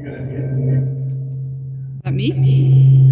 that me?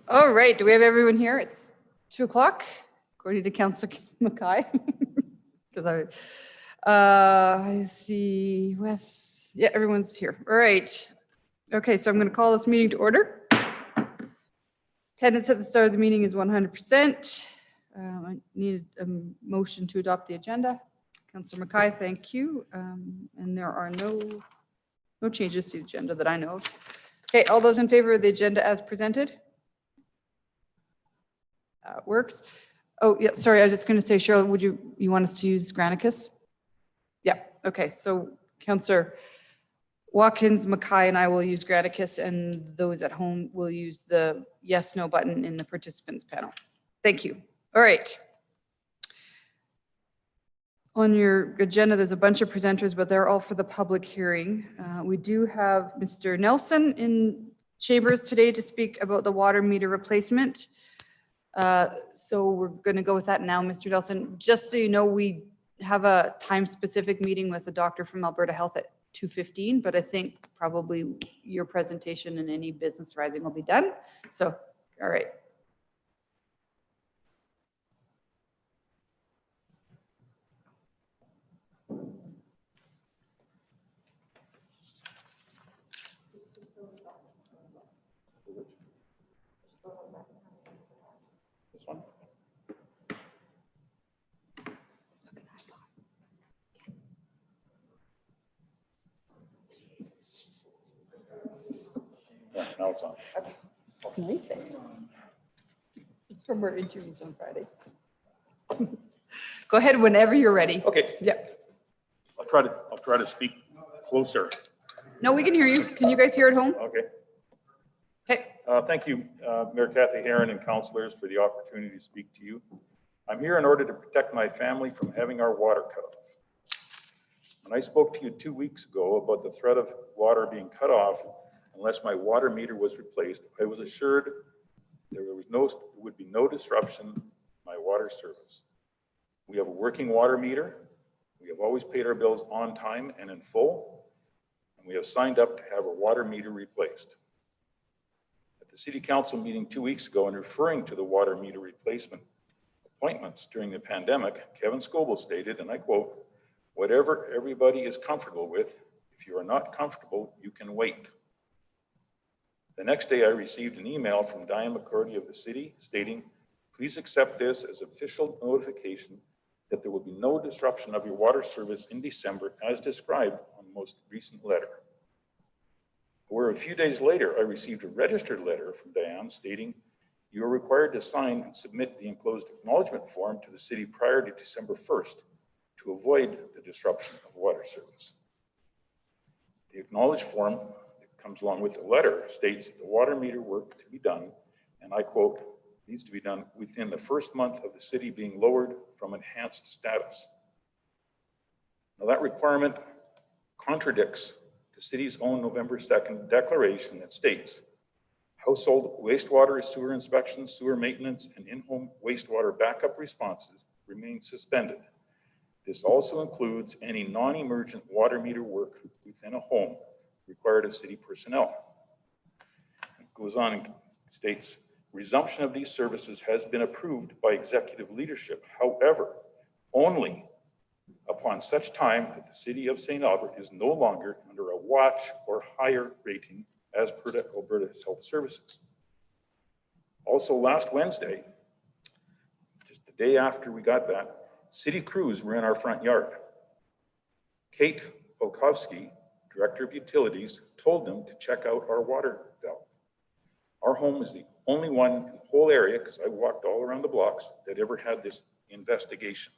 All right, do we have everyone here? It's 2 o'clock, according to Councillor Mackay. Because I see Wes, yeah, everyone's here. All right. Okay, so I'm going to call this meeting to order. Attendance at the start of the meeting is 100%. I need a motion to adopt the agenda. Councillor Mackay, thank you. And there are no changes to the agenda that I know of. Okay, all those in favor of the agenda as presented? Works. Oh, yeah, sorry, I was just going to say, Cheryl, would you want us to use Granicus? Yeah, okay, so Councillor Watkins, Mackay, and I will use Granicus, and those at home will use the yes, no button in the participants panel. Thank you. All right. On your agenda, there's a bunch of presenters, but they're all for the public hearing. We do have Mr. Nelson in chambers today to speak about the water meter replacement. So we're going to go with that now, Mr. Nelson. Just so you know, we have a time-specific meeting with a doctor from Alberta Health at 2:15, but I think probably your presentation and any business rising will be done. So, all right. This one? Yeah, now it's on. That's nice. It's from our interviews on Friday. Go ahead whenever you're ready. Okay. Yep. I'll try to speak closer. No, we can hear you. Can you guys hear at home? Okay. Okay. Thank you, Mayor Kathy Heron and councillors, for the opportunity to speak to you. I'm here in order to protect my family from having our water cut off. When I spoke to you 2 weeks ago about the threat of water being cut off unless my water meter was replaced, I was assured there would be no disruption in my water service. We have a working water meter. We have always paid our bills on time and in full, and we have signed up to have our water meter replaced. At the City Council meeting 2 weeks ago, and referring to the water meter replacement appointments during the pandemic, Kevin Scoble stated, and I quote, "Whatever everybody is comfortable with, if you are not comfortable, you can wait." The next day, I received an email from Diane McCurdy of the city stating, "Please accept this as official notification that there will be no disruption of your water service in December as described on the most recent letter." Where a few days later, I received a registered letter from Diane stating, "You are required to sign and submit the enclosed acknowledgement form to the city prior to December 1st to avoid the disruption of water service." The acknowledged form that comes along with the letter states the water meter work to be done, and I quote, "needs to be done within the first month of the city being lowered from enhanced status." Now that requirement contradicts the city's own November 2nd declaration that states, "Household wastewater, sewer inspections, sewer maintenance, and in-home wastewater backup responses remain suspended. This also includes any non-emergent water meter work within a home required of city personnel." It goes on and states, "Resumption of these services has been approved by executive leadership. However, only upon such time that the city of St. Albert is no longer under a watch or higher rating as per the Alberta Health Services." Also last Wednesday, just day after we got that, city crews were in our front yard. Kate Polkowski, Director of Utilities, told them to check out our water valve. Our home is the only one in the whole area, because I walked all around the blocks, that ever had this investigation.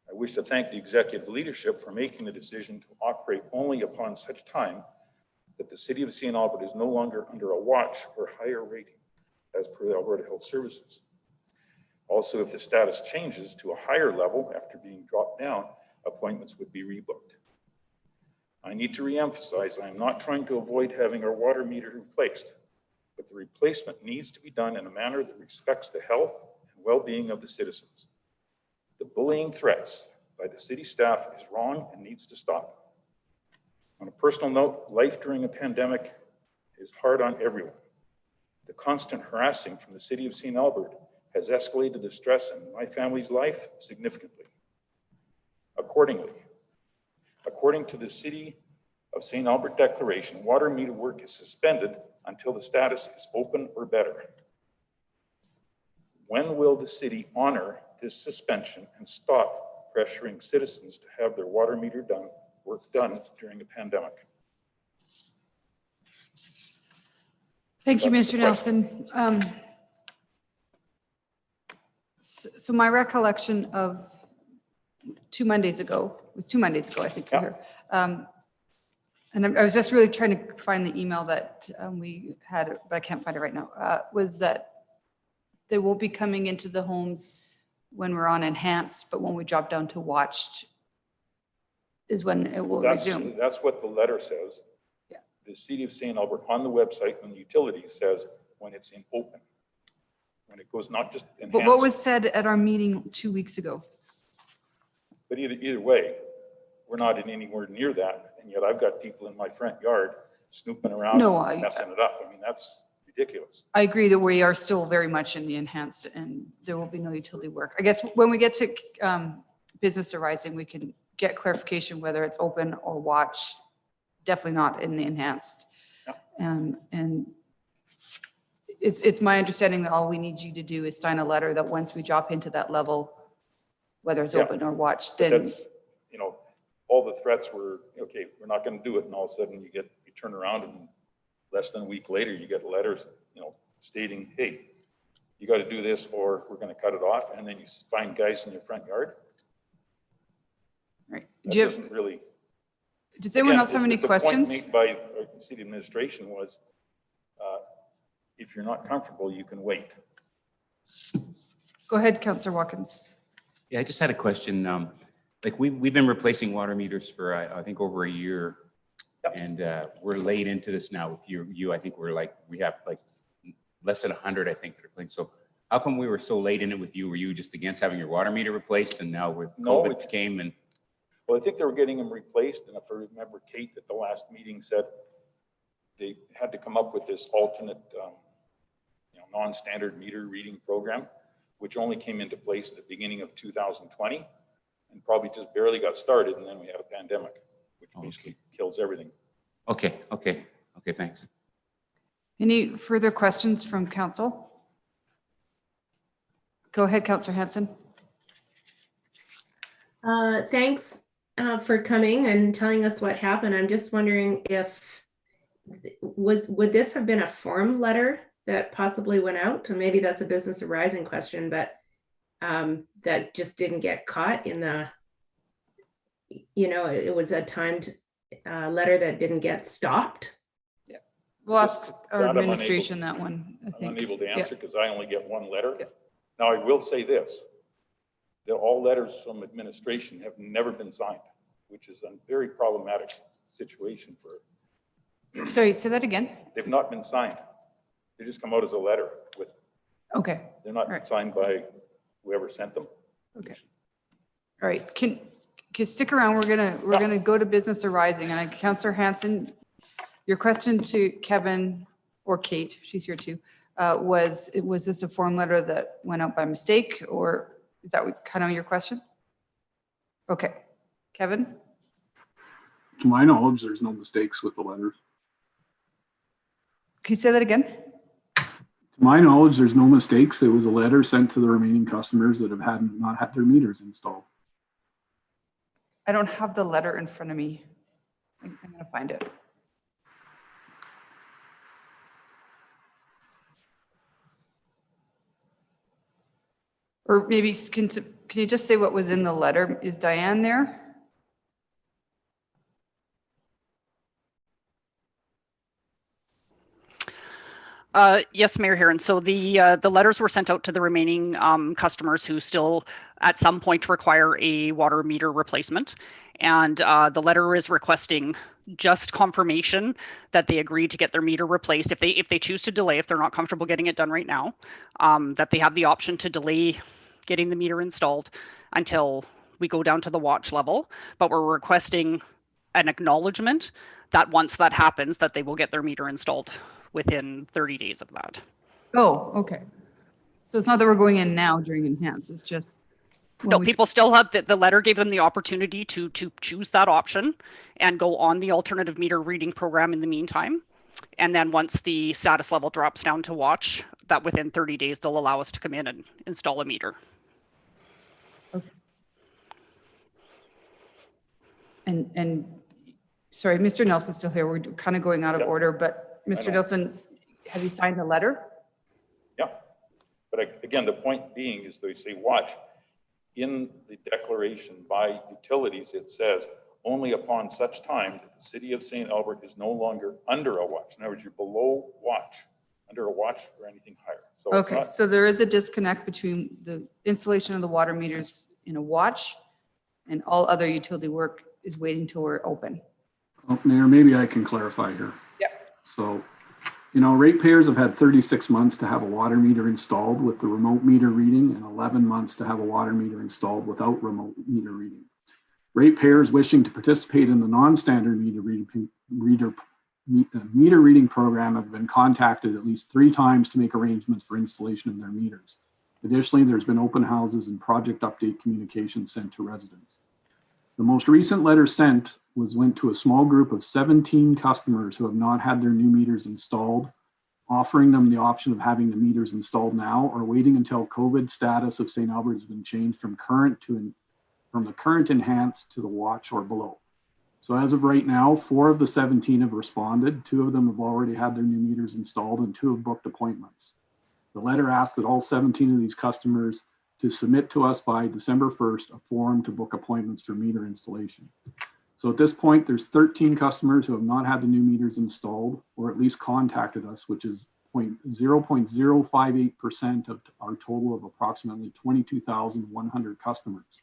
I wish to thank the executive leadership for making the decision to operate only upon such time that the city of St. Albert is no longer under a watch or higher rating as per the Alberta Health Services. Also, if the status changes to a higher level after being dropped down, appointments would be rebooked. I need to reemphasize, I am not trying to avoid having our water meter replaced, but the replacement needs to be done in a manner that respects the health and well-being of the citizens. The bullying threats by the city staff is wrong and needs to stop. On a personal note, life during a pandemic is hard on everyone. The constant harassing from the city of St. Albert has escalated the stress in my family's life significantly. According to the City of St. Albert Declaration, water meter work is suspended until the status is open or better. When will the city honor this suspension and stop pressuring citizens to have their water meter work done during a pandemic? Thank you, Mr. Nelson. So my recollection of 2 Mondays ago, it was 2 Mondays ago, I think you were here. And I was just really trying to find the email that we had, but I can't find it right now, was that they won't be coming into the homes when we're on enhanced, but when we drop down to watched is when it will resume. That's what the letter says. Yeah. The City of St. Albert on the website when the utility says when it's in open. When it goes not just enhanced. But what was said at our meeting 2 weeks ago? But either way, we're not in anywhere near that. And yet I've got people in my front yard snooping around and messing it up. I mean, that's ridiculous. I agree that we are still very much in the enhanced and there will be no utility work. I guess when we get to business arising, we can get clarification whether it's open or watch. Definitely not in the enhanced. Yeah. And it's my understanding that all we need you to do is sign a letter that once we drop into that level, whether it's open or watched, then you know, all the threats were, okay, we're not going to do it. And all of a sudden you turn around and less than a week later, you get letters, you know, stating, hey, you got to do this or we're going to cut it off. And then you find guys in your front yard. Right. Does anyone else have any questions? The point made by city administration was, if you're not comfortable, you can wait. Go ahead, Councillor Watkins. Yeah, I just had a question. Like we've been replacing water meters for I think over a year, yep. And we're late into this now with you. I think we have like less than 100, I think, that are playing. So how come we were so late in it with you? Were you just against having your water meter replaced, and now with COVID came and? Well, I think they were getting them replaced, and if I remember, Kate at the last meeting said they had to come up with this alternate, non-standard meter reading program, which only came into place at the beginning of 2020 and probably just barely got started. And then we had a pandemic, which basically kills everything. Okay, thanks. Any further questions from council? Go ahead, Councillor Hanson. Thanks for coming and telling us what happened. I'm just wondering if would this have been a form letter that possibly went out? Or maybe that's a business arising question, but that just didn't get caught in the, it was a timed letter that didn't get stopped. Yeah, we'll ask our administration that one. I think I'm unable to answer because I only get one letter. Yeah. Now I will say this, that all letters from administration have never been signed, which is a very problematic situation for. Sorry, say that again. They've not been signed. They just come out as a letter with. Okay. They're not signed by whoever sent them. Okay. All right. Can stick around. We're gonna go to business arising, and Councillor Hanson, your question to Kevin or Kate, she's here too, was this a form letter that went out by mistake, or is that kind of your question? Okay, Kevin. To my knowledge, there's no mistakes with the letters. Can you say that again? To my knowledge, there's no mistakes. It was a letter sent to the remaining customers that have not had their meters installed. I don't have the letter in front of me. I'm gonna find it. Or maybe can you just say what was in the letter? Is Diane there? Yes, Mayor Heron. So the letters were sent out to the remaining customers who still at some point require a water meter replacement. And the letter is requesting just confirmation that they agree to get their meter replaced. If they choose to delay, if they're not comfortable getting it done right now, that they have the option to delay getting the meter installed until we go down to the watch level. But we're requesting an acknowledgement that once that happens, that they will get their meter installed within 30 days of that. Oh, okay. So it's not that we're going in now during enhance, it's just. No, people still have, the letter gave them the opportunity to choose that option and go on the alternative meter reading program in the meantime. And then once the status level drops down to watch, that within 30 days, they'll allow us to come in and install a meter. Okay. And sorry, Mr. Nelson's still here. We're kind of going out of order, but Mr. Nelson, have you signed the letter? Yeah, but again, the point being is they say watch. In the declaration by utilities, it says only upon such time that the city of St. Albert is no longer under a watch. In other words, you're below watch, under a watch or anything higher. So Okay, so there is a disconnect between the installation of the water meters in a watch and all other utility work is waiting till we're open. Well, Mayor, maybe I can clarify here. Yep. So, ratepayers have had 36 months to have a water meter installed with the remote meter reading and 11 months to have a water meter installed without remote meter reading. Ratepayers wishing to participate in the non-standard meter reading program have been contacted at least 3 times to make arrangements for installation of their meters. Additionally, there's been open houses and project update communications sent to residents. The most recent letter sent went to a small group of 17 customers who have not had their new meters installed, offering them the option of having the meters installed now or waiting until COVID status of St. Albert has been changed from the current enhanced to the watch or below. So as of right now, 4 of the 17 have responded. 2 of them have already had their new meters installed and 2 have booked appointments. The letter asks that all 17 of these customers to submit to us by December 1st a form to book appointments for meter installation. So at this point, there's 13 customers who have not had the new meters installed or at least contacted us, which is 0.058% of our total of approximately 22,100 customers.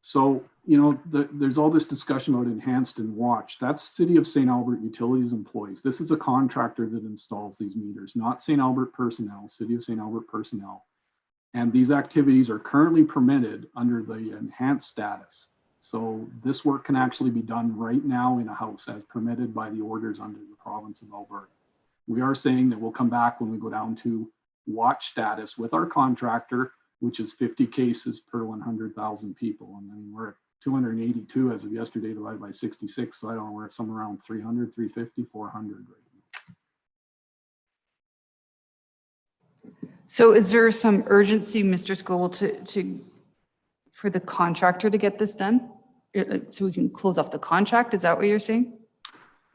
So, there's all this discussion about enhanced and watch. That's City of St. Albert Utilities employees. This is a contractor that installs these meters, not St. Albert personnel, City of St. Albert personnel. And these activities are currently permitted under the enhanced status. So this work can actually be done right now in a house as permitted by the orders under the province of Alberta. We are saying that we'll come back when we go down to watch status with our contractor, which is 50 cases per 100,000 people. And then we're at 282 as of yesterday divided by 66. So I don't know, we're at somewhere around 300, 350, 400 right now. So is there some urgency, Mr. Scoville, for the contractor to get this done? So we can close off the contract? Is that what you're saying?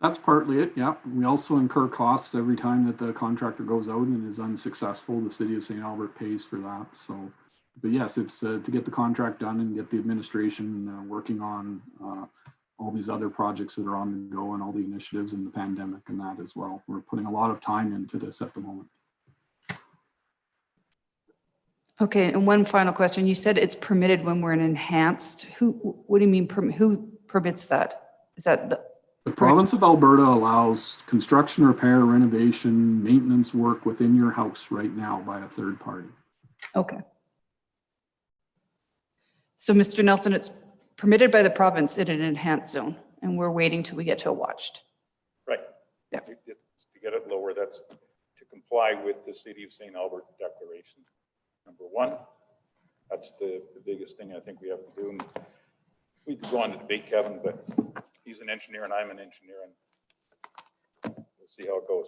That's partly it, yeah. We also incur costs every time that the contractor goes out and is unsuccessful. The City of St. Albert pays for that. So, but yes, it's to get the contract done and get the administration working on all these other projects that are on the go and all the initiatives in the pandemic and that as well. We're putting a lot of time into this at the moment. Okay, and one final question. You said it's permitted when we're in enhanced. What do you mean, who permits that? Is that The province of Alberta allows construction, repair, renovation, maintenance work within your house right now by a third party. okay. So Mr. Nelson, it's permitted by the province in an enhanced zone, and we're waiting till we get to a watched. Right. Yeah. To get it lower, that's to comply with the City of St. Albert declaration. Number 1, that's the biggest thing I think we have to do. And we could go on to debate Kevin, but he's an engineer and I'm an engineer, and we'll see how it goes.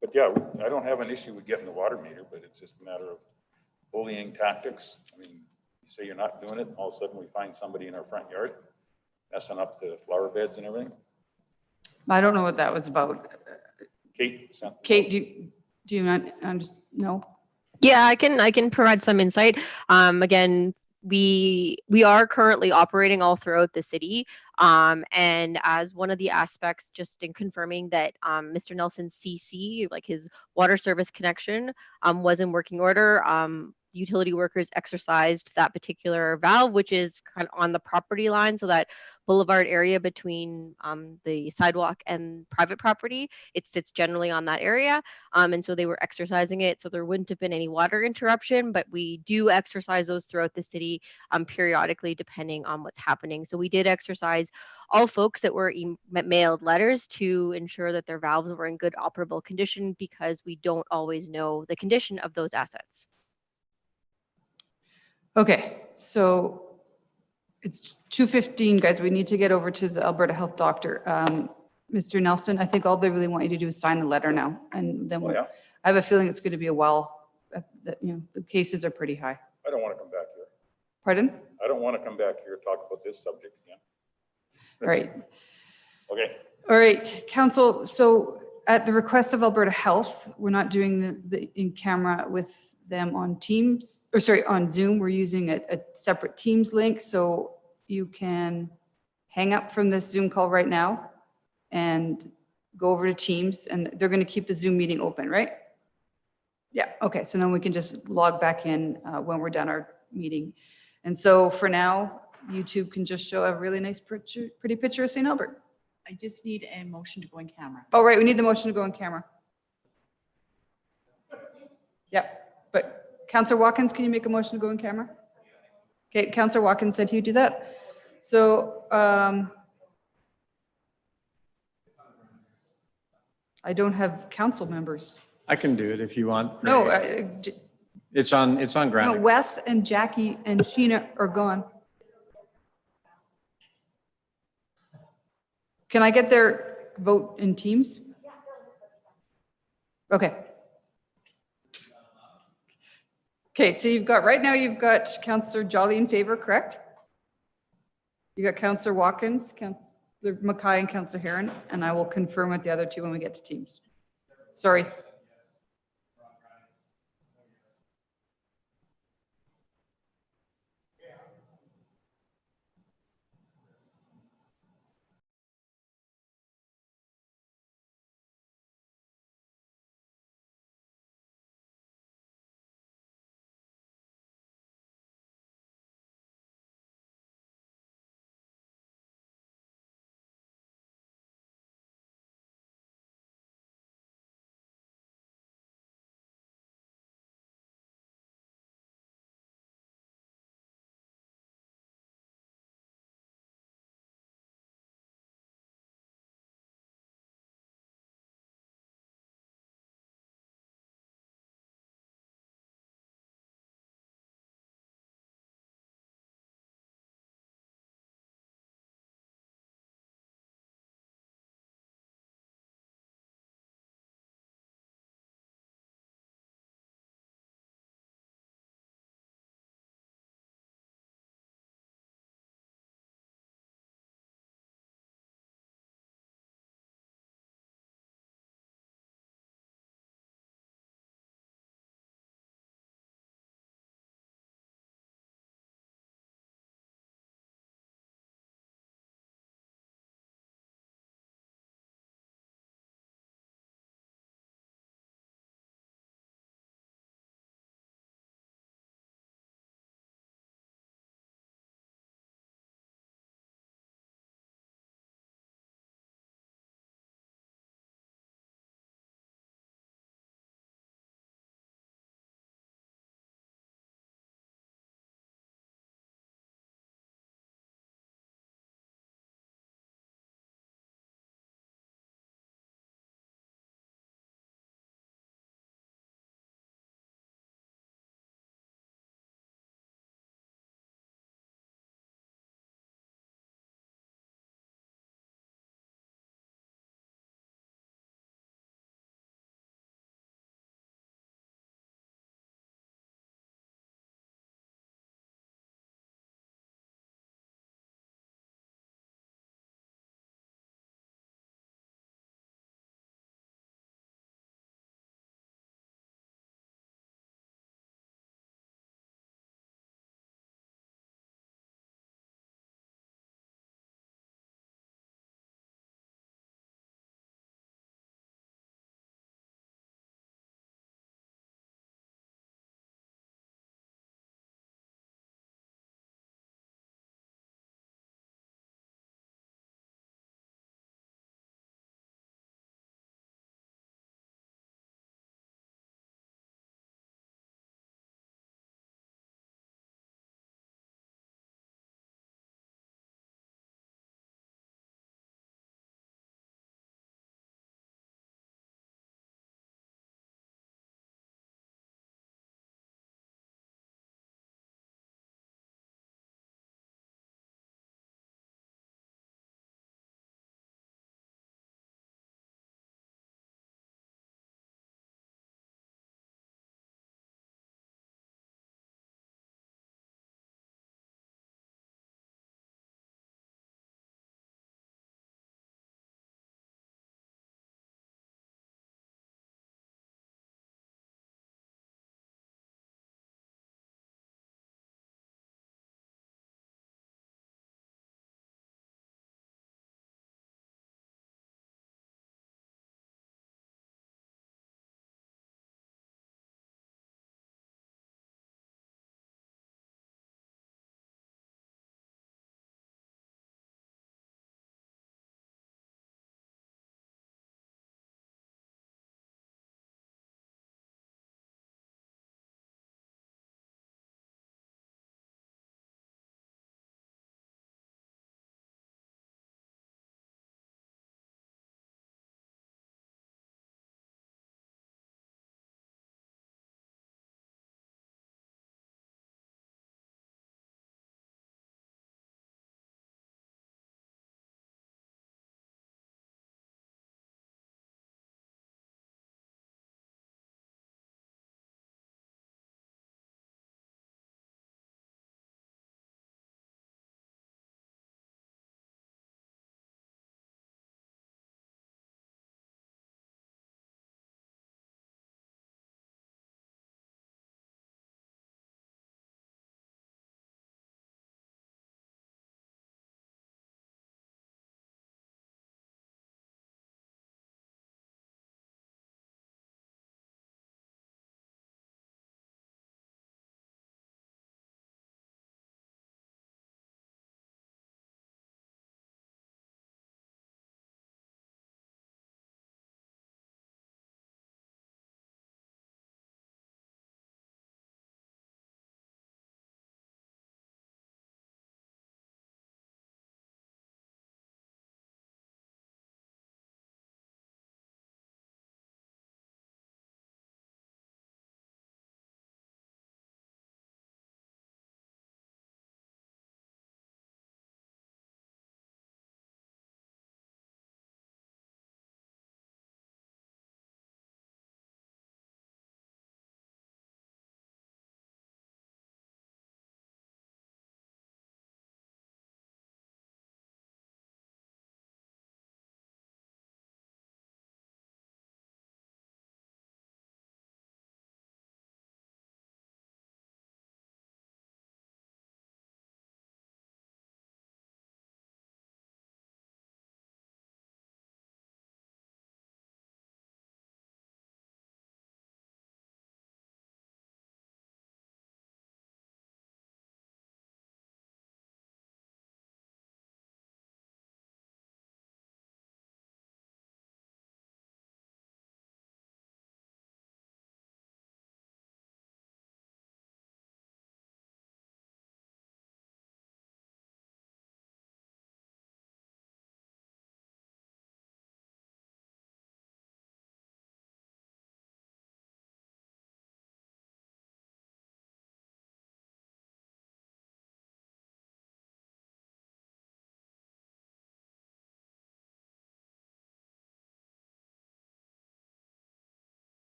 But yeah, I don't have an issue with getting the water meter, but it's just a matter of bullying tactics. I mean, you say you're not doing it, all of a sudden we find somebody in our front yard messing up the flower beds and everything. I don't know what that was about. Kate sent. Kate, do you not understand? No? Yeah, I can provide some insight. Again, we are currently operating all throughout the city. And as one of the aspects, just in confirming that Mr. Nelson's CC, like his water service connection, was in working order. The utility workers exercised that particular valve, which is kind of on the property line, so that boulevard area between the sidewalk and private property. It sits generally on that area. And so they were exercising it. So there wouldn't have been any water interruption, but we do exercise those throughout the city periodically, depending on what's happening. So we did exercise all folks that were mailed letters to ensure that their valves were in good operable condition, because we don't always know the condition of those assets. Okay, so it's 2:15, guys. We need to get over to the Alberta Health Doctor. Mr. Nelson, I think all they really want you to do is sign the letter now, and then Oh, yeah. I have a feeling it's going to be a while. The cases are pretty high. I don't want to come back here. Pardon? I don't want to come back here and talk about this subject again. All right. Okay. All right, council. So at the request of Alberta Health, we're not doing the in camera with them on Teams, or sorry, on Zoom. We're using a separate Teams link. So you can hang up from this Zoom call right now and go over to Teams, and they're going to keep the Zoom meeting open, right? Yeah, okay. So then we can just log back in when we're done our meeting. And so for now, YouTube can just show a really nice picture, pretty picture of St. Albert. I just need a motion to go in camera. Oh, right, we need the motion to go on camera. Yeah, but Councillor Watkins, can you make a motion to go in camera? Okay, Councillor Watkins said he'd do that. So I don't have council members. I can do it if you want. No, It's on no, ground. Wes and Jackie and Sheena are gone. Can I get their vote in Teams? Okay. Okay, so right now you've got Councillor Jolly in favor, correct? You got Councillor Watkins, Councillor Mackay, and Councillor Heron, and I will confirm with the other two when we get to Teams. Sorry.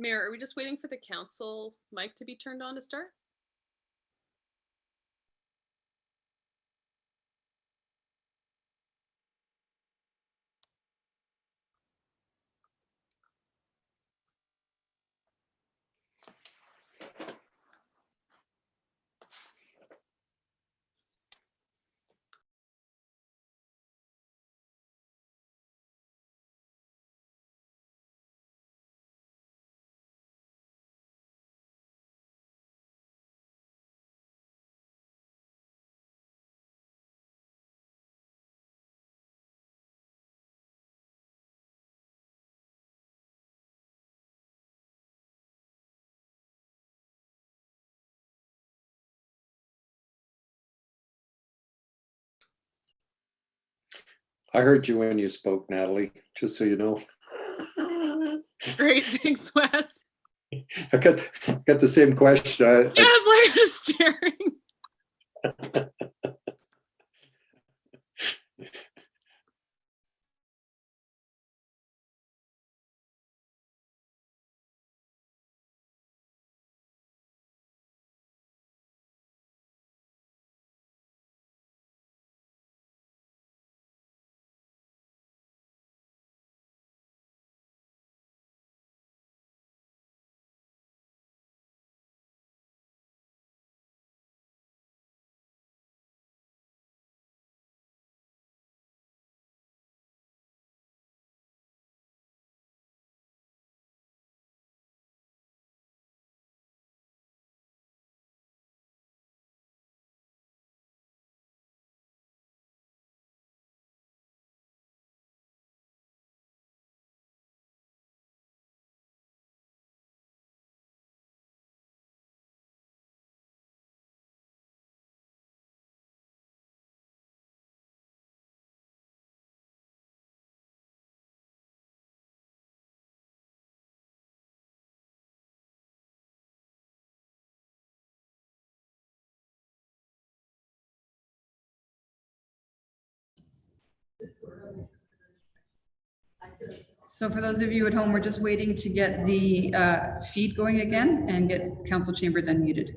Mayor, are we just waiting for the council mic to be turned on to start? I heard you when you spoke, Natalie, just so you know. Great, thanks, Wes. I got the same question. Yeah, I was like just staring. So for those of you at home, we're just waiting to get the feed going again and get council chambers unmuted.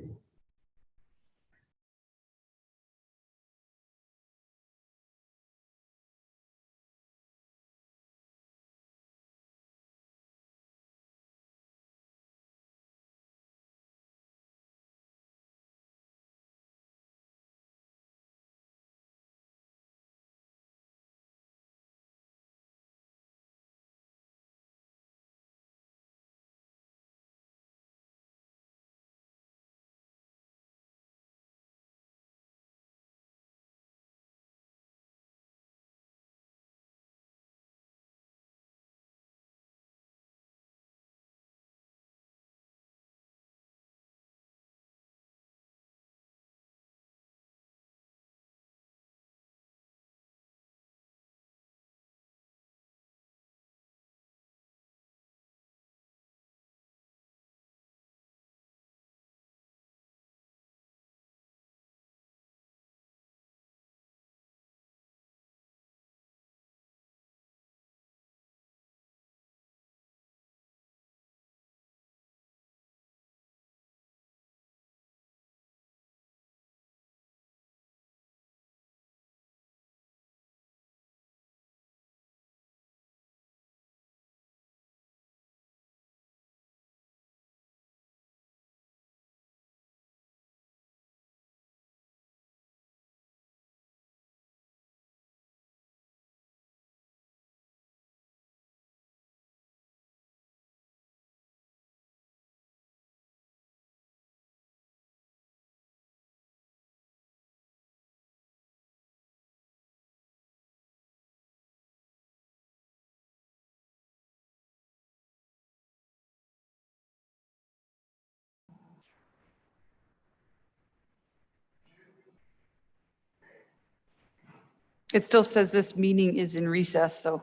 It still says this meeting is in recess, so.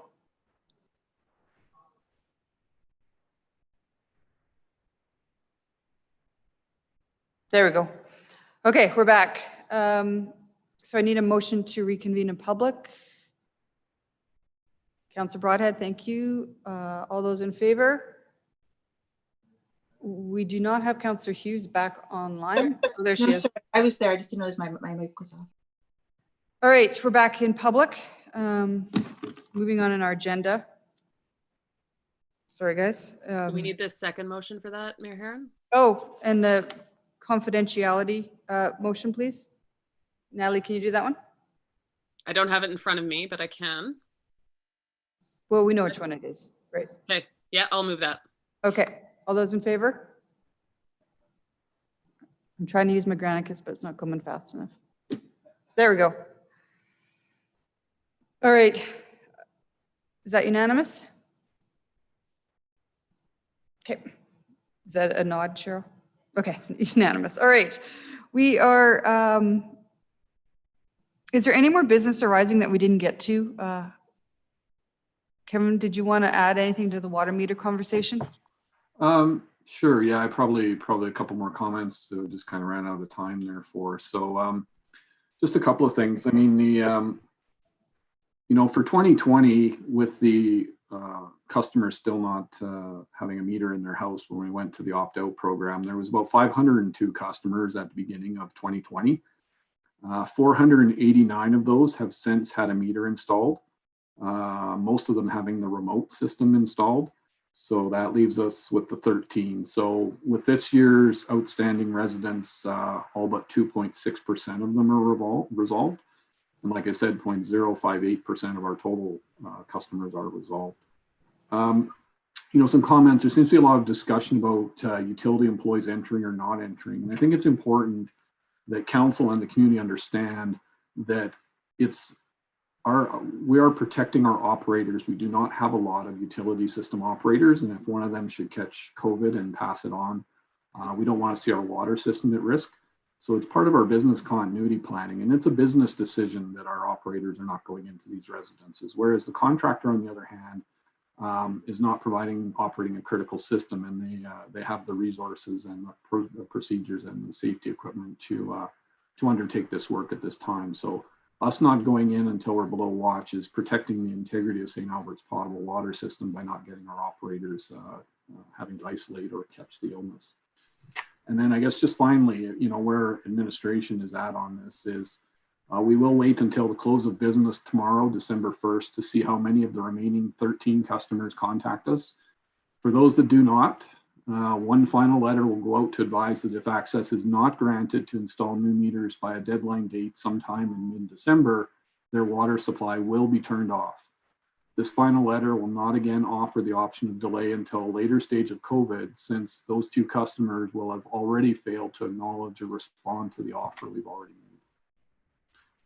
There we go. Okay, we're back. So I need a motion to reconvene in public. Councillor Broadhead, thank you. All those in favor? We do not have Councillor Hughes back online. Oh, there she No, is. sorry, I was there. I just didn't realize my mic was off. All right, we're back in public. Moving on in our agenda. Sorry, guys. Do we need this second motion for that, Mayor Herron? Oh, and the confidentiality motion, please. Natalie, can you do that one? I don't have it in front of me, but I can. Well, we know which one it is, right? Okay, yeah, I'll move that. Okay, all those in favor? I'm trying to use my Granicus, but it's not coming fast enough. There we go. All right. Is that unanimous? Okay. Is that a nod, Cheryl? Okay, unanimous. All right. We are, is there any more business arising that we didn't get to? Kevin, did you want to add anything to the water meter conversation? Sure. Yeah, I probably a couple more comments. So just kind of ran out of time therefore. So just a couple of things. I mean, the for 2020, with the customers still not having a meter in their house when we went to the opt-out program, there was about 502 customers at the beginning of 2020. 489 of those have since had a meter installed. Most of them having the remote system installed. So that leaves us with the 13. So with this year's outstanding residents, all but 2.6% of them are resolved. And like I said, 0.058% of our total customers are resolved. Some comments, there seems to be a lot of discussion about utility employees entering or not entering. And I think it's important that council and the community understand that we are protecting our operators. We do not have a lot of utility system operators. And if one of them should catch COVID and pass it on, we don't want to see our water system at risk. So it's part of our business continuity planning. And it's a business decision that our operators are not going into these residences. Whereas the contractor, on the other hand, is not operating a critical system, and they have the resources and the procedures and the safety equipment to undertake this work at this time. So us not going in until we're below watch is protecting the integrity of St. Albert's potable water system by not getting our operators having to isolate or catch the illness. And then I guess just finally, where administration is at on this is we will wait until the close of business tomorrow, December 1st, to see how many of the remaining 13 customers contact us. For those that do not, one final letter will go out to advise that if access is not granted to install new meters by a deadline date sometime in mid-December, their water supply will be turned off. This final letter will not again offer the option of delay until a later stage of COVID, since those two customers will have already failed to acknowledge or respond to the offer we've already made.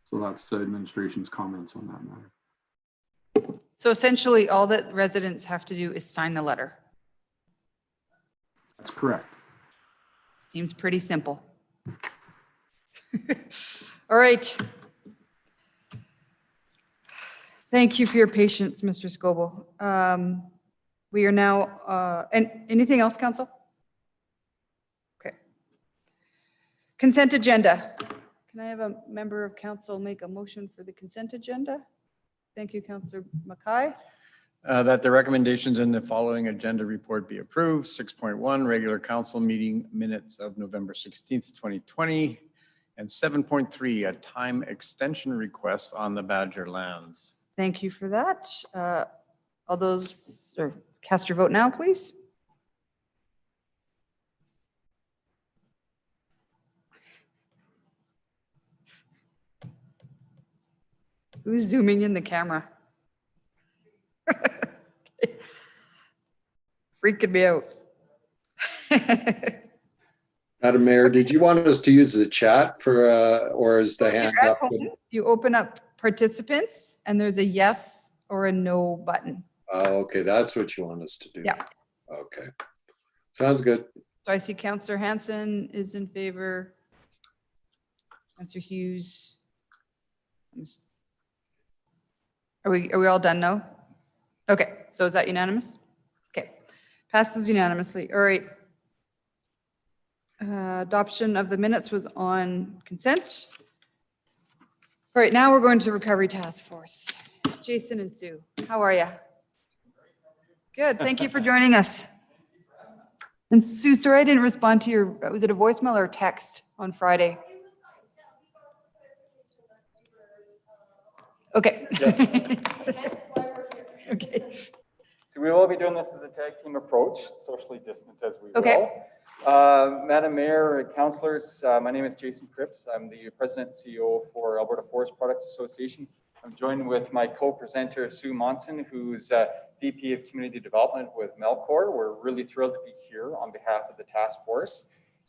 So that's administration's comments on that matter. So essentially, all that residents have to do is sign the letter. That's correct. Seems pretty simple. All right. Thank you for your patience, Mr. Scoble. We are now, and anything else, Council? Okay. Consent agenda. Can I have a member of council make a motion for the consent agenda? Thank you, Councillor Mackay. That the recommendations in the following agenda report be approved. 6.1, regular council meeting minutes of November 16th, 2020. And 7.3, a time extension request on the Badger lands. Thank you for that. All those, or cast your vote now, please. Who's zooming in the camera? Freaking me out. Madam Mayor, did you want us to use the chat for, or is the hand up? You open up participants and there's a yes or a no button. Oh, okay, that's what you want us to do. Yeah. Okay, sounds good. So I see Councillor Hanson is in favor. Councillor Hughes. Are we all done now? Okay, so is that unanimous? Okay, passes unanimously. All right. Adoption of the minutes was on consent. All right, now we're going to Recovery Task Force. Jason and Sue, how are you? Good, thank you for joining us. And Sue, sorry I didn't respond to your, was it a voicemail or a text on Friday? Okay. Okay. So we will be doing this as a tag team approach, socially distant as we will. Okay. Madam Mayor, councillors, my name is Jason Cripps. I'm the President and CEO for Alberta Forest Products Association. I'm joined with my co-presenter, Sue Monson, who's VP of Community Development with Melcor. We're really thrilled to be here on behalf of the task force.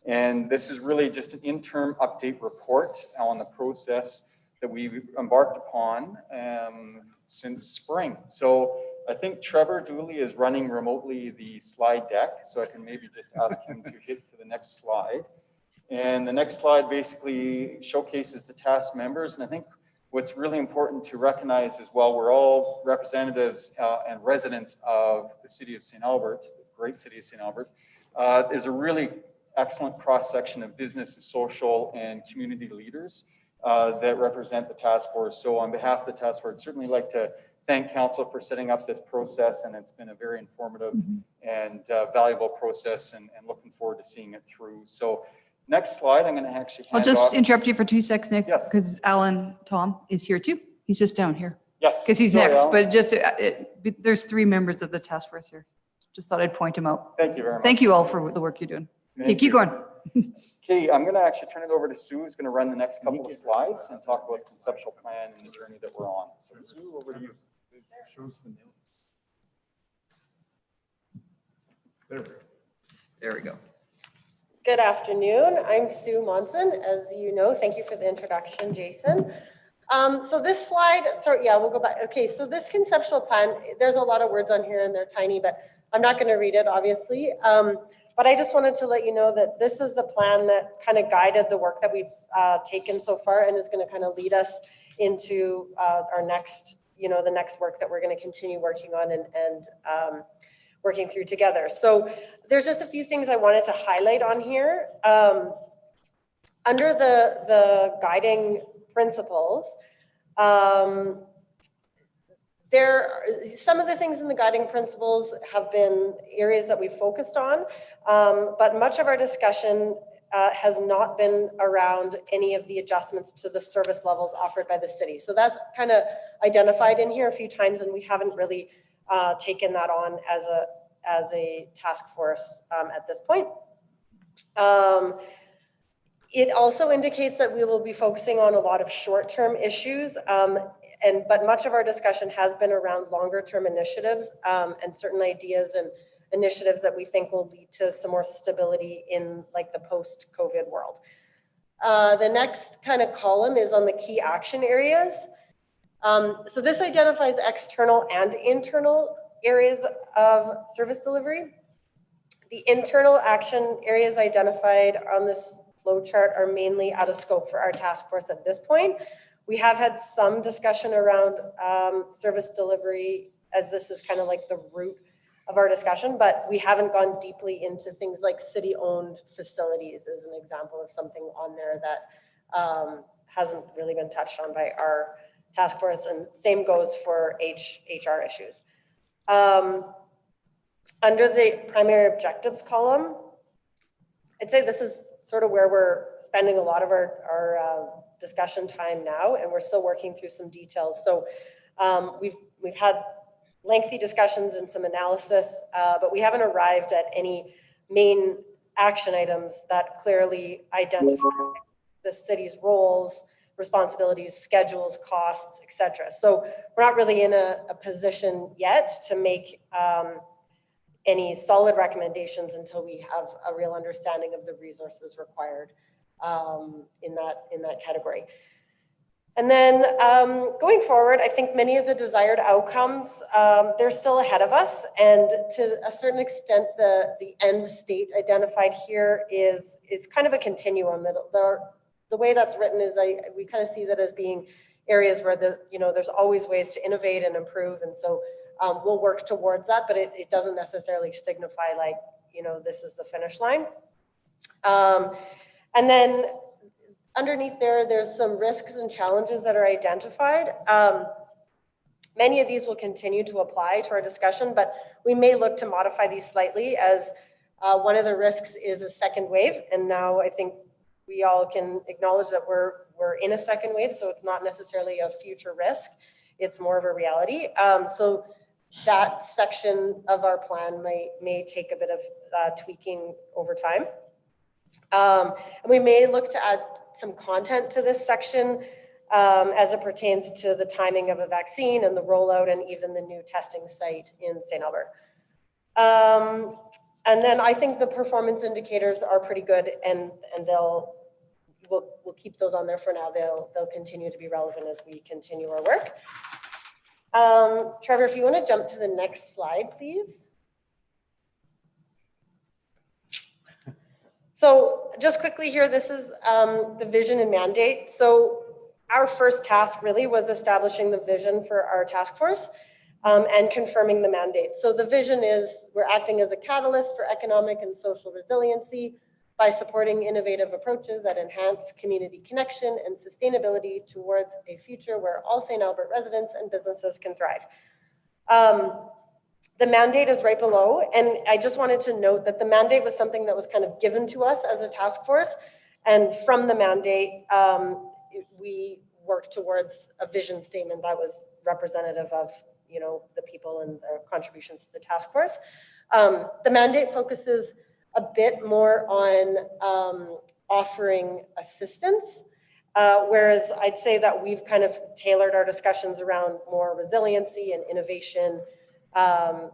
And this is really just an interim update report on the process that we've embarked upon since spring. So I think Trevor Dooley is running remotely the slide deck, so I can maybe just ask him to hit to the next slide. And the next slide basically showcases the task members. And I think what's really important to recognize as well, we're all representatives and residents of the city of St. Albert, the great city of St. Albert. There's a really excellent cross-section of business, social, and community leaders that represent the task force. So on behalf of the task force, I'd certainly like to thank council for setting up this process, and it's been a very informative and valuable process, and looking forward to seeing it through. So next slide, I'm going to actually hand I'll just off. interrupt you for 2 seconds, Nick, Yes. because Alan Tom is here too. He's just down here. Yes. Because he's Sorry, next, Alan. but just, there's 3 members of the task force here. Just thought I'd point him out. Thank you very much. Thank you all for the work you're doing. Okay, Thank keep you. going. Okay, I'm going to actually turn it over to Sue, who's going to run the next couple of slides and talk about the conceptual plan and the journey that we're on. So Sue, over to you. It shows the notes. There we go. Good afternoon. I'm Sue Monson. As you know, thank you for the introduction, Jason. So this slide, sorry, yeah, we'll go back. Okay, so this conceptual plan, there's a lot of words on here and they're tiny, but I'm not going to read it, obviously. But I just wanted to let you know that this is the plan that kind of guided the work that we've taken so far, and is going to kind of lead us into our next, the next work that we're going to continue working on and working through together. So there's just a few things I wanted to highlight on here. Under the guiding principles, some of the things in the guiding principles have been areas that we focused on, but much of our discussion has not been around any of the adjustments to the service levels offered by the city. So that's kind of identified in here a few times, and we haven't really taken that on as a task force at this point. It also indicates that we will be focusing on a lot of short-term issues, but much of our discussion has been around longer-term initiatives and certain ideas and initiatives that we think will lead to some more stability in like the post-COVID world. The next kind of column is on the key action areas. So this identifies external and internal areas of service delivery. The internal action areas identified on this flow chart are mainly out of scope for our task force at this point. We have had some discussion around service delivery, as this is kind of like the root of our discussion, but we haven't gone deeply into things like city-owned facilities as an example of something on there that hasn't really been touched on by our task force, and same goes for HR issues. Under the primary objectives column, I'd say this is sort of where we're spending a lot of our discussion time now, and we're still working through some details. So we've had lengthy discussions and some analysis, but we haven't arrived at any main action items that clearly identify the city's roles, responsibilities, schedules, costs, etc. So we're not really in a position yet to make any solid recommendations until we have a real understanding of the resources required in that category. And then going forward, I think many of the desired outcomes, they're still ahead of us. And to a certain extent, the end state identified here is kind of a continuum. The way that's written is we kind of see that as being areas where there's always ways to innovate and improve. And so we'll work towards that, but it doesn't necessarily signify like, this is the finish line. And then underneath there's some risks and challenges that are identified. Many of these will continue to apply to our discussion, but we may look to modify these slightly as One of the risks is a second wave, and now I think we all can acknowledge that we're in a second wave, so it's not necessarily a future risk. It's more of a reality. So that section of our plan may take a bit of tweaking over time. And we may look to add some content to this section as it pertains to the timing of a vaccine and the rollout and even the new testing site in St. Albert. And then I think the performance indicators are pretty good, and we'll keep those on there for now. They'll continue to be relevant as we continue our work. Trevor, if you want to jump to the next slide, please. So just quickly here, this is the vision and mandate. So our first task really was establishing the vision for our task force and confirming the mandate. So the vision is we're acting as a catalyst for economic and social resiliency by supporting innovative approaches that enhance community connection and sustainability towards a future where all St. Albert residents and businesses can thrive. The mandate is right below, and I just wanted to note that the mandate was something that was kind of given to us as a task force, and from the mandate, we worked towards a vision statement that was representative of, you know, the people and their contributions to the task force. The mandate focuses a bit more on offering assistance, whereas I'd say that we've kind of tailored our discussions around more resiliency and innovation,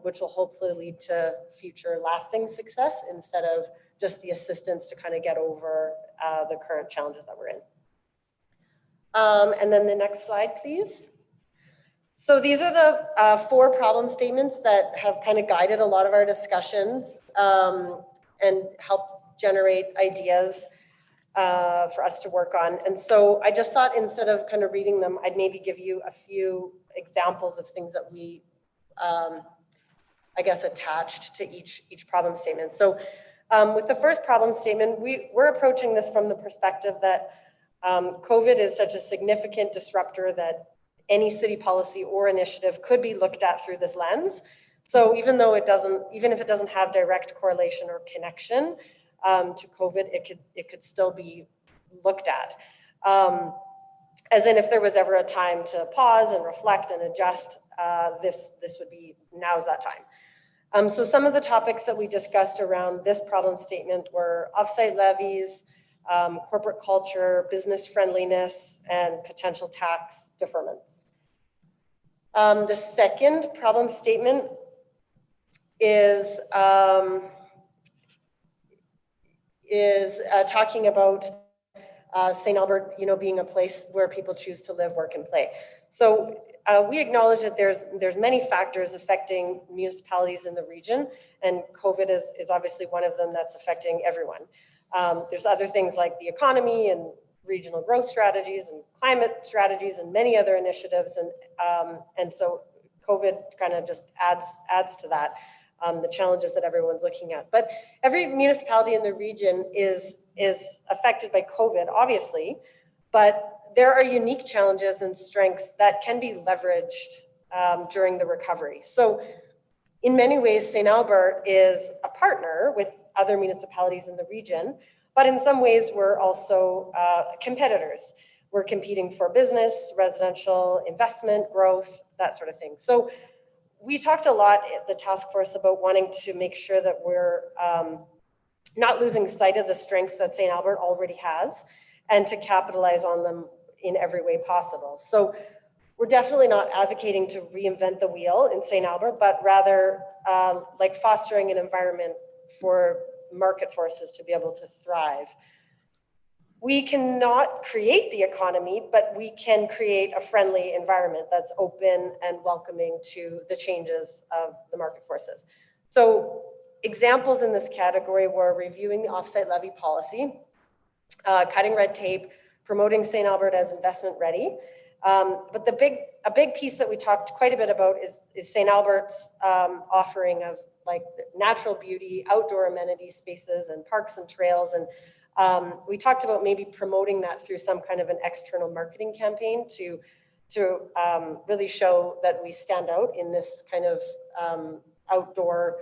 which will hopefully lead to future lasting success instead of just the assistance to kind of get over the current challenges that we're in. And then the next slide, please. So these are the 4 problem statements that have kind of guided a lot of our discussions and helped generate ideas for us to work on. And so I just thought instead of kind of reading them, I'd maybe give you a few examples of things that we, I guess, attached to each problem statement. So with the first problem statement, we're approaching this from the perspective that COVID is such a significant disruptor that any city policy or initiative could be looked at through this lens. So even if it doesn't have direct correlation or connection to COVID, it could still be looked at. As in, if there was ever a time to pause and reflect and adjust, this would be, now's that time. So some of the topics that we discussed around this problem statement were offsite levies, corporate culture, business friendliness, and potential tax deferments. The second problem statement is talking about St. Albert, being a place where people choose to live, work, and play. So we acknowledge that there's many factors affecting municipalities in the region, and COVID is obviously one of them that's affecting everyone. There's other things like the economy and regional growth strategies and climate strategies and many other initiatives, and so COVID kind of just adds to that, the challenges that everyone's looking at. But every municipality in the region is affected by COVID, obviously, but there are unique challenges and strengths that can be leveraged during the recovery. So in many ways, St. Albert is a partner with other municipalities in the region, but in some ways we're also competitors. We're competing for business, residential investment, growth, that sort of thing. So we talked a lot at the task force about wanting to make sure that we're not losing sight of the strengths that St. Albert already has and to capitalize on them in every way possible. So we're definitely not advocating to reinvent the wheel in St. Albert, but rather like fostering an environment for market forces to be able to thrive. We cannot create the economy, but we can create a friendly environment that's open and welcoming to the changes of the market forces. So examples in this category were reviewing the offsite levy policy, cutting red tape, promoting St. Albert as investment ready. But a big piece that we talked quite a bit about is St. Albert's offering of like natural beauty, outdoor amenity spaces, and parks and trails. And we talked about maybe promoting that through some kind of an external marketing campaign to really show that we stand out in this kind of outdoor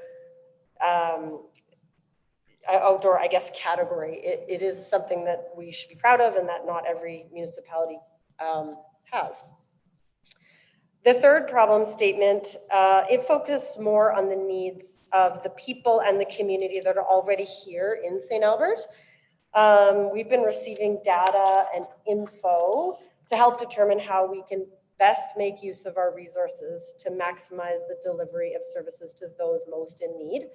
outdoor, I guess, category. It is something that we should be proud of and that not every municipality has. The third problem statement, it focused more on the needs of the people and the community that are already here in St. Albert. We've been receiving data and info to help determine how we can best make use of our resources to maximize the delivery of services to those most in need.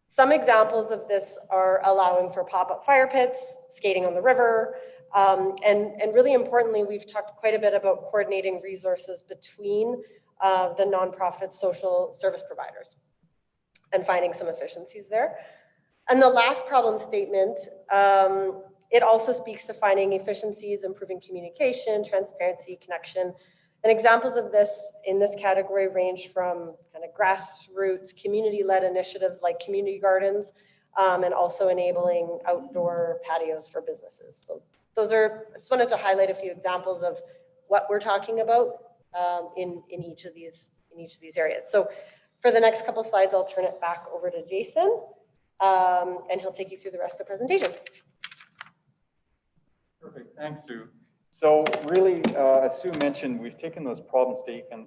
Some examples of this are allowing for pop-up fire pits, skating on the river, and really importantly, we've talked quite a bit about coordinating resources between the nonprofit social service providers and finding some efficiencies there. And the last problem statement, it also speaks to finding efficiencies, improving communication, transparency, connection. And examples of this in this category range from kind of grassroots, community-led initiatives like community gardens, and also enabling outdoor patios for businesses. So those are, I just wanted to highlight a few examples of what we're talking about in each of these areas. So for the next couple slides, I'll turn it back over to Jason, and he'll take you through the rest of the presentation. Perfect, thanks, Sue. So really, as Sue mentioned, we've taken those problem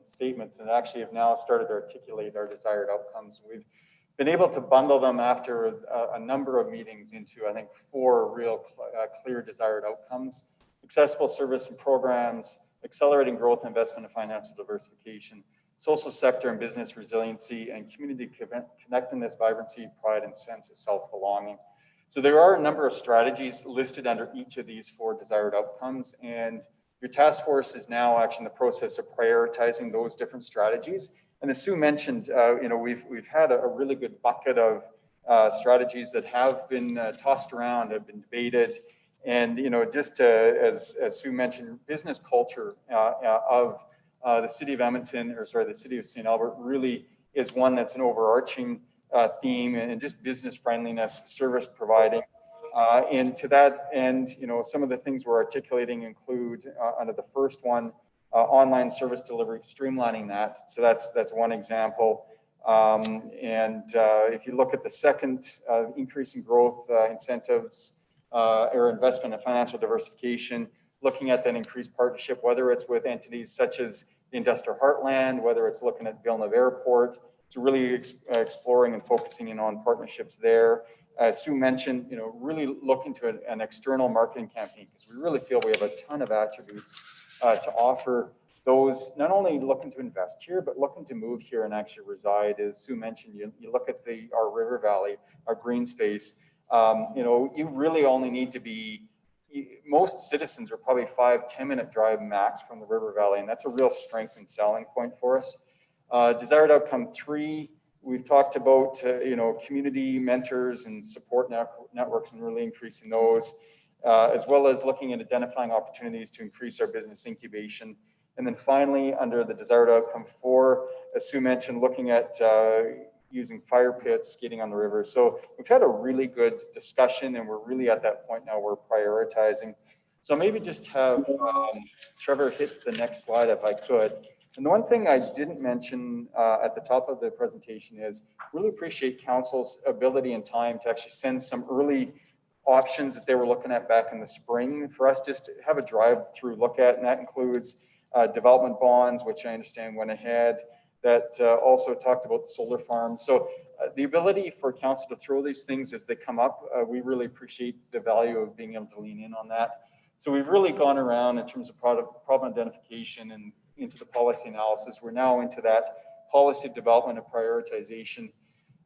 statements and actually have now started to articulate our desired outcomes. We've been able to bundle them after a number of meetings into, I think, 4 real clear desired outcomes: accessible service and programs, accelerating growth and investment and financial diversification, social sector and business resiliency, and community connectedness, vibrancy, pride, and sense of self-belonging. So there are a number of strategies listed under each of these 4 desired outcomes, and your task force is now actually in the process of prioritizing those different strategies. And as Sue mentioned, we've had a really good bucket of strategies that have been tossed around, have been debated, and just as Sue mentioned, business culture of the city of Edmonton, or sorry, the city of St. Albert, really is one that's an overarching theme, and just business friendliness, service providing. And to that end, some of the things we're articulating include, under the first one, online service delivery, streamlining that. So that's one example. If you look at the second, increasing growth incentives or investment and financial diversification, looking at that increased partnership, whether it's with entities such as the Industrial Heartland, whether it's looking at Villeneuve Airport, so really exploring and focusing in on partnerships there. As Sue mentioned, really looking to an external marketing campaign, because we really feel we have a ton of attributes to offer those not only looking to invest here, but looking to move here and actually reside. As Sue mentioned, you look at our river valley, our green space, you really only need to be, most citizens are probably 5-10 minute drive max from the river valley, and that's a real strength and selling point for us. Desired outcome 3, we've talked about community mentors and support networks, and really increasing those, as well as looking at identifying opportunities to increase our business incubation. And then finally, under the desired outcome 4, as Sue mentioned, looking at using fire pits, skating on the river. So we've had a really good discussion, and we're really at that point now we're prioritizing. So maybe just have Trevor hit the next slide if I could. And the one thing I didn't mention at the top of the presentation is really appreciate council's ability and time to actually send some early options that they were looking at back in the spring for us just to have a drive-through look at, and that includes development bonds, which I understand went ahead. That also talked about the solar farm. So the ability for council to throw these things as they come up, we really appreciate the value of being able to lean in on that. So we've really gone around in terms of problem identification and into the policy analysis. We're now into that policy development and prioritization.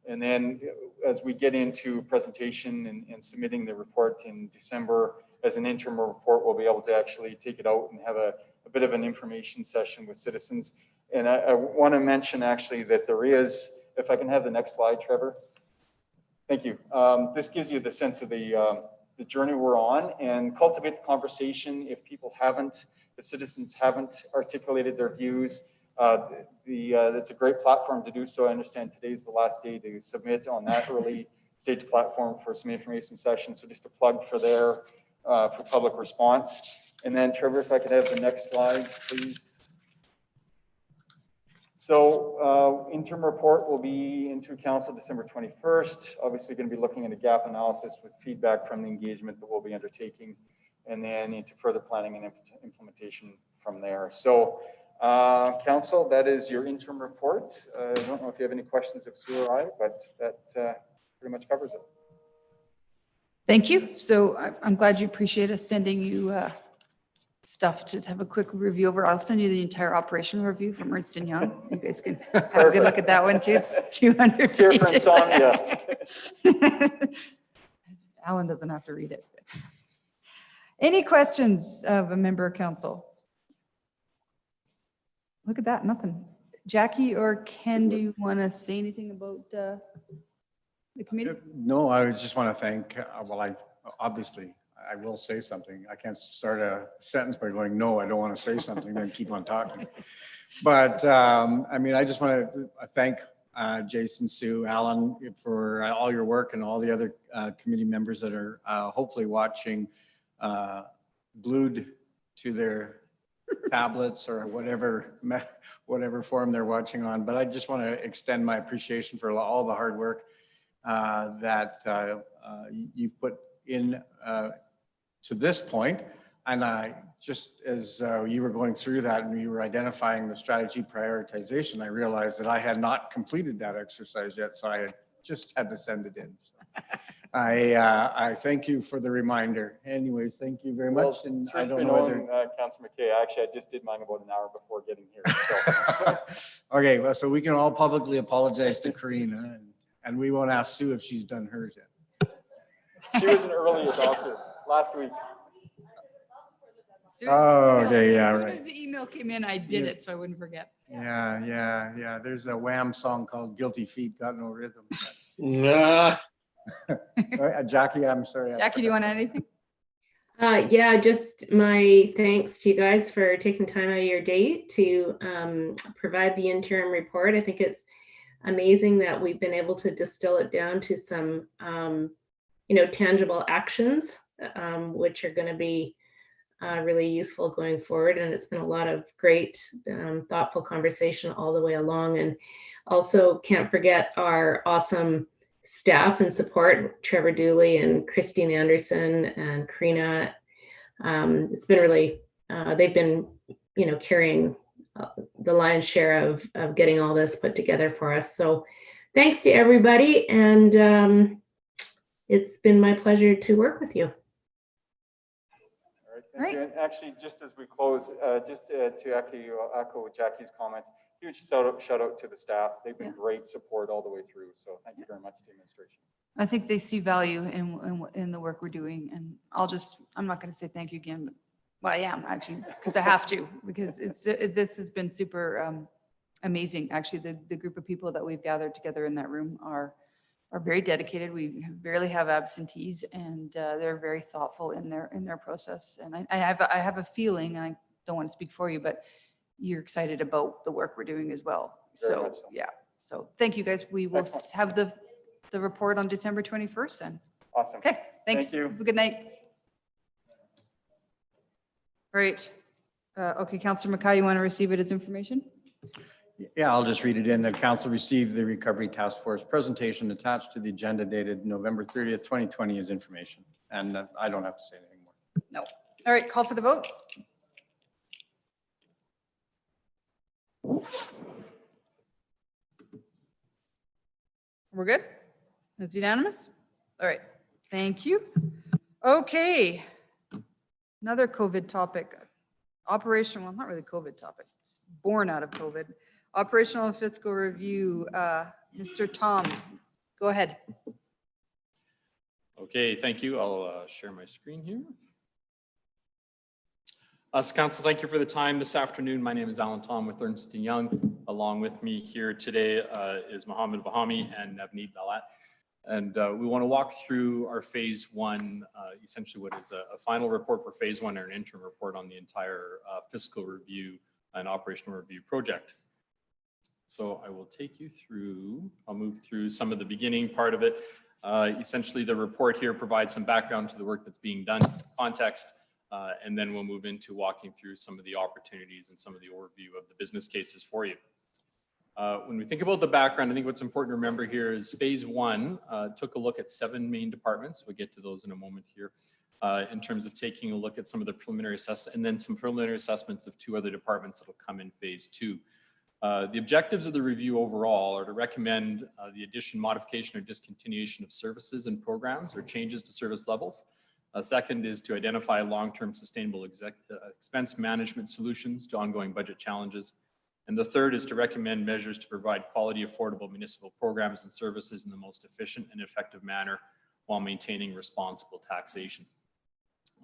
And then as we get into presentation and submitting the report in December as an interim report, we'll be able to actually take it out and have a bit of an information session with citizens. And I want to mention actually that there is, if I can have the next slide, Trevor. Thank you. This gives you the sense of the journey we're on, and cultivate the conversation. If citizens haven't articulated their views, it's a great platform to do so. I understand today's the last day to submit on that early stage platform for some information sessions. So just a plug for there for public response. And then Trevor, if I could have the next slide, please. So interim report will be into council December 21st. Obviously going to be looking at a gap analysis with feedback from the engagement that we'll be undertaking, and then into further planning and implementation from there. So council, that is your interim report. I don't know if you have any questions of Sue or I, but that pretty much covers it. Thank you. So I'm glad you appreciate us sending you stuff to have a quick review over. I'll send you the entire operational review from Ernst & Young. You guys can have a good look at that one too. It's 200 Here for pages. insomnia. Alan doesn't have to read it. Any questions of a member of council? Look at that, nothing. Jackie or Ken, do you want to say anything about the committee? No, I just want to thank, well, obviously, I will say something. I can't start a sentence by going, no, I don't want to say something, then keep on talking. But I mean, I just want to thank Jason, Sue, Alan for all your work, and all the other committee members that are hopefully watching glued to their tablets or whatever form they're watching on. But I just want to extend my appreciation for all the hard work that you've put in to this point. And just as you were going through that and you were identifying the strategy prioritization, I realized that I had not completed that exercise yet, so I had just had to send it in. So I thank you for the reminder. Anyways, thank you very much. And I don't know whether Councilor McKay, actually, I just did mine about an hour before getting here. So. Okay, well, so we can all publicly apologize to Karina, and we won't ask Sue if she's done hers yet. She was an early adopter last week. Oh, okay, yeah, right. right. As soon as the email came in, I did it so I wouldn't forget. Yeah. There's a Wham song called Guilty Feet, Got No Rhythm. Nah. Jackie, I'm sorry. Jackie, do you want to add anything? Yeah, just my thanks to you guys for taking time out of your day to provide the interim report. I think it's amazing that we've been able to distill it down to some, tangible actions, which are going to be really useful going forward. And it's been a lot of great, thoughtful conversation all the way along. And also can't forget our awesome staff and support, Trevor Dooley and Christine Anderson and Karina. It's been really, they've been, carrying the lion's share of getting all this put together for us. So thanks to everybody. And it's been my pleasure to work with you. All right, thank you. And actually, just as we close, just to echo Jackie's comments, huge shout out to the staff. They've been great support all the way through. So thank you very much to administration. I think they see value in the work we're doing. And I'm not going to say thank you again, but well, I am actually, because I have to, because this has been super amazing. Actually, the group of people that we've gathered together in that room are very dedicated. We barely have absentees, and they're very thoughtful in their process. And I have a feeling, and I don't want to speak for you, but you're excited about the work we're doing as well. So yeah. So thank you guys. We will have the report on December 21st then. Awesome. Okay. Thanks. Thank you. Have a good night. All right. Okay, Councillor Mackay, you want to receive it as information? Yeah, I'll just read it in that council received the Recovery Task Force presentation attached to the agenda dated November 30th, 2020 as information. And I don't have to say anything more. No. All right, call for the vote. We're good? It's unanimous? All right, thank you. Okay. Another COVID topic. Operational, well, not really COVID topic. It's born out of COVID. Operational and fiscal review. Mr. Tom, go ahead. Okay, thank you. I'll share my screen here. So council, thank you for the time this afternoon. My name is Alan Tom with Ernst & Young. Along with me here today is Mohammed Bahami and Navneet Balat. And we want to walk through our phase one, essentially what is a final report for phase one and an interim report on the entire fiscal review and operational review project. So I will take you through, I'll move through some of the beginning part of it. Essentially the report here provides some background to the work that's being done, context, and then we'll move into walking through some of the opportunities and some of the overview of the business cases for you. When we think about the background, I think what's important to remember here is phase one took a look at 7 main departments. We'll get to those in a moment here in terms of taking a look at some of the preliminary assessments and then some preliminary assessments of 2 other departments that will come in phase two. The objectives of the review overall are to recommend the addition, modification, or discontinuation of services and programs or changes to service levels. Second is to identify long-term sustainable expense management solutions to ongoing budget challenges. And the third is to recommend measures to provide quality, affordable municipal programs and services in the most efficient and effective manner while maintaining responsible taxation.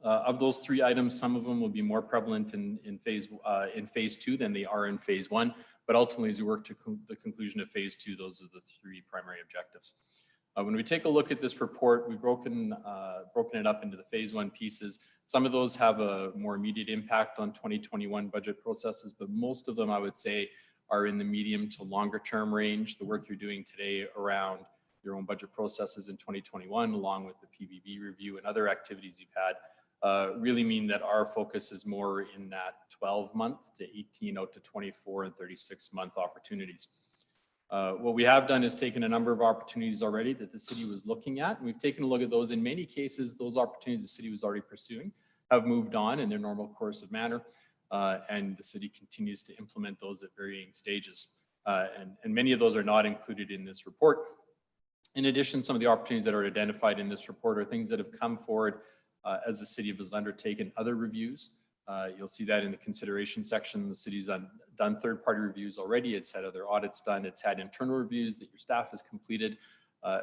Of those 3 items, some of them will be more prevalent in phase two than they are in phase one. But ultimately, as we work to the conclusion of phase two, those are the 3 primary objectives. When we take a look at this report, we've broken it up into the phase one pieces. Some of those have a more immediate impact on 2021 budget processes, but most of them, I would say, are in the medium to longer term range. The work you're doing today around your own budget processes in 2021, along with the PBB review and other activities you've had, really mean that our focus is more in that 12-month to 18 out to 24 and 36-month opportunities. What we have done is taken a number of opportunities already that the city was looking at, and we've taken a look at those. In many cases, those opportunities the city was already pursuing have moved on in their normal course of manner, and the city continues to implement those at varying stages. And many of those are not included in this report. In addition, some of the opportunities that are identified in this report are things that have come forward as the city has undertaken other reviews. You'll see that in the consideration section. The city's done third-party reviews already. It's had other audits done. It's had internal reviews that your staff has completed,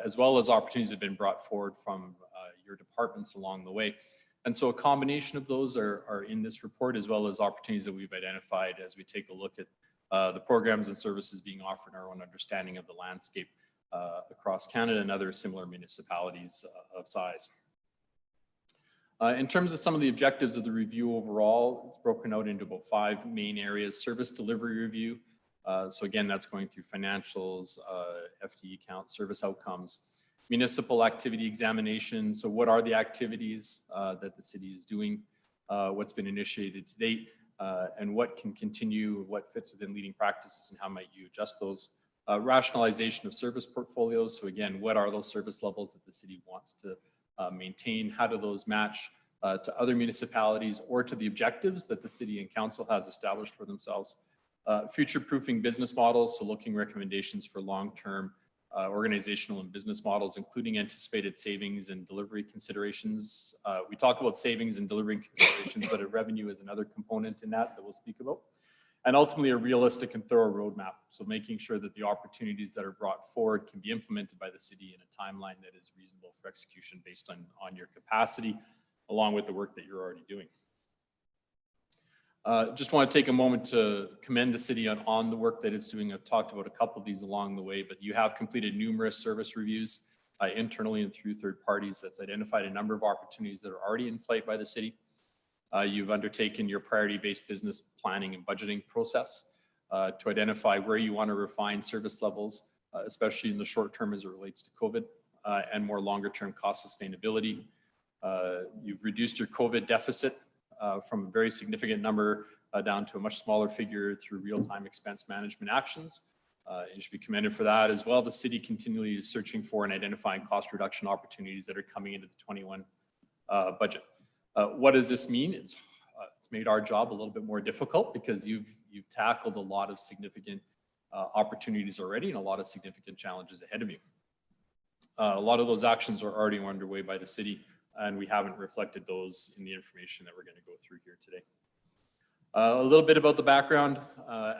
as well as opportunities that have been brought forward from your departments along the way. And so a combination of those are in this report, as well as opportunities that we've identified as we take a look at the programs and services being offered, our own understanding of the landscape across Canada and other similar municipalities of size. In terms of some of the objectives of the review overall, it's broken out into about 5 main areas. Service delivery review. So again, that's going through financials, FTE count, service outcomes. Municipal activity examination. So what are the activities that the city is doing? What's been initiated to date? And what can continue? What fits within leading practices and how might you adjust those? Rationalization of service portfolios. So again, what are those service levels that the city wants to maintain? How do those match to other municipalities or to the objectives that the city and council has established for themselves? Future-proofing business models, so looking recommendations for long-term organizational and business models, including anticipated savings and delivery considerations. We talk about savings and delivery considerations, but revenue is another component in that we'll speak about. And ultimately a realistic and thorough roadmap. So making sure that the opportunities that are brought forward can be implemented by the city in a timeline that is reasonable for execution based on your capacity, along with the work that you're already doing. Just want to take a moment to commend the city on the work that it's doing. I've talked about a couple of these along the way, but you have completed numerous service reviews internally and through third parties that's identified a number of opportunities that are already in flight by the city. You've undertaken your priority-based business planning and budgeting process to identify where you want to refine service levels, especially in the short term as it relates to COVID and more longer-term cost sustainability. You've reduced your COVID deficit from a very significant number down to a much smaller figure through real-time expense management actions. You should be commended for that as well. The city continually is searching for and identifying cost reduction opportunities that are coming into the 21 budget. What does this mean? It's made our job a little bit more difficult because you've tackled a lot of significant opportunities already and a lot of significant challenges ahead of you. A lot of those actions are already underway by the city, and we haven't reflected those in the information that we're going to go through here today. A little bit about the background.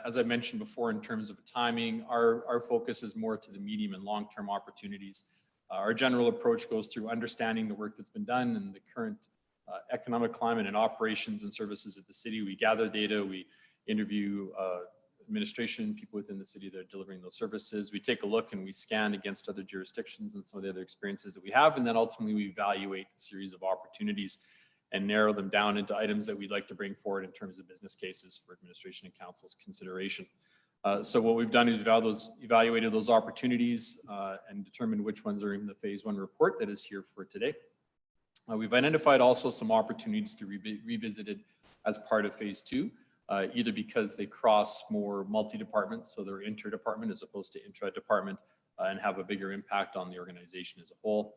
As I mentioned before, in terms of timing, our focus is more to the medium and long-term opportunities. Our general approach goes through understanding the work that's been done and the current economic climate and operations and services at the city. We gather data, we interview administration, people within the city that are delivering those services. We take a look and we scan against other jurisdictions and some of the other experiences that we have. And then ultimately we evaluate a series of opportunities and narrow them down into items that we'd like to bring forward in terms of business cases for administration and council's consideration. So what we've done is evaluated those opportunities and determined which ones are in the phase one report that is here for today. We've identified also some opportunities to be revisited as part of phase two. either because they cross more multi-departments, so they're inter-department as opposed to intra-department, and have a bigger impact on the organization as a whole.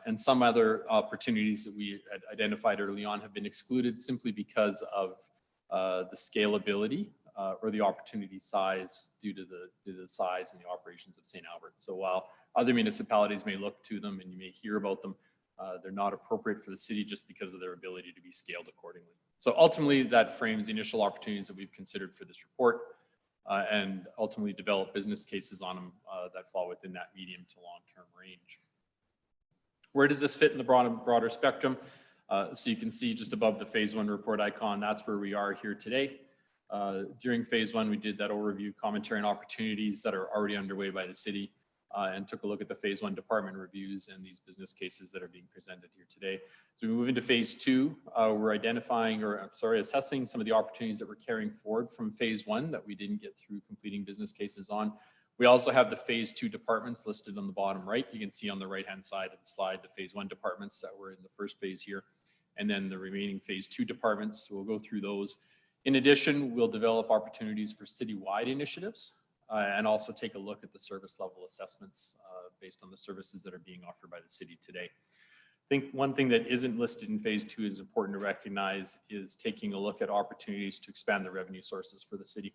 And some other opportunities that we had identified early on have been excluded simply because of the scalability or the opportunity size due to the size and the operations of St. Albert. So while other municipalities may look to them and you may hear about them, they're not appropriate for the city just because of their ability to be scaled accordingly. So ultimately that frames the initial opportunities that we've considered for this report and ultimately develop business cases on them that fall within that medium to long-term range. Where does this fit in the broader spectrum? So you can see just above the phase 1 report icon, that's where we are here today. During phase 1, we did that overview commentary on opportunities that are already underway by the city and took a look at the phase 1 department reviews and these business cases that are being presented here today. So we move into phase 2, we're assessing some of the opportunities that we're carrying forward from phase 1 that we didn't get through completing business cases on. We also have the phase 2 departments listed on the bottom right. You can see on the right-hand side of the slide, the phase 1 departments that were in the first phase here, and then the remaining phase 2 departments. We'll go through those. In addition, we'll develop opportunities for citywide initiatives and also take a look at the service level assessments based on the services that are being offered by the city today. I think one thing that isn't listed in phase 2 is important to recognize is taking a look at opportunities to expand the revenue sources for the city.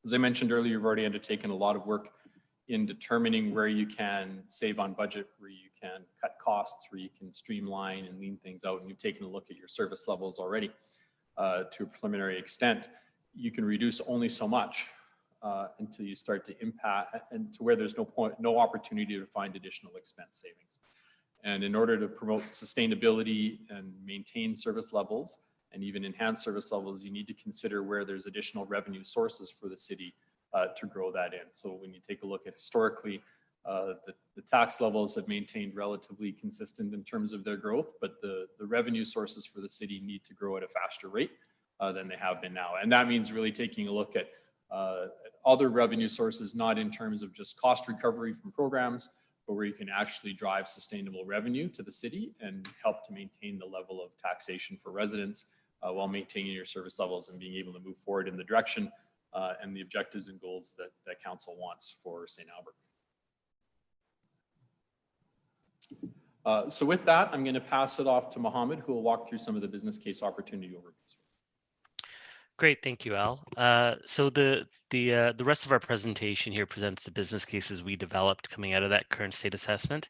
As I mentioned earlier, you've already undertaken a lot of work in determining where you can save on budget, where you can cut costs, where you can streamline and lean things out, and you've taken a look at your service levels already to a preliminary extent. You can reduce only so much until you start to impact and to where there's no opportunity to find additional expense savings. And in order to promote sustainability and maintain service levels, and even enhanced service levels, you need to consider where there's additional revenue sources for the city to grow that in. So when you take a look at historically, the tax levels have maintained relatively consistent in terms of their growth, but the revenue sources for the city need to grow at a faster rate than they have been now. And that means really taking a look at other revenue sources, not in terms of just cost recovery from programs, but where you can actually drive sustainable revenue to the city and help to maintain the level of taxation for residents while maintaining your service levels and being able to move forward in the direction and the objectives and goals that council wants for St. Albert. So with that, I'm going to pass it off to Mohammed, who will walk through some of the business case opportunity overviews. Great, thank you, Al. So the rest of our presentation here presents the business cases we developed coming out of that current state assessment,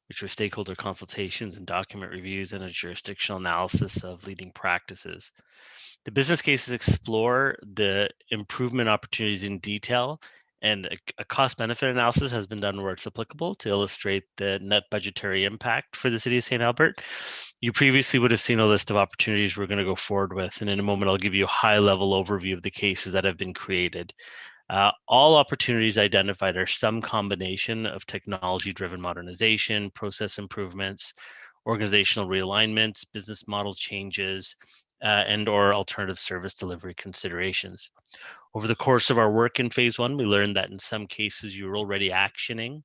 which were stakeholder consultations and document reviews and a jurisdictional analysis of leading practices. The business cases explore the improvement opportunities in detail, and a cost-benefit analysis has been done where it's applicable to illustrate the net budgetary impact for the city of St. Albert. You previously would have seen a list of opportunities we're going to go forward with, and in a moment I'll give you a high-level overview of the cases that have been created. All opportunities identified are some combination of technology-driven modernization, process improvements, organizational realignments, business model changes, and or alternative service delivery considerations. Over the course of our work in phase 1, we learned that in some cases you're already actioning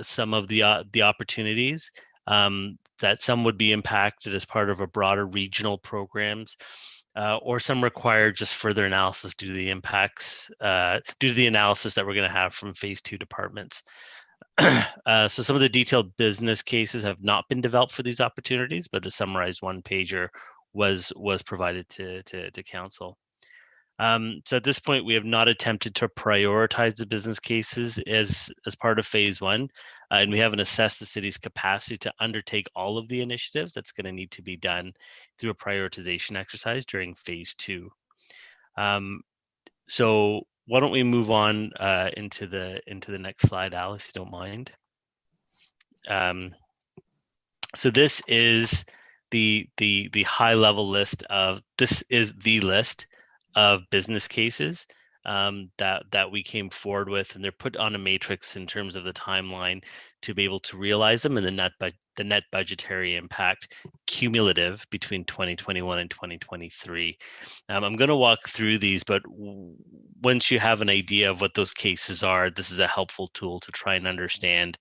some of the opportunities, that some would be impacted as part of a broader regional programs, or some require just further analysis due to the impacts, due to the analysis that we're going to have from phase 2 departments. So some of the detailed business cases have not been developed for these opportunities, but the summarized one-pager was provided to council. So at this point, we have not attempted to prioritize the business cases as part of phase 1, and we haven't assessed the city's capacity to undertake all of the initiatives that's going to need to be done through a prioritization exercise during phase 2. So why don't we move on into the next slide, Al, if you don't mind. So this is the high level list of business cases that we came forward with, and they're put on a matrix in terms of the timeline to be able to realize them and the net budgetary impact cumulative between 2021 and 2023. I'm going to walk through these, but once you have an idea of what those cases are, this is a helpful tool to try and understand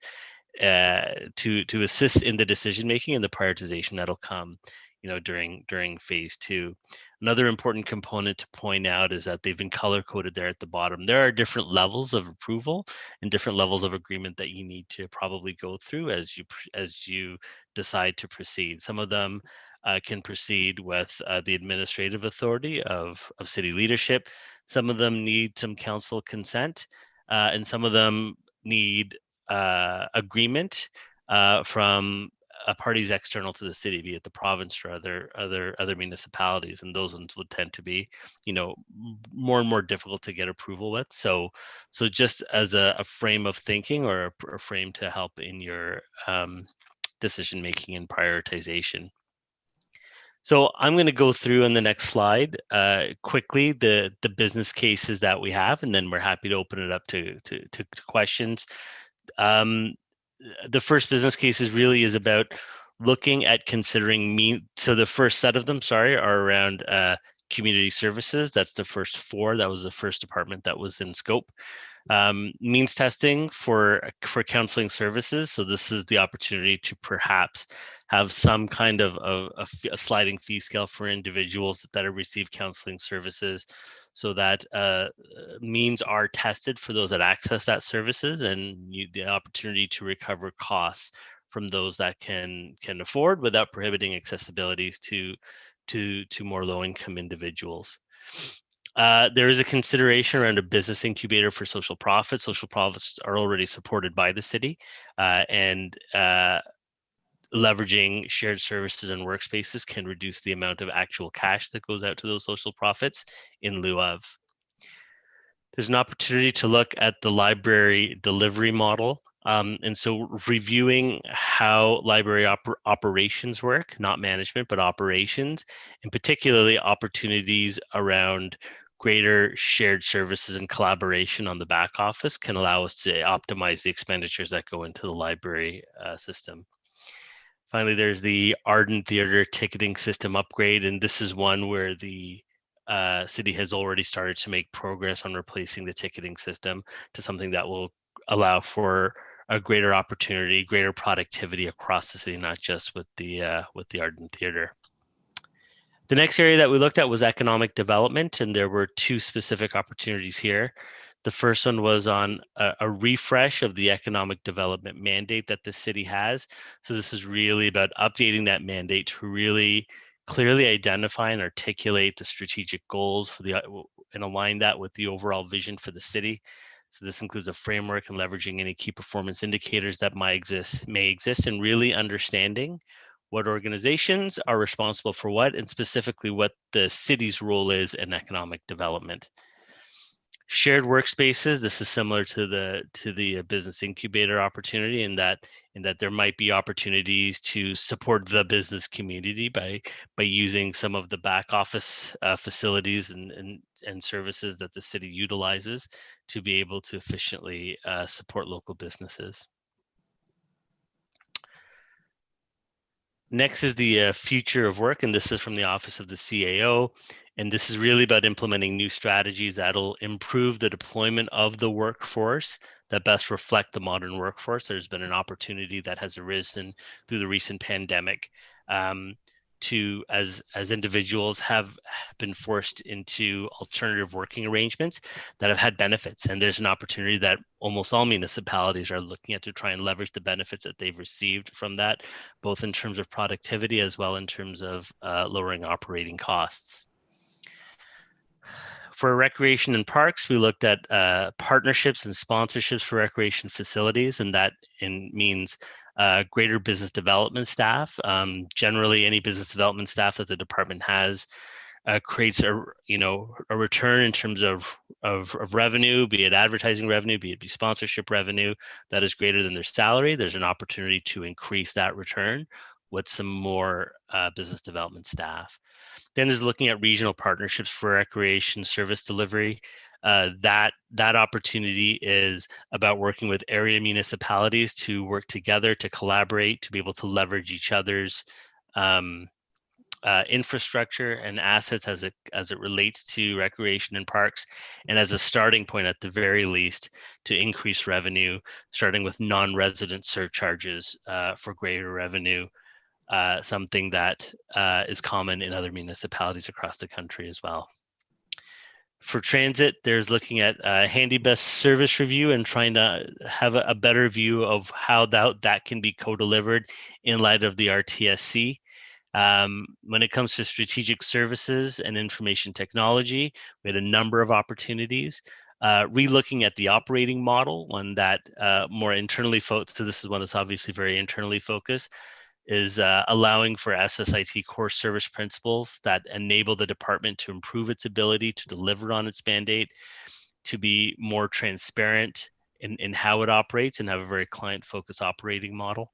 to assist in the decision making and the prioritization that'll come during phase 2. Another important component to point out is that they've been color coded there at the bottom. There are different levels of approval and different levels of agreement that you need to probably go through as you decide to proceed. Some of them can proceed with the administrative authority of city leadership. Some of them need some council consent, and some of them need agreement from parties external to the city, be it the province or other municipalities, and those ones would tend to be, more and more difficult to get approval with. So just as a frame of thinking or a frame to help in your decision making and prioritization. So I'm going to go through on the next slide quickly the business cases that we have, and then we're happy to open it up to questions. The first business case really is about looking at considering so the first set of them, are around community services. That's the first 4. That was the first department that was in scope. Means testing for counseling services. So this is the opportunity to perhaps have some kind of a sliding fee scale for individuals that have received counseling services, so that means are tested for those that access that services, and the opportunity to recover costs from those that can afford without prohibiting accessibility to more low-income individuals. There is a consideration around a business incubator for social profits. Social profits are already supported by the city, and leveraging shared services and workspaces can reduce the amount of actual cash that goes out to those social profits in lieu of. There's an opportunity to look at the library delivery model. And so reviewing how library operations work, not management, but operations, and particularly opportunities around greater shared services and collaboration on the back office can allow us to optimize the expenditures that go into the library system. Finally, there's the Arden Theatre ticketing system upgrade, and this is one where the city has already started to make progress on replacing the ticketing system to something that will allow for a greater opportunity, greater productivity across the city, not just with the Arden Theatre. The next area that we looked at was economic development, and there were 2 specific opportunities here. The first one was on a refresh of the economic development mandate that the city has. So this is really about updating that mandate to really clearly identify and articulate the strategic goals for and align that with the overall vision for the city. So this includes a framework and leveraging any key performance indicators that may exist, and really understanding what organizations are responsible for what, and specifically what the city's role is in economic development. Shared workspaces, this is similar to the business incubator opportunity in that there might be opportunities to support the business community by using some of the back office facilities and services that the city utilizes to be able to efficiently support local businesses. Next is the future of work, and this is from the Office of the CAO. And this is really about implementing new strategies that'll improve the deployment of the workforce that best reflect the modern workforce. There's been an opportunity that has arisen through the recent pandemic to, as individuals have been forced into alternative working arrangements that have had benefits. And there's an opportunity that almost all municipalities are looking at to try and leverage the benefits that they've received from that, both in terms of productivity as well in terms of lowering operating costs. For recreation and parks, we looked at partnerships and sponsorships for recreation facilities, and that means greater business development staff. Generally, any business development staff that the department has creates a return in terms of revenue, be it advertising revenue, be it sponsorship revenue, that is greater than their salary. There's an opportunity to increase that return with some more business development staff. Then there's looking at regional partnerships for recreation service delivery. That opportunity is about working with area municipalities to work together, to collaborate, to be able to leverage each other's infrastructure and assets as it relates to recreation and parks, and as a starting point at the very least to increase revenue, starting with non-resident surcharges for greater revenue. something that is common in other municipalities across the country as well. For transit, there's looking at handy bus service review and trying to have a better view of how that can be co-delivered in light of the RTSC. When it comes to strategic services and information technology, we had a number of opportunities. Relooking at the operating model, one that more internally focused, so this is one that's obviously very internally focused, is allowing for SSIT core service principles that enable the department to improve its ability to deliver on its mandate, to be more transparent in how it operates and have a very client-focused operating model.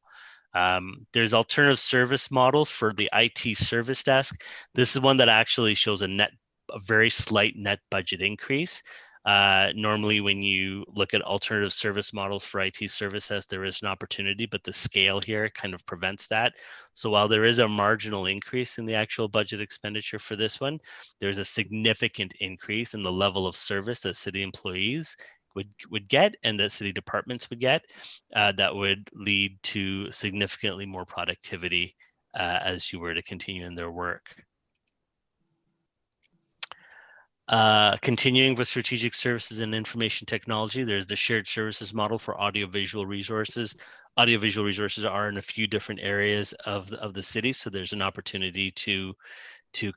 There's alternative service models for the IT service desk. This is one that actually shows a very slight net budget increase. Normally, when you look at alternative service models for IT services, there is an opportunity, but the scale here kind of prevents that. So while there is a marginal increase in the actual budget expenditure for this one, there's a significant increase in the level of service that city employees would get and that city departments would get that would lead to significantly more productivity as you were to continue in their work. Continuing with strategic services and information technology, there's the shared services model for audiovisual resources. Audiovisual resources are in a few different areas of the city, so there's an opportunity to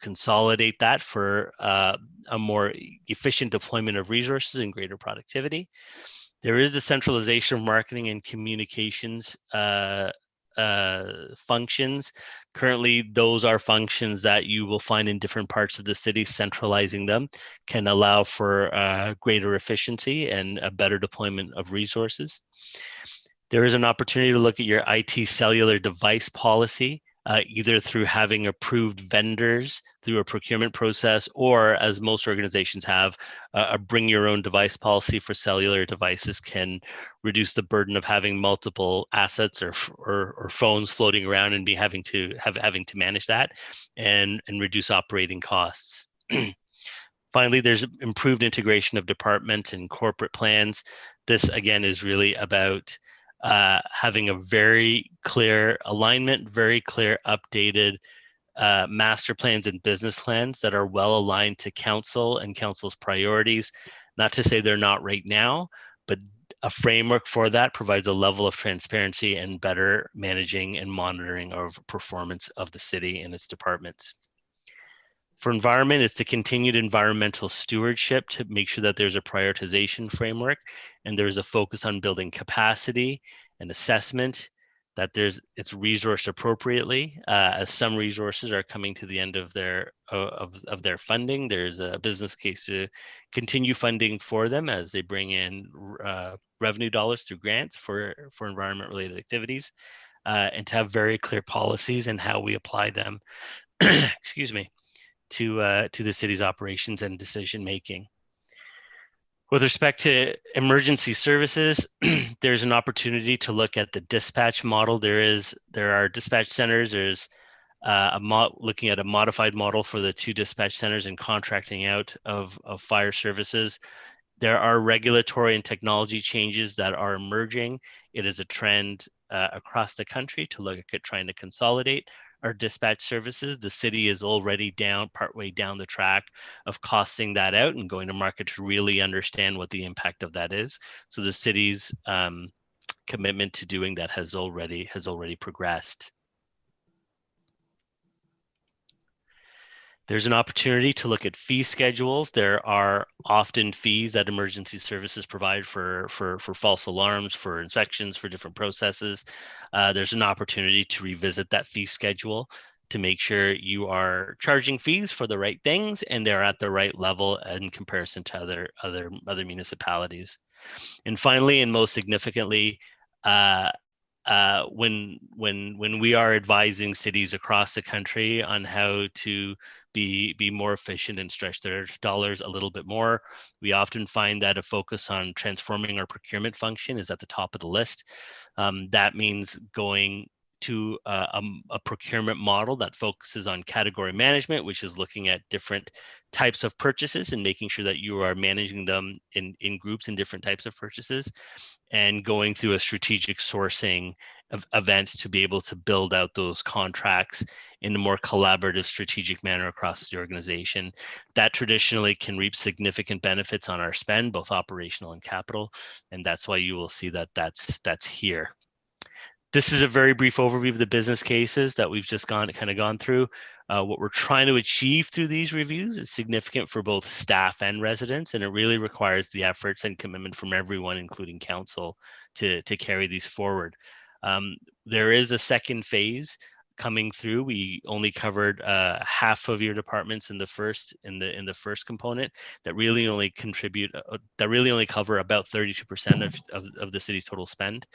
consolidate that for a more efficient deployment of resources and greater productivity. There is the centralization of marketing and communications functions. Currently, those are functions that you will find in different parts of the city. Centralizing them can allow for greater efficiency and a better deployment of resources. There is an opportunity to look at your IT cellular device policy, either through having approved vendors through a procurement process, or as most organizations have, a bring your own device policy for cellular devices can reduce the burden of having multiple assets or phones floating around and having to manage that and reduce operating costs. Finally, there's improved integration of department and corporate plans. This again is really about having a very clear alignment, very clear updated master plans and business plans that are well aligned to council and council's priorities. Not to say they're not right now, but a framework for that provides a level of transparency and better managing and monitoring of performance of the city and its departments. For environment, it's the continued environmental stewardship to make sure that there's a prioritization framework and there's a focus on building capacity and assessment, that it's resourced appropriately. As some resources are coming to the end of their funding, there's a business case to continue funding for them as they bring in revenue dollars through grants for environment-related activities, and to have very clear policies and how we apply them. Excuse me. To the city's operations and decision making. With respect to emergency services, there's an opportunity to look at the dispatch model. There are dispatch centers. There's looking at a modified model for the 2 dispatch centers and contracting out of fire services. There are regulatory and technology changes that are emerging. It is a trend across the country to look at trying to consolidate our dispatch services. The city is already partway down the track of costing that out and going to market to really understand what the impact of that is. So the city's commitment to doing that has already progressed. There's an opportunity to look at fee schedules. There are often fees that emergency services provide for false alarms, for inspections, for different processes. There's an opportunity to revisit that fee schedule to make sure you are charging fees for the right things and they're at the right level in comparison to other municipalities. And finally, and most significantly, when we are advising cities across the country on how to be more efficient and stretch their dollars a little bit more, we often find that a focus on transforming our procurement function is at the top of the list. That means going to a procurement model that focuses on category management, which is looking at different types of purchases and making sure that you are managing them in groups in different types of purchases, and going through a strategic sourcing events to be able to build out those contracts in a more collaborative, strategic manner across the organization. That traditionally can reap significant benefits on our spend, both operational and capital, and that's why you will see that that's here. This is a very brief overview of the business cases that we've just gone through. What we're trying to achieve through these reviews is significant for both staff and residents, and it really requires the efforts and commitment from everyone, including council, to carry these forward. There is a second phase coming through. We only covered half of your departments in the first component that really only cover about 32% of the city's total spend.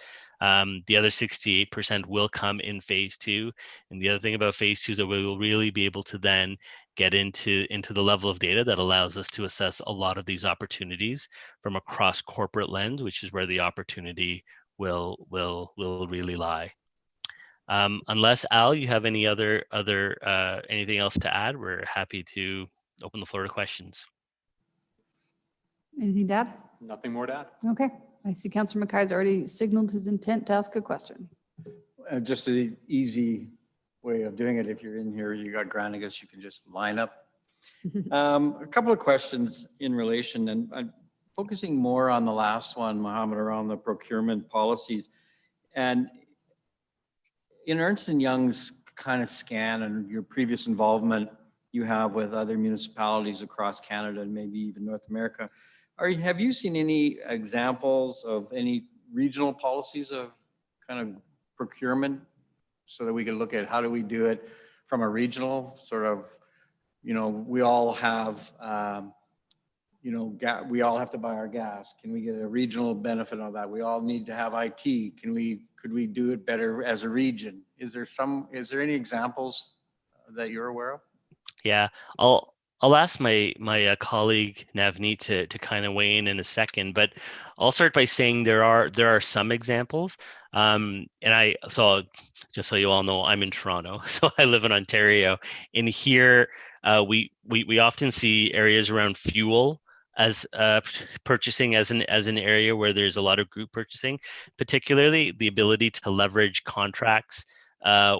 The other 68% will come in phase 2. And the other thing about phase 2 is that we will really be able to then get into the level of data that allows us to assess a lot of these opportunities from a cross corporate lens, which is where the opportunity will really lie. Unless Al, you have any other anything else to add, we're happy to open the floor to questions. Anything to add? Nothing more to add. Okay. I see Councillor McKay's already signaled his intent to ask a question. Just an easy way of doing it. If you're in here, you got Granicus, you can just line up. A couple of questions in relation, and I'm focusing more on the last one, Mohammed, around the procurement policies. And in Ernst & Young's kind of scan and your previous involvement you have with other municipalities across Canada and maybe even North America, have you seen any examples of any regional policies of kind of procurement so that we can look at how do we do it from a regional sort of, we all have, we all have to buy our gas. Can we get a regional benefit on that? We all need to have IT. Could we do it better as a region? Is there any examples that you're aware of? Yeah, I'll ask my colleague Navneet to kind of weigh in a second, but I'll start by saying there are some examples. So just so you all know, I'm in Toronto, so I live in Ontario. In here, we often see areas around fuel as purchasing as an area where there's a lot of group purchasing, particularly the ability to leverage contracts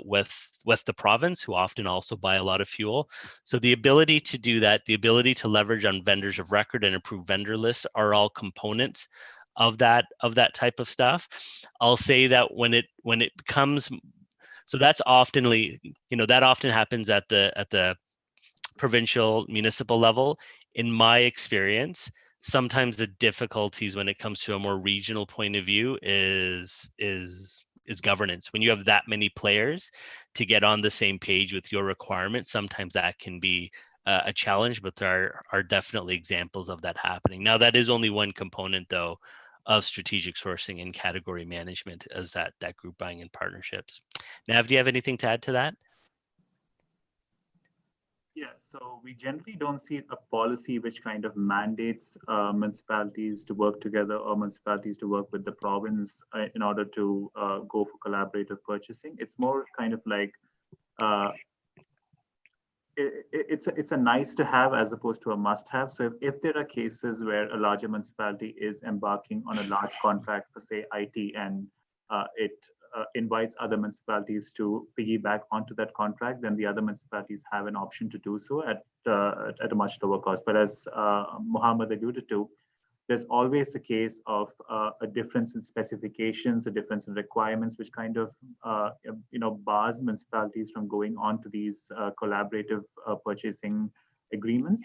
with the province, who often also buy a lot of fuel. So the ability to do that, the ability to leverage on vendors of record and approved vendor lists are all components of that type of stuff. I'll say that when it becomes, so that's often that often happens at the provincial municipal level. In my experience, sometimes the difficulties when it comes to a more regional point of view is governance. When you have that many players to get on the same page with your requirements, sometimes that can be a challenge, but there are definitely examples of that happening. Now, that is only one component, though, of strategic sourcing and category management, as that group buying and partnerships. Nav, do you have anything to add to that? Yeah, so we generally don't see a policy which kind of mandates municipalities to work together or municipalities to work with the province in order to go for collaborative purchasing. It's more kind of like it's a nice to have as opposed to a must have. So if there are cases where a larger municipality is embarking on a large contract for, say, IT, and it invites other municipalities to piggyback onto that contract, then the other municipalities have an option to do so at a much lower cost. But as Mohammed alluded to, there's always a case of a difference in specifications, a difference in requirements, which kind of bars municipalities from going on to these collaborative purchasing agreements,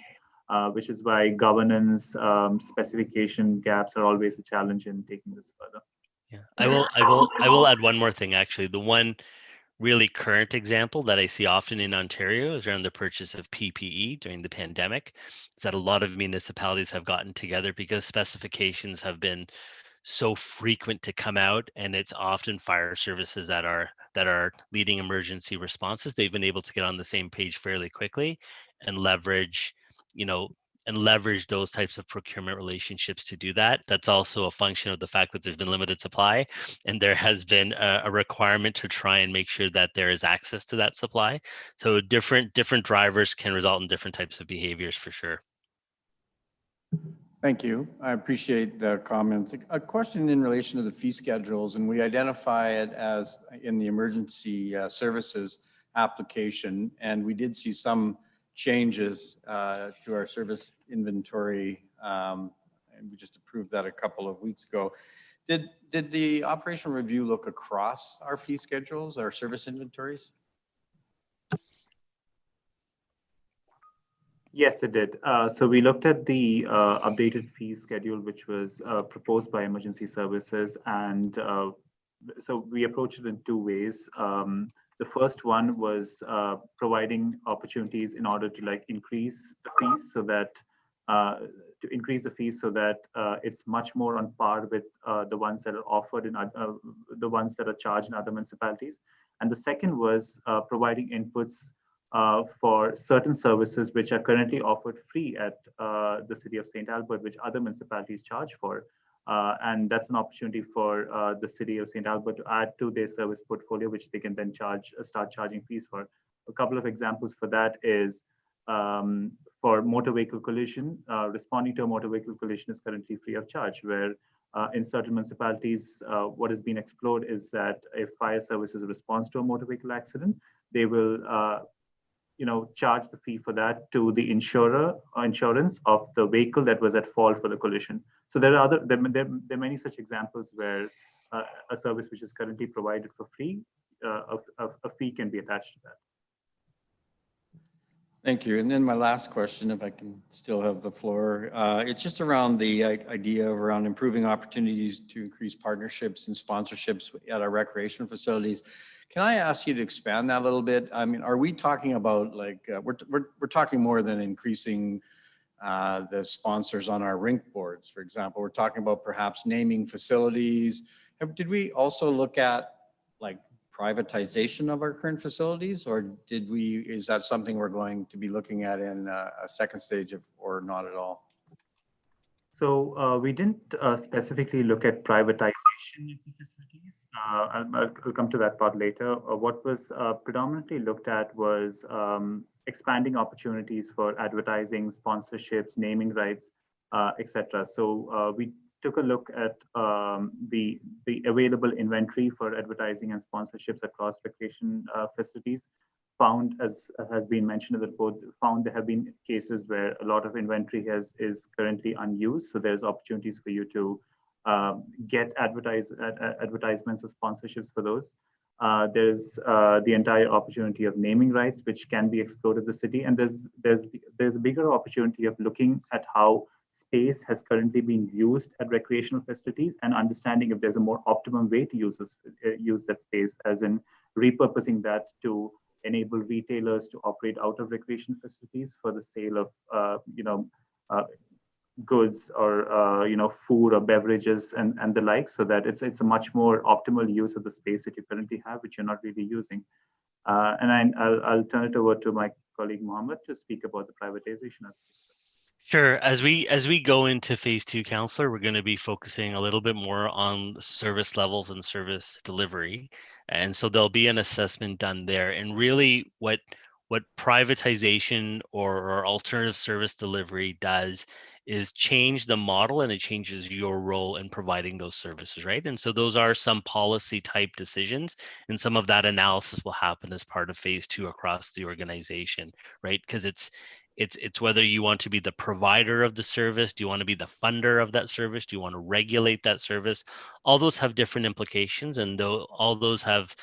which is why governance specification gaps are always a challenge in taking this further. Yeah, I will add one more thing, actually. The one really current example that I see often in Ontario is around the purchase of PPE during the pandemic. Is that a lot of municipalities have gotten together because specifications have been so frequent to come out, and it's often fire services that are leading emergency responses. They've been able to get on the same page fairly quickly and leverage those types of procurement relationships to do that. That's also a function of the fact that there's been limited supply, and there has been a requirement to try and make sure that there is access to that supply. So different drivers can result in different types of behaviors, for sure. Thank you. I appreciate the comments. A question in relation to the fee schedules, and we identify it as in the emergency services application, and we did see some changes to our service inventory, and we just approved that a couple of weeks ago. Did the operational review look across our fee schedules, our service inventories? Yes, it did. So we looked at the updated fee schedule, which was proposed by Emergency Services. And so we approached it in two ways. The first one was providing opportunities in order to increase the fees so that it's much more on par with the ones that are offered in the ones that are charged in other municipalities. And the second was providing inputs for certain services which are currently offered free at the city of St. Albert, which other municipalities charge for. And that's an opportunity for the city of St. Albert to add to their service portfolio, which they can then start charging fees for. A couple of examples for that is for motor vehicle collision, responding to a motor vehicle collision is currently free of charge, where in certain municipalities, what has been explored is that if fire services responds to a motor vehicle accident, they will charge the fee for that to the insurance of the vehicle that was at fault for the collision. So there are many such examples where a service which is currently provided for free, a fee can be attached to that. Thank you. And then my last question, if I can still have the floor, it's just around the idea around improving opportunities to increase partnerships and sponsorships at our recreational facilities. Can I ask you to expand that a little bit? I mean, are we talking about we're talking more than increasing the sponsors on our rink boards, for example? We're talking about perhaps naming facilities. Did we also look at privatization of our current facilities, or is that something we're going to be looking at in a second stage or not at all? So we didn't specifically look at privatization of the facilities. I'll come to that part later. What was predominantly looked at was expanding opportunities for advertising, sponsorships, naming rights, etc. So we took a look at the available inventory for advertising and sponsorships across recreation facilities. Found, as has been mentioned in the report, found there have been cases where a lot of inventory is currently unused. So there's opportunities for you to get advertisements or sponsorships for those. There's the entire opportunity of naming rights, which can be explored at the city. And there's a bigger opportunity of looking at how space has currently been used at recreational facilities and understanding if there's a more optimum way to use that space, as in repurposing that to enable retailers to operate out of recreational facilities for the sale of goods or food or beverages and the like, so that it's a much more optimal use of the space that you currently have, which you're not really using. And I'll turn it over to my colleague Mohammed to speak about the privatization aspect. Sure. As we go into phase 2, Councillor, we're going to be focusing a little bit more on service levels and service delivery. And so there'll be an assessment done there. And really what privatization or alternative service delivery does is change the model, and it changes your role in providing those services, right? And so those are some policy type decisions, and some of that analysis will happen as part of phase 2 across the organization, right? Because it's whether you want to be the provider of the service, do you want to be the funder of that service, do you want to regulate that service? All those have different implications, and all those have,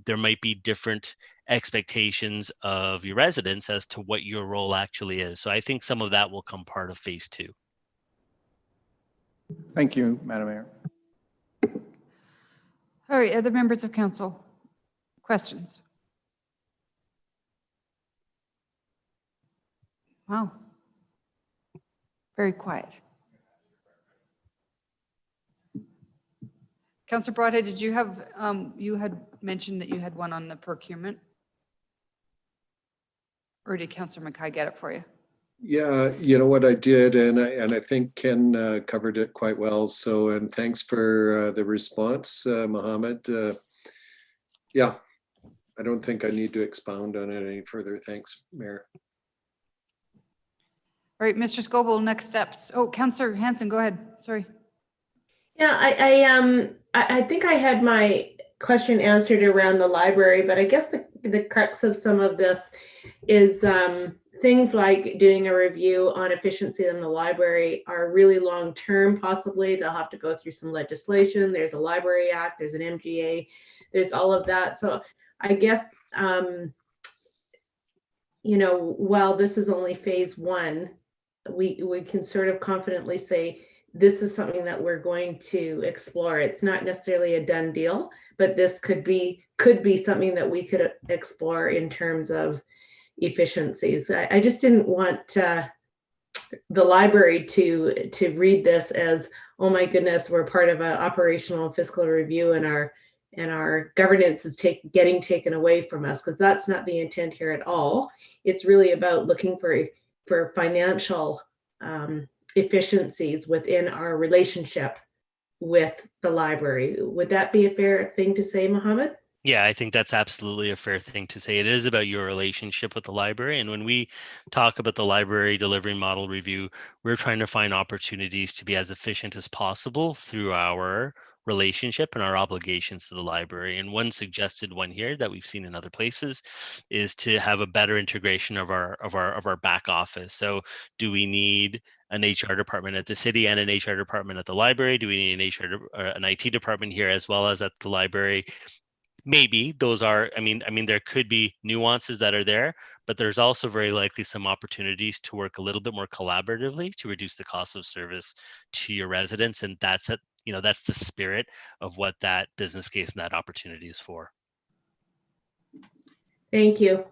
there might be different expectations of your residents as to what your role actually is. So I think some of that will come part of phase 2. Thank you, Madam Mayor. All right, other members of council, questions? Wow. Very quiet. Councillor Broadhead, did you have, you had mentioned that you had one on the procurement? Or did Councillor Mackay get it for you? Yeah, you know what I did, and I think Ken covered it quite well. So, and thanks for the response, Mohammed. Yeah, I don't think I need to expound on it any further. Thanks, Mayor. All right, Mr. Scobel, next steps. Oh, Councillor Hanson, go ahead. Sorry. Yeah, I think I had my question answered around the library, but I guess the crux of some of this is things like doing a review on efficiency in the library are really long term. Possibly they'll have to go through some legislation. There's a Library Act, there's an MGA, there's all of that. So I guess you know, while this is only phase one, we can sort of confidently say this is something that we're going to explore. It's not necessarily a done deal, but this could be something that we could explore in terms of efficiencies. I just didn't want the library to read this as, oh my goodness, we're part of an operational fiscal review and our governance is getting taken away from us, because that's not the intent here at all. It's really about looking for financial efficiencies within our relationship with the library. Would that be a fair thing to say, Mohammed? Yeah, I think that's absolutely a fair thing to say. It is about your relationship with the library. And when we talk about the library delivery model review, we're trying to find opportunities to be as efficient as possible through our relationship and our obligations to the library. And one suggested one here that we've seen in other places is to have a better integration of our back office. So do we need an HR department at the city and an HR department at the library? Do we need an IT department here as well as at the library? Maybe those are, I mean, there could be nuances that are there, but there's also very likely some opportunities to work a little bit more collaboratively to reduce the cost of service to your residents. And that's that's the spirit of what that business case and that opportunity is for. Thank you.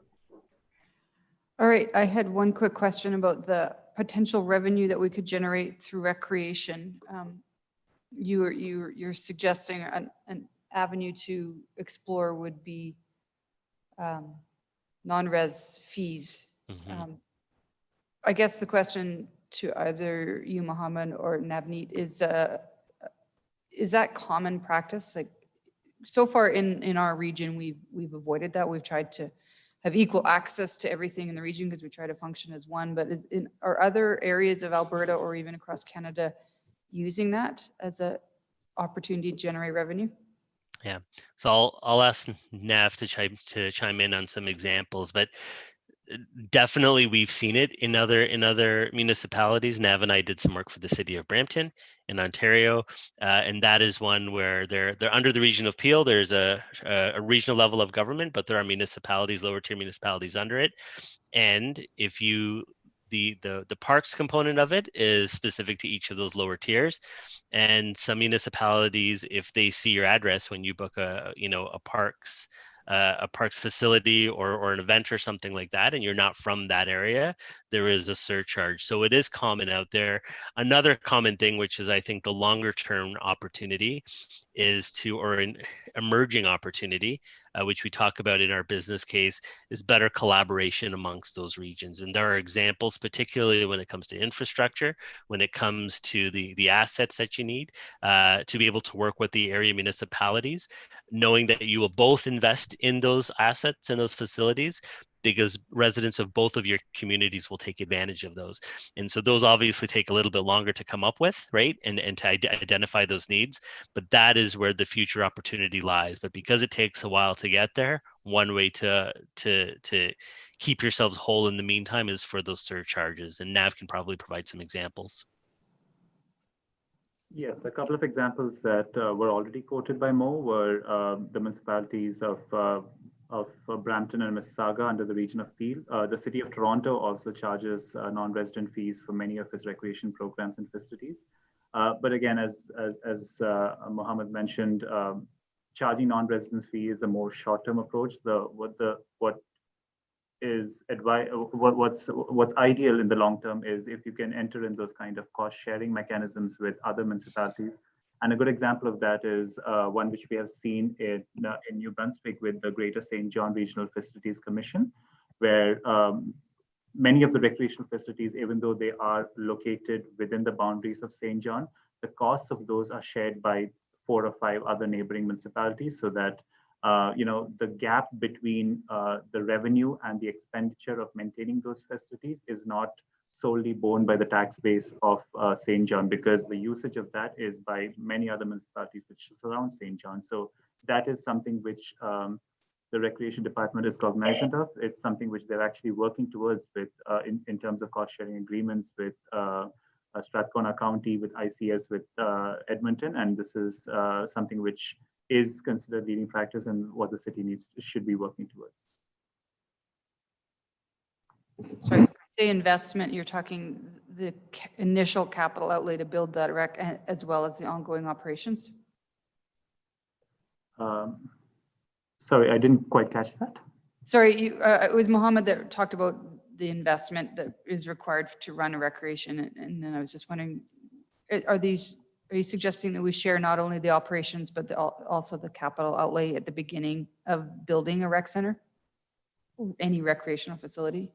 All right, I had one quick question about the potential revenue that we could generate through recreation. You're suggesting an avenue to explore would be non-res fees. I guess the question to either you, Mohammed, or Navneet, is that common practice? Like, so far in our region, we've avoided that. We've tried to have equal access to everything in the region because we try to function as one. But are other areas of Alberta or even across Canada using that as an opportunity to generate revenue? Yeah, so I'll ask Nav to chime in on some examples, but definitely we've seen it in other municipalities. Nav and I did some work for the city of Brampton in Ontario, and that is one where they're under the region of Peel. There's a regional level of government, but there are municipalities, lower tier municipalities under it, and if you the parks component of it is specific to each of those lower tiers. And some municipalities, if they see your address when you book a parks facility or an event or something like that, and you're not from that area, there is a surcharge. So it is common out there. Another common thing, which is I think the longer term opportunity, is an emerging opportunity, which we talk about in our business case, is better collaboration amongst those regions. And there are examples, particularly when it comes to infrastructure, when it comes to the assets that you need to be able to work with the area municipalities, knowing that you will both invest in those assets and those facilities, because residents of both of your communities will take advantage of those. And so those obviously take a little bit longer to come up with, right? And to identify those needs, but that is where the future opportunity lies. But because it takes a while to get there, one way to keep yourselves whole in the meantime is for those surcharges. And Nav can probably provide some examples. Yes, a couple of examples that were already quoted by Mo were the municipalities of Brampton and Mississauga under the region of Peel. The city of Toronto also charges non-resident fees for many of its recreation programs and facilities. But again, as Mohammed mentioned, charging non-resident fee is a more short-term approach. What's ideal in the long term is if you can enter in those kind of cost-sharing mechanisms with other municipalities. And a good example of that is one which we have seen in New Brunswick with the Greater St. John Regional Facilities Commission, where many of the recreational facilities, even though they are located within the boundaries of St. John, the costs of those are shared by 4 or 5 other neighboring municipalities, so that the gap between the revenue and the expenditure of maintaining those facilities is not solely borne by the tax base of St. John, because the usage of that is by many other municipalities which surround St. John. So that is something which the Recreation Department is cognizant of. It's something which they're actually working towards with in terms of cost sharing agreements with Strathcona County, with ICS, with Edmonton, and this is something which is considered leading practice and what the city should be working towards. Sorry, the investment, you're talking the initial capital outlay to build that rec as well as the ongoing operations? Sorry, I didn't quite catch that. Sorry, it was Mohammed that talked about the investment that is required to run a recreation. And then I was just wondering, are you suggesting that we share not only the operations, but also the capital outlay at the beginning of building a rec center? Any recreational facility?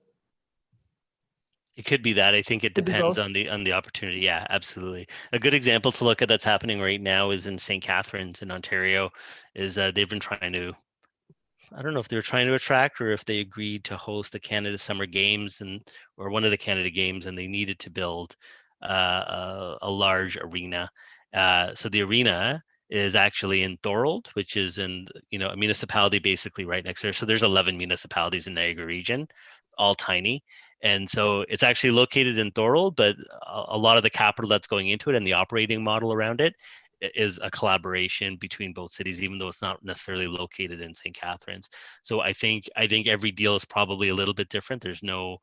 It could be that. I think it depends on the opportunity. Yeah, absolutely. A good example to look at that's happening right now is in St. Catharines in Ontario. Is they've been trying to, I don't know if they were trying to attract or if they agreed to host the Canada Summer Games or one of the Canada Games, and they needed to build a large arena. So the arena is actually in Thorold, which is in a municipality basically right next there. So there's 11 municipalities in Niagara region, all tiny. And so it's actually located in Thorold, but a lot of the capital that's going into it and the operating model around it is a collaboration between both cities, even though it's not necessarily located in St. Catharines. So I think every deal is probably a little bit different. There's no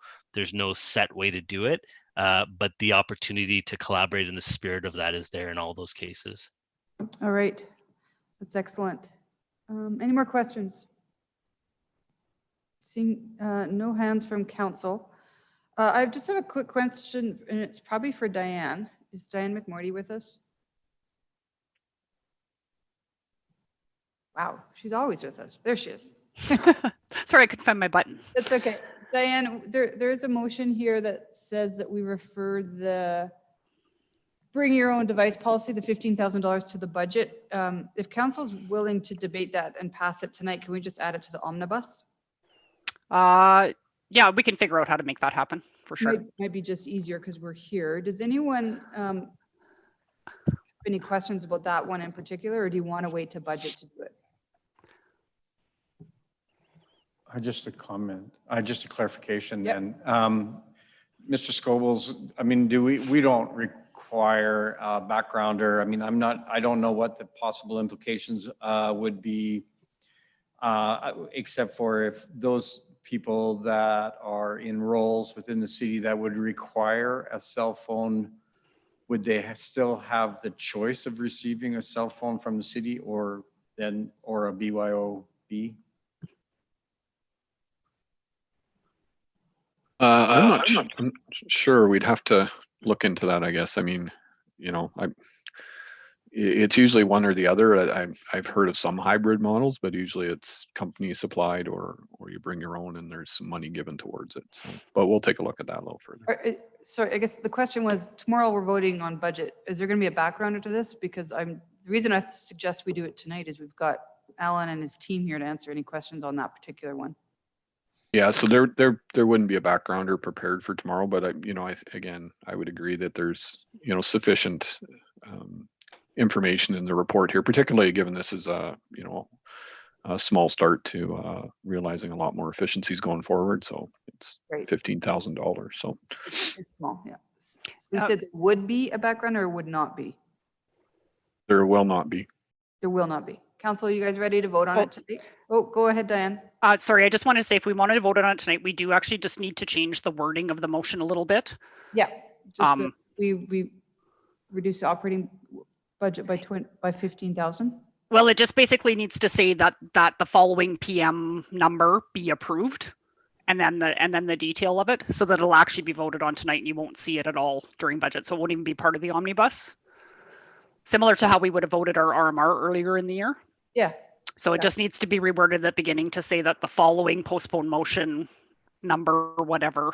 set way to do it, but the opportunity to collaborate in the spirit of that is there in all those cases. All right, that's excellent. Any more questions? Seeing no hands from council. I just have a quick question, and it's probably for Diane. Is Diane McMorty with us? Wow, she's always with us. There she is. Sorry, I couldn't find my button. That's okay. Diane, there is a motion here that says that we refer the bring your own device policy, the $15,000 to the budget. If council's willing to debate that and pass it tonight, can we just add it to the omnibus? Yeah, we can figure out how to make that happen for sure. Might be just easier because we're here. Does anyone have any questions about that one in particular, or do you want to wait to budget to do it? Just a comment, just a clarification Yep. then. Mr. Scobles, I mean, we don't require a backgrounder. I mean, I don't know what the possible implications would be, except for if those people that are in roles within the city that would require a cell phone, would they still have the choice of receiving a cell phone from the city or a BYOB? I'm not sure. We'd have to look into that, I guess. I mean, it's usually one or the other. I've heard of some hybrid models, but usually it's company supplied or you bring your own and there's some money given towards it. So, but we'll take a look at that a little further. Sorry, I guess the question was, tomorrow we're voting on budget. Is there going to be a backgrounder to this? Because the reason I suggest we do it tonight is we've got Alan and his team here to answer any questions on that particular one. Yeah, so there wouldn't be a backgrounder prepared for tomorrow, but I would agree that there's sufficient information in the report here, particularly given this is a small start to realizing a lot more efficiencies going forward. So it's $15,000. So it's small, yeah. So you said there would be a backgrounder or would not be? There will not be. There will not be. Council, you guys ready to vote on it today? Oh, go ahead, Diane. Sorry, I just wanted to say if we wanted to vote on it tonight, we do actually just need to change the wording of the motion a little bit. Yeah, just we reduce the operating budget by 15,000. Well, it just basically needs to say that the following PM number be approved, and then the detail of it, so that it'll actually be voted on tonight, and you won't see it at all during budget, so it won't even be part of the omnibus. Similar to how we would have voted our RMR earlier in the year. Yeah. So it just needs to be reworded at the beginning to say that the following postponed motion number or whatever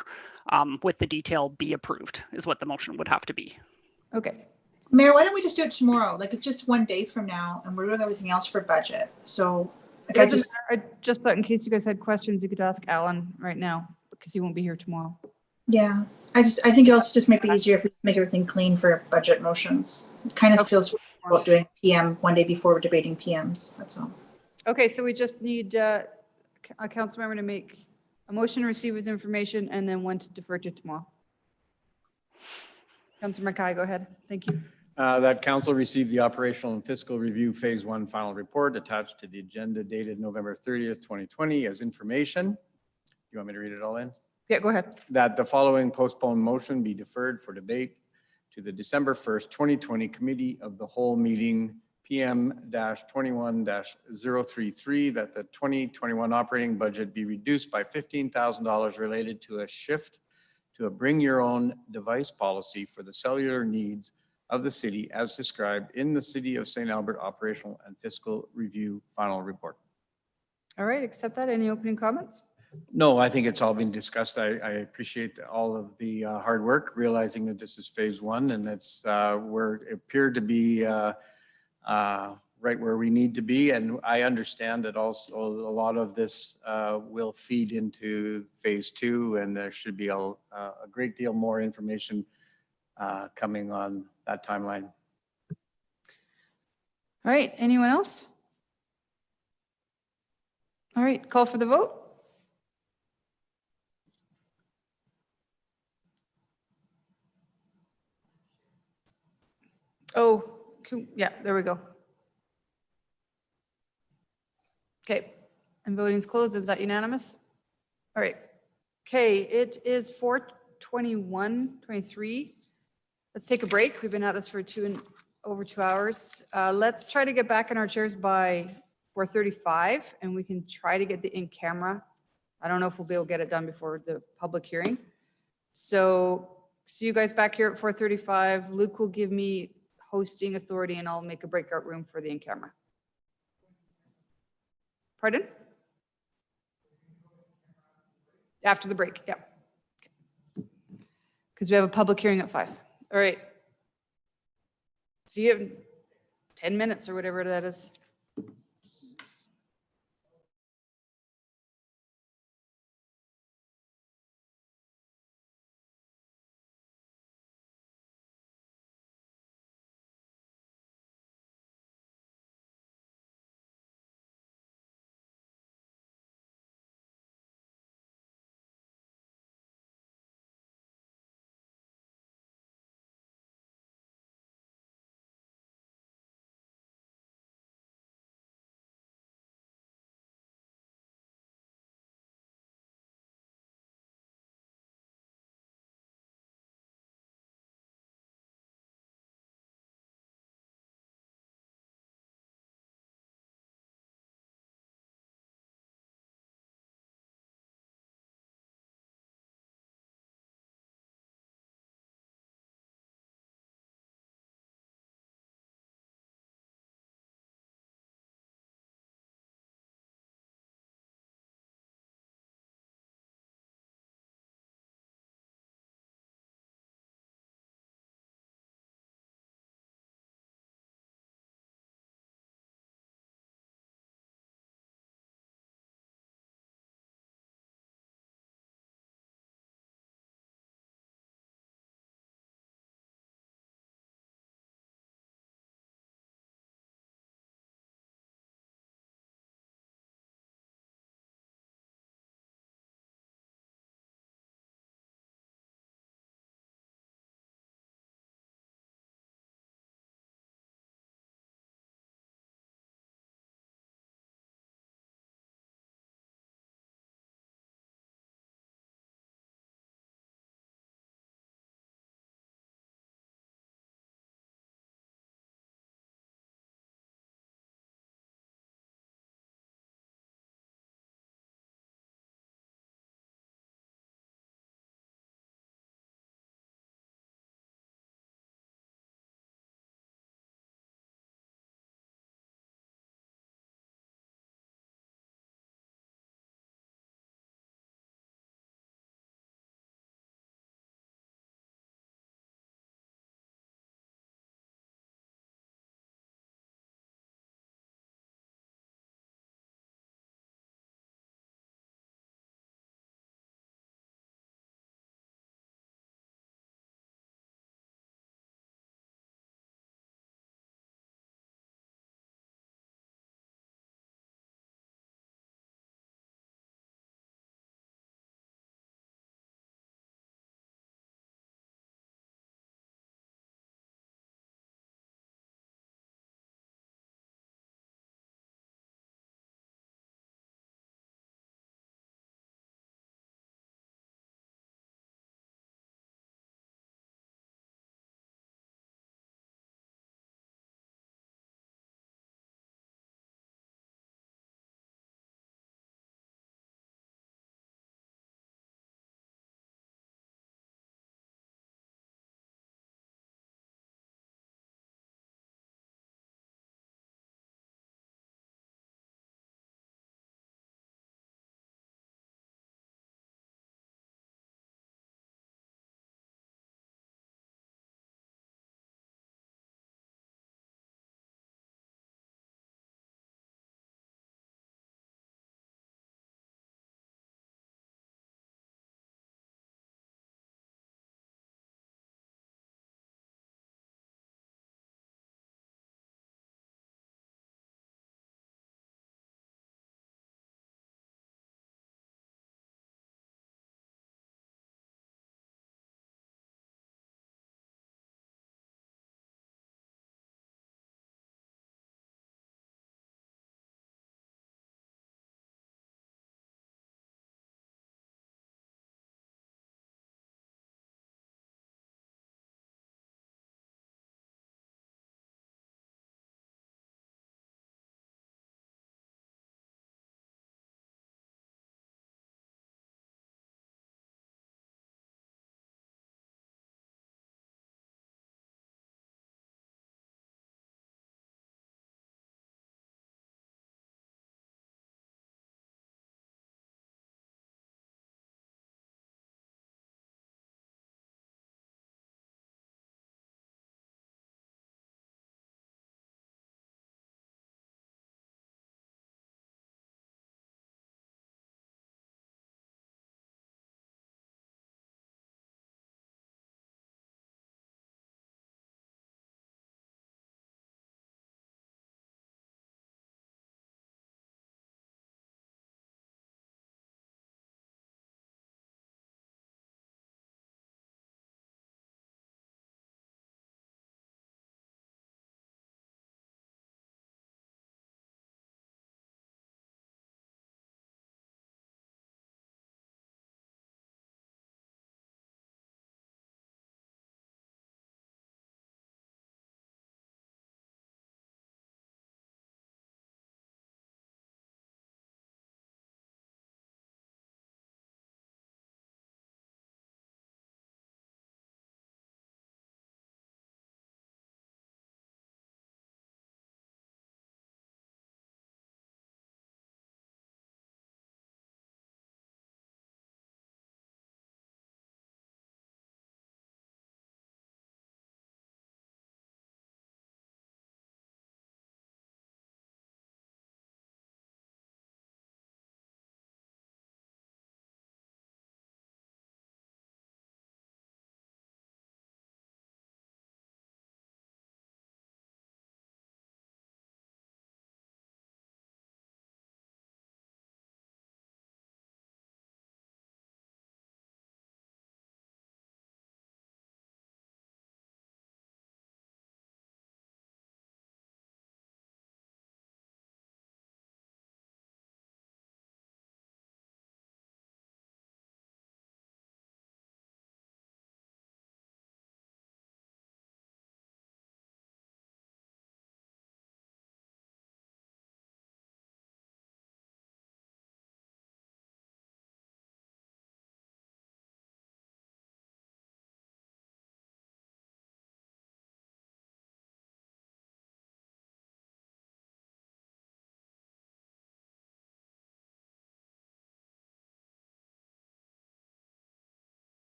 with the detail be approved is what the motion would have to be. Okay. Mayor, why don't we just do it tomorrow? Like, it's just one day from now and we're doing everything else for budget. So like, I just thought in case you guys had questions, you could ask Alan right now because he won't be here tomorrow. Yeah, I think it also just might be easier if we make everything clean for budget motions. It kind of feels about doing PM one day before we're debating PMs, that's all. Okay, so we just need a council member to make a motion to receive his information and then one to defer to tomorrow. Councilor Mackay, go ahead. Thank you. That council received the operational and fiscal review phase 1 final report attached to the agenda dated November 30th, 2020 as information. You want me to read it all in? Yeah, go ahead. That the following postponed motion be deferred for debate to the December 1st, 2020 Committee of the Whole meeting PM-21-033, that the 2021 operating budget be reduced by $15,000 related to a shift to a bring your own device policy for the cellular needs of the city as described in the City of St. Albert Operational and Fiscal Review Final Report. All right, accept that. Any opening comments? No, I think it's all been discussed. I appreciate all of the hard work, realizing that this is phase 1 and it's we're appeared to be right where we need to be. And I understand that also a lot of this will feed into phase 2 and there should be a great deal more information coming on that timeline. All right, anyone else? All right, call for the vote. Oh, yeah, there we go. Okay, and voting's closed. Is that unanimous? All right. Okay, it is 4:21:23. Let's take a break. We've been at this for over 2 hours. Let's try to get back in our chairs by 4:35 and we can try to get the in camera. I don't know if we'll be able to get it done before the public hearing. So see you guys back here at 4:35. Luke will give me hosting authority and I'll make a breakout room for the in camera. Pardon? After the break, yeah. Because we have a public hearing at 5. All right. See you in 10 minutes or whatever that is.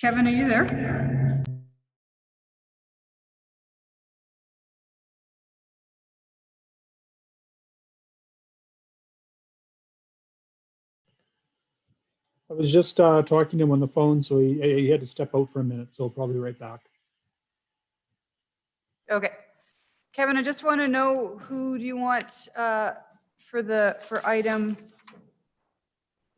Kevin, are you there? I was just talking to him on the phone, so he had to step out for a minute, so probably right back. Okay. Kevin, I just want to know who do you want for item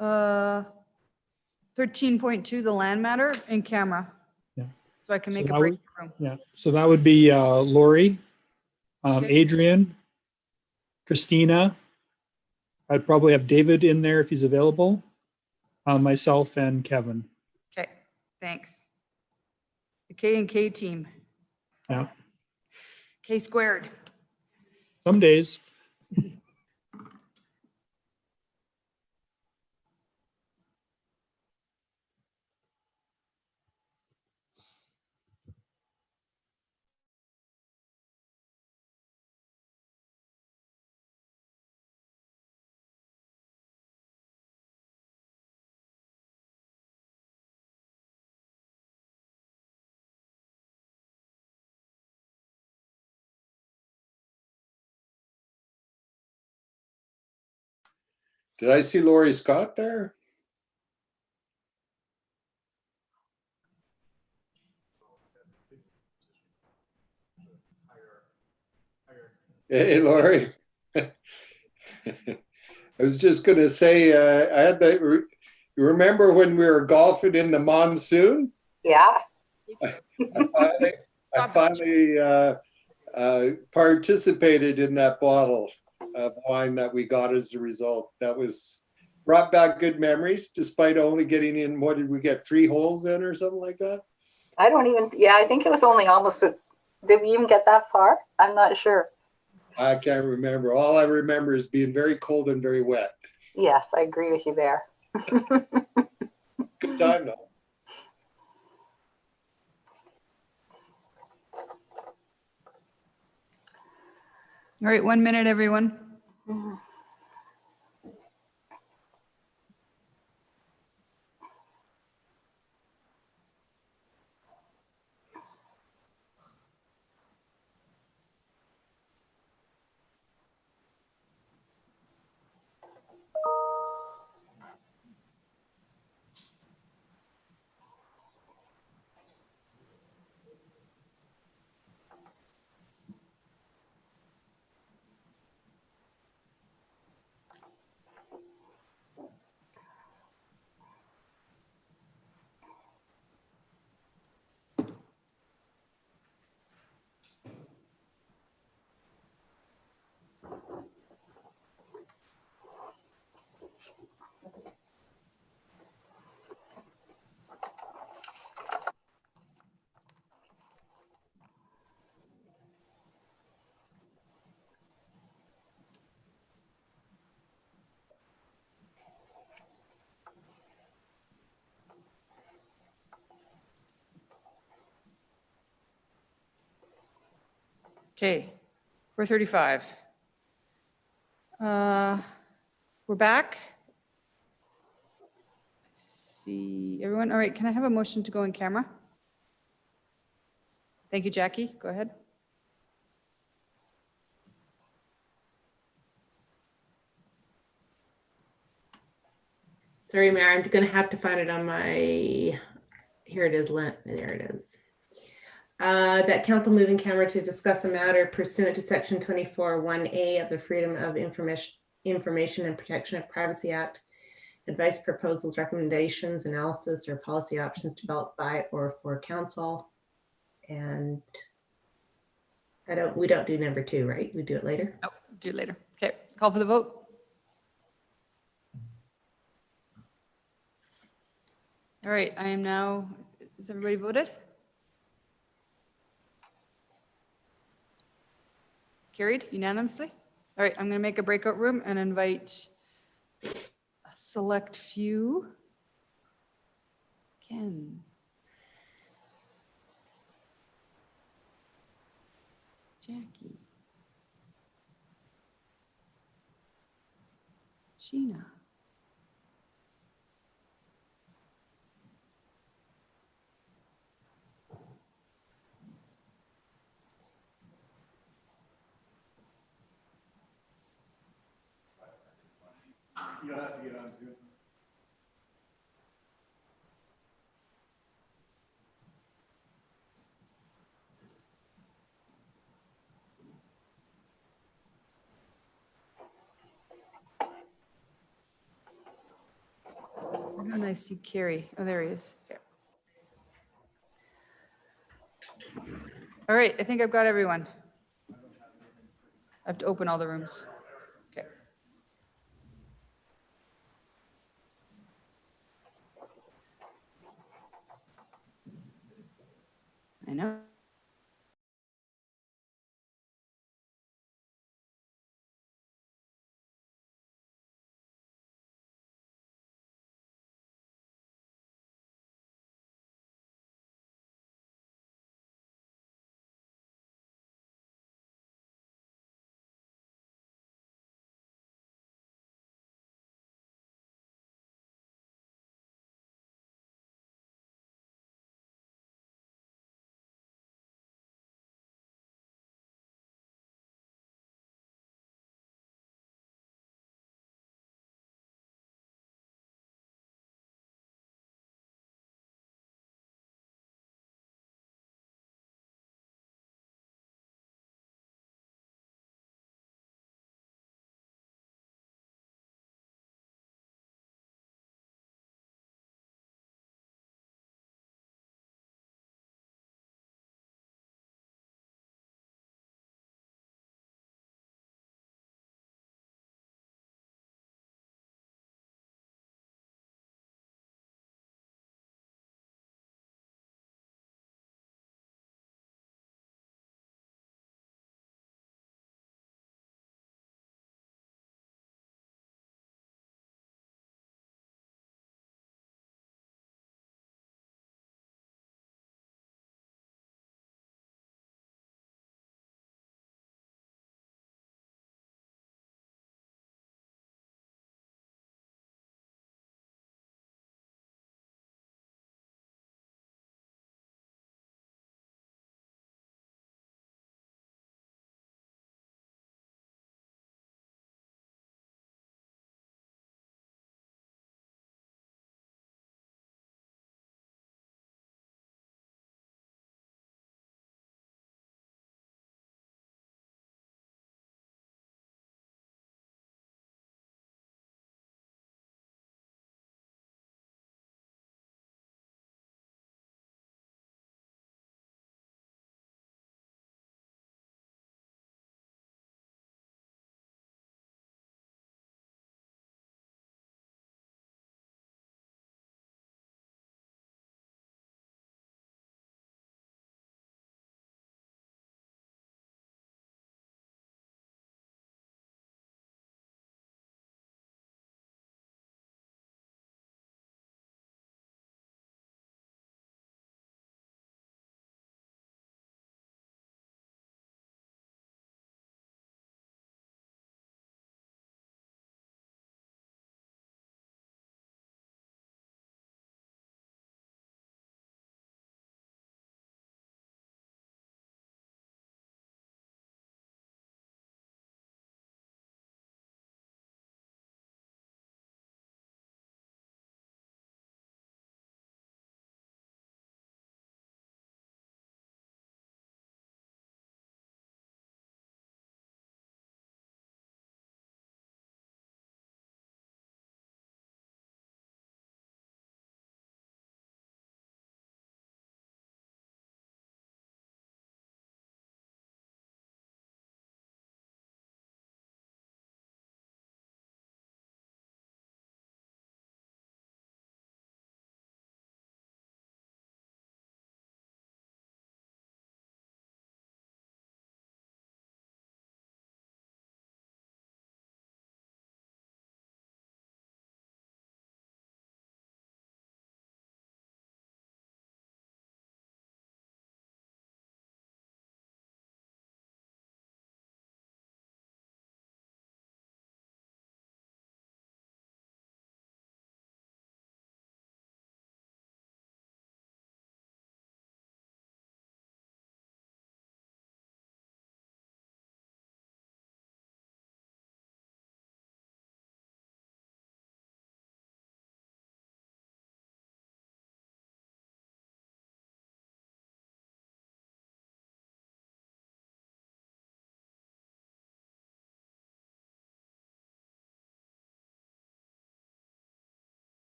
13.2, the land matter, in camera? Yeah. So I can So make a that break would- room. Yeah, so that would be Lori, Okay. Adrian, Christina. I'd probably have David in there if he's available, myself and Kevin. Okay, thanks. The K and K team, Yeah, K squared. some days. Did I see Lori Scott there? Hey, Lori. I was just going to say, I had that. You remember when we were golfing in the monsoon? Yeah. I finally participated in that bottle of wine that we got as a result. That was brought back good memories, despite only getting in. What did we get? 3 holes in, or something like that? I don't even, yeah, I think it was only almost, did we even get that far? I'm not sure. I can't remember. All I remember is being very cold and very wet. Yes, I agree with you there. Good time though. All right, 1 minute, everyone. Okay, 4:35. We're back. See everyone. All right, can I have a motion to go in camera? Thank you, Jackie. Go ahead. Sorry, Mayor, I'm gonna have to find it on my, here it is, Lent, there it is. That council move in camera to discuss a matter pursuant to section 24(1)A of the Freedom of Information and Protection of Privacy Act. Advice, proposals, recommendations, analysis, or policy options developed by or for council. And we don't do number 2, right? We do it later. Oh, do it later. Okay, call for the vote. All right, I am now, has everybody voted? Carried unanimously? All right, I'm going to make a breakout room and invite a select few. Ken. Jackie. Sheena. You'll have to get on Zoom. And I see Carrie. Oh, there he is. Okay. All right, I think I've got everyone. I have to open all the rooms. Okay. I know.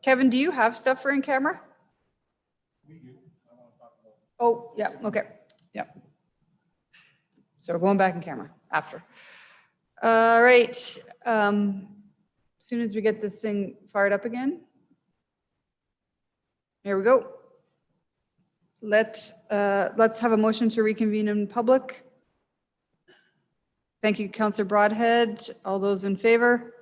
Kevin, do you have stuff for in camera? Oh, yeah, okay, yeah. So we're going back in camera after. All right, as soon as we get this thing fired up again. Here we go. Let's have a motion to reconvene in public. Thank you, Councillor Broadhead. All those in favor?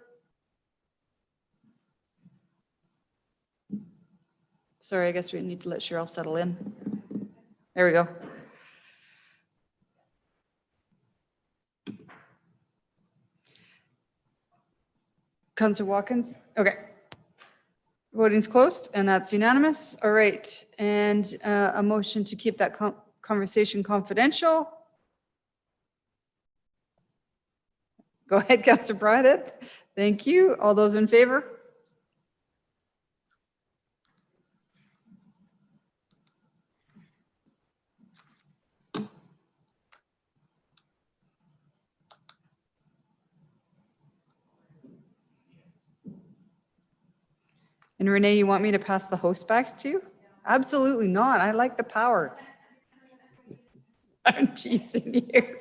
Sorry, I guess we need to let Cheryl settle in. There we go. Councillor Watkins? Okay. Voting's closed, and that's unanimous. All right, and a motion to keep that conversation confidential. Go ahead, Councillor Broadhead. Thank you. All those in favor? And Renee, you want me to pass the host back to you? Absolutely not. I like the power. I'm teasing you.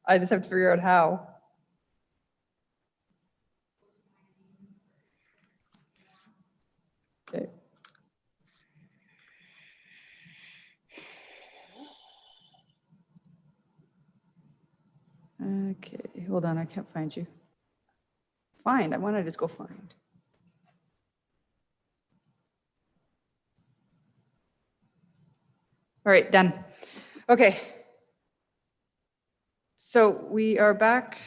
I just have to figure out how. Okay. Okay, hold on. I can't find you. Find. I want to just go find. All right, done. Okay. So we are back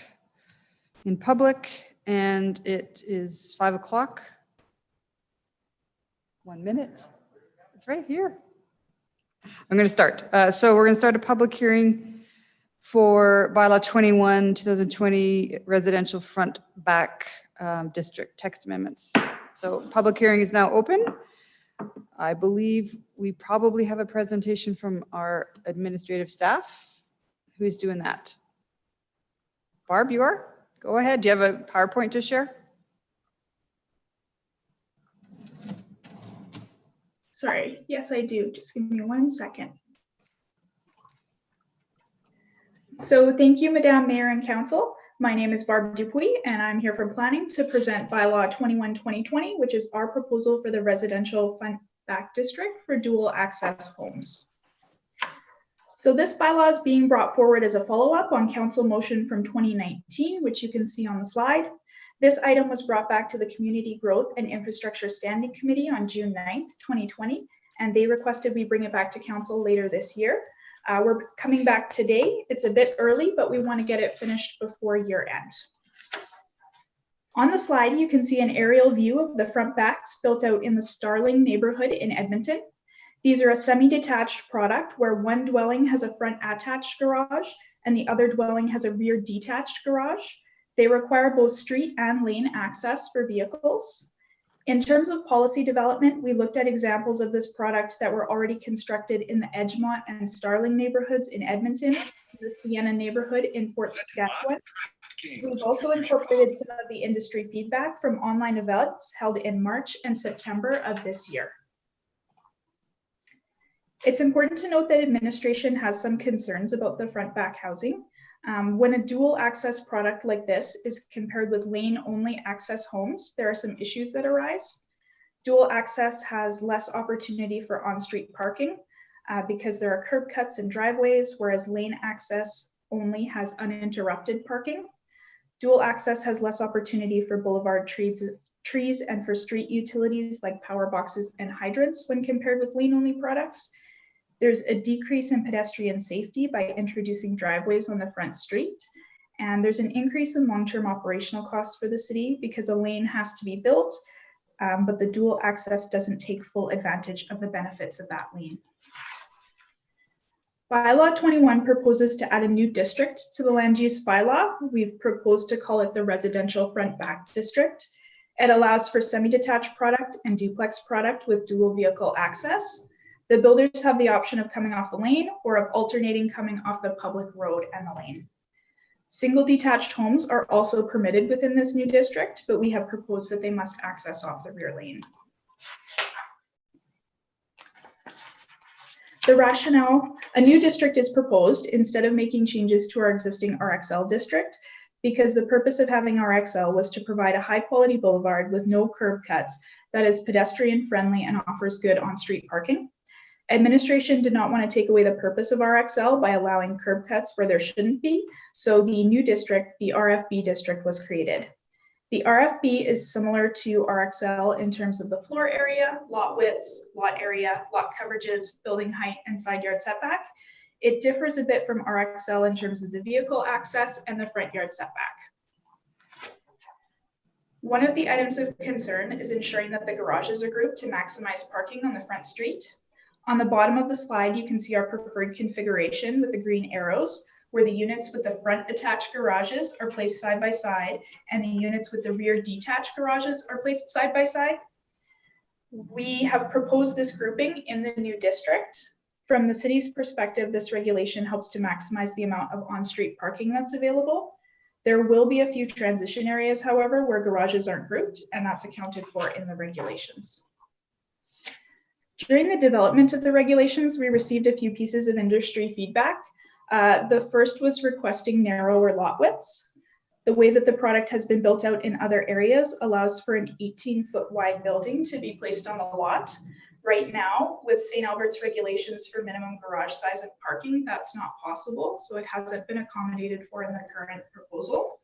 in public and it is 5 o'clock. 1 minute. It's right here. I'm going to start. So we're going to start a public hearing for Bylaw 21, 2020 residential front back district text amendments. So public hearing is now open. I believe we probably have a presentation from our administrative staff. Who's doing that? Barb, you are? Go ahead. Do you have a PowerPoint to share? Sorry. Yes, I do. Just give me 1 second. So thank you, Madame Mayor and Council. My name is Barb Dupuy, and I'm here from Planning to present Bylaw 21-2020, which is our proposal for the residential front back district for dual access homes. So this bylaw is being brought forward as a follow-up on council motion from 2019, which you can see on the slide. This item was brought back to the Community Growth and Infrastructure Standing Committee on June 9th, 2020, and they requested we bring it back to council later this year. We're coming back today. It's a bit early, but we want to get it finished before year end. On the slide, you can see an aerial view of the front backs built out in the Starling neighborhood in Edmonton. These are a semi-detached product where one dwelling has a front attached garage and the other dwelling has a rear detached garage. They require both street and lane access for vehicles. In terms of policy development, we looked at examples of this product that were already constructed in the Edgemont and Starling neighborhoods in Edmonton, the Sienna neighborhood in Fort Saskatchewan. We've also incorporated some of the industry feedback from online events held in March and September of this year. It's important to note that administration has some concerns about the front back housing. When a dual access product like this is compared with lane only access homes, there are some issues that arise. Dual access has less opportunity for on-street parking because there are curb cuts and driveways, whereas lane access only has uninterrupted parking. Dual access has less opportunity for boulevard trees and for street utilities like power boxes and hydrants when compared with lane only products. There's a decrease in pedestrian safety by introducing driveways on the front street. And there's an increase in long-term operational costs for the city because a lane has to be built, but the dual access doesn't take full advantage of the benefits of that lane. Bylaw 21 proposes to add a new district to the land use bylaw. We've proposed to call it the residential front back district. It allows for semi-detached product and duplex product with dual vehicle access. The builders have the option of coming off the lane or of alternating coming off the public road and the lane. Single detached homes are also permitted within this new district, but we have proposed that they must access off the rear lane. The rationale, a new district is proposed instead of making changes to our existing RXL district, because the purpose of having RXL was to provide a high quality boulevard with no curb cuts that is pedestrian friendly and offers good on-street parking. Administration did not want to take away the purpose of RXL by allowing curb cuts where there shouldn't be, so the new district, the RFB district, was created. The RFB is similar to RXL in terms of the floor area, lot widths, lot area, lot coverages, building height, and side yard setback. It differs a bit from RXL in terms of the vehicle access and the front yard setback. One of the items of concern is ensuring that the garages are grouped to maximize parking on the front street. On the bottom of the slide, you can see our preferred configuration with the green arrows, where the units with the front attached garages are placed side by side and the units with the rear detached garages are placed side by side. We have proposed this grouping in the new district. From the city's perspective, this regulation helps to maximize the amount of on-street parking that's available. There will be a few transition areas, however, where garages aren't grouped, and that's accounted for in the regulations. During the development of the regulations, we received a few pieces of industry feedback. The first was requesting narrower lot widths. The way that the product has been built out in other areas allows for an 18-foot wide building to be placed on the lot. Right now, with St. Albert's regulations for minimum garage size and parking, that's not possible, so it hasn't been accommodated for in the current proposal.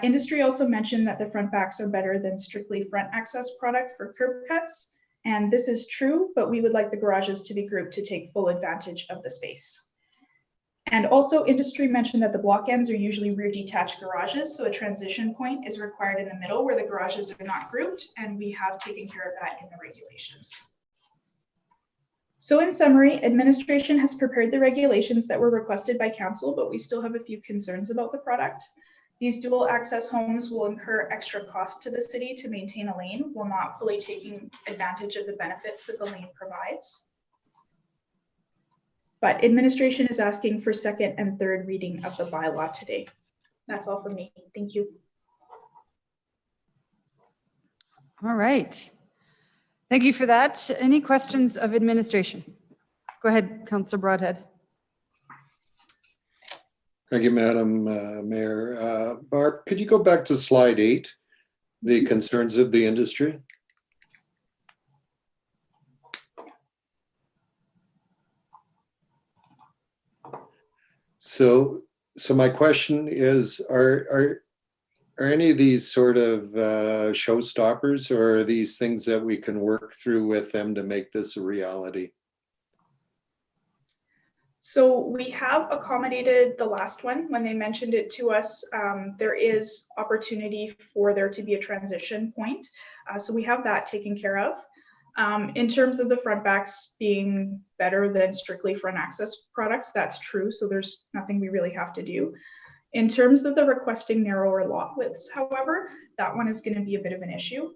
Industry also mentioned that the front backs are better than strictly front access product for curb cuts, and this is true, but we would like the garages to be grouped to take full advantage of the space. And also, industry mentioned that the block ends are usually rear detached garages, so a transition point is required in the middle where the garages are not grouped, and we have taken care of that in the regulations. So in summary, administration has prepared the regulations that were requested by council, but we still have a few concerns about the product. These dual access homes will incur extra costs to the city to maintain a lane while not fully taking advantage of the benefits that the lane provides. But administration is asking for second and third reading of the bylaw today. That's all from me. Thank you. All right. Thank you for that. Any questions of administration? Go ahead, Councillor Broadhead. Thank you, Madam Mayor. Barb, could you go back to slide 8, the concerns of the industry? So my question is, are any of these sort of showstoppers, or are these things that we can work through with them to make this a reality? So we have accommodated the last one when they mentioned it to us. There is opportunity for there to be a transition point. So we have that taken care of. In terms of the front backs being better than strictly front access products, that's true. So there's nothing we really have to do. In terms of the requesting narrower lot widths, however, that one is going to be a bit of an issue.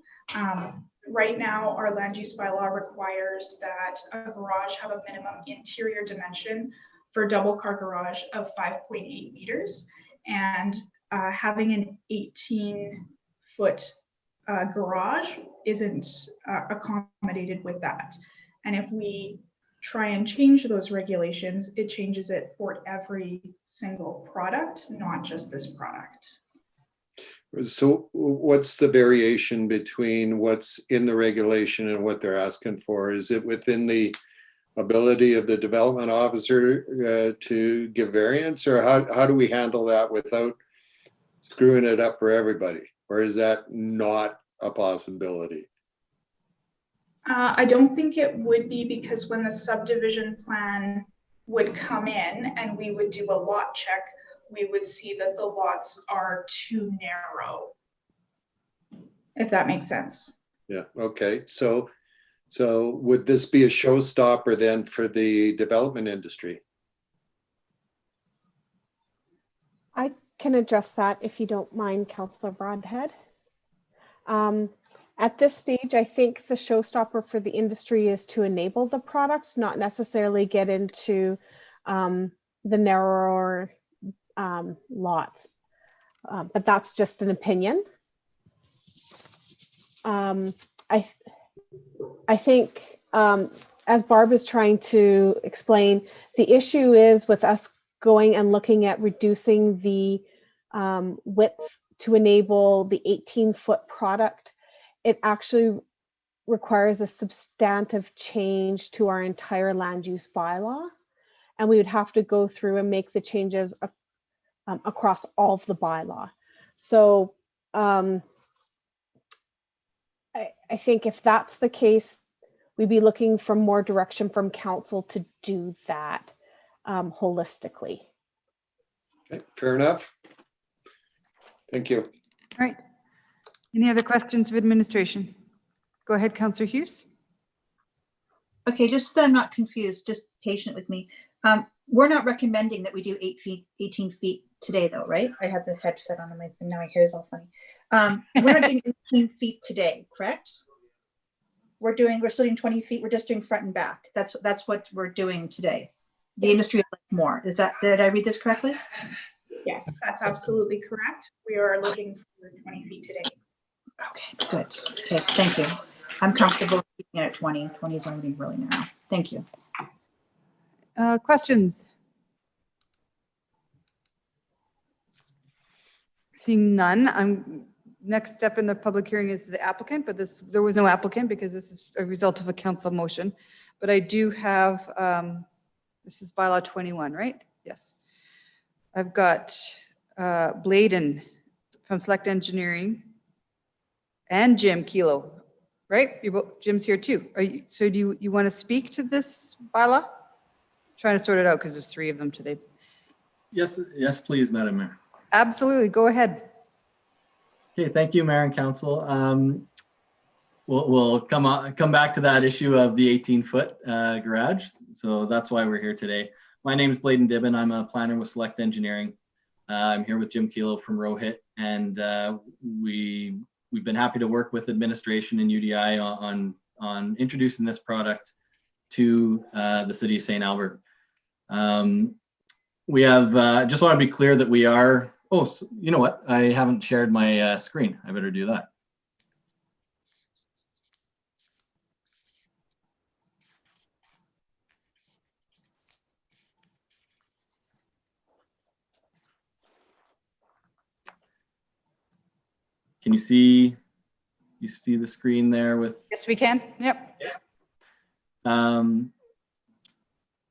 Right now, our land use bylaw requires that a garage have a minimum interior dimension for a double car garage of 5.8 meters, and having an 18-foot garage isn't accommodated with that. And if we try and change those regulations, it changes it for every single product, not just this product. So what's the variation between what's in the regulation and what they're asking for? Is it within the ability of the development officer to give variance, or how do we handle that without screwing it up for everybody? Or is that not a possibility? I don't think it would be, because when the subdivision plan would come in and we would do a lot check, we would see that the lots are too narrow, if that makes sense. Yeah, okay. So would this be a showstopper then for the development industry? I can address that if you don't mind, Councillor Broadhead. At this stage, I think the showstopper for the industry is to enable the product, not necessarily get into the narrower lots. But that's just an opinion. I think, as Barb is trying to explain, the issue is with us going and looking at reducing the width to enable the 18-foot product. It actually requires a substantive change to our entire land use bylaw. And we would have to go through and make the changes across all of the bylaw. So I think if that's the case, we'd be looking for more direction from council to do that holistically. Okay, fair enough. Thank you. All right. Any other questions of administration? Go ahead, Councillor Hughes. Okay, just so that I'm not confused, just patient with me. We're not recommending that we do 18 feet today though, right? I have the headset on and now my hair is all funny. We're not doing 18 feet today, correct? We're still doing 20 feet. We're just doing front and back. That's what we're doing today. The industry would like more. Did I read this correctly? Yes, that's absolutely correct. We are looking for 20 feet today. Okay, good. Okay, thank you. I'm comfortable keeping it at 20. 20 is already really narrow. Thank you. Questions? Seeing none, next step in the public hearing is the applicant, but there was no applicant because this is a result of a council motion. But I do have, this is bylaw 21, right? Yes. I've got Bladen from Select Engineering and Jim Kilo, right? Jim's here too. So do you want to speak to this bylaw? Trying to sort it out because there's 3 of them today. Yes, please, Madam Mayor. Absolutely, go ahead. Okay, thank you, Mayor and Council. We'll come back to that issue of the 18-foot garage. So that's why we're here today. My name is Bladen Dibben. I'm a planner with Select Engineering. I'm here with Jim Kilo from Rohit, and we've been happy to work with administration and UDI on introducing this product to the city of St. Albert. We have, just want to be clear that we are, you know what? I haven't shared my screen. I better do that. Can you see the screen there with? Yes, we can. Yep.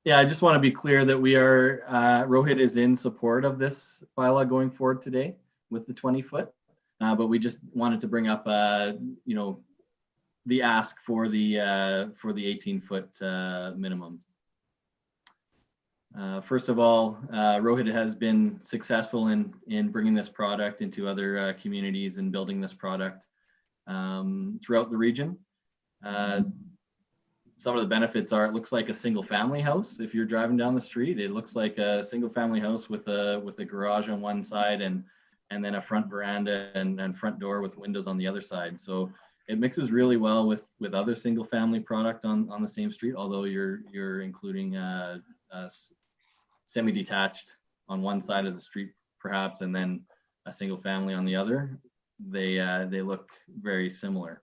Yeah, I just want to be clear that we are, Rohit is in support of this bylaw going forward today with the 20-foot, but we just wanted to bring up, you know, the ask for the 18-foot minimum. First of all, Rohit has been successful in bringing this product into other communities and building this product throughout the region. Some of the benefits are, it looks like a single family house. If you're driving down the street, it looks like a single family house with a garage on one side and then a front veranda and front door with windows on the other side. So it mixes really well with other single family product on the same street, although you're including semi-detached on one side of the street perhaps, and then a single family on the other. They look very similar.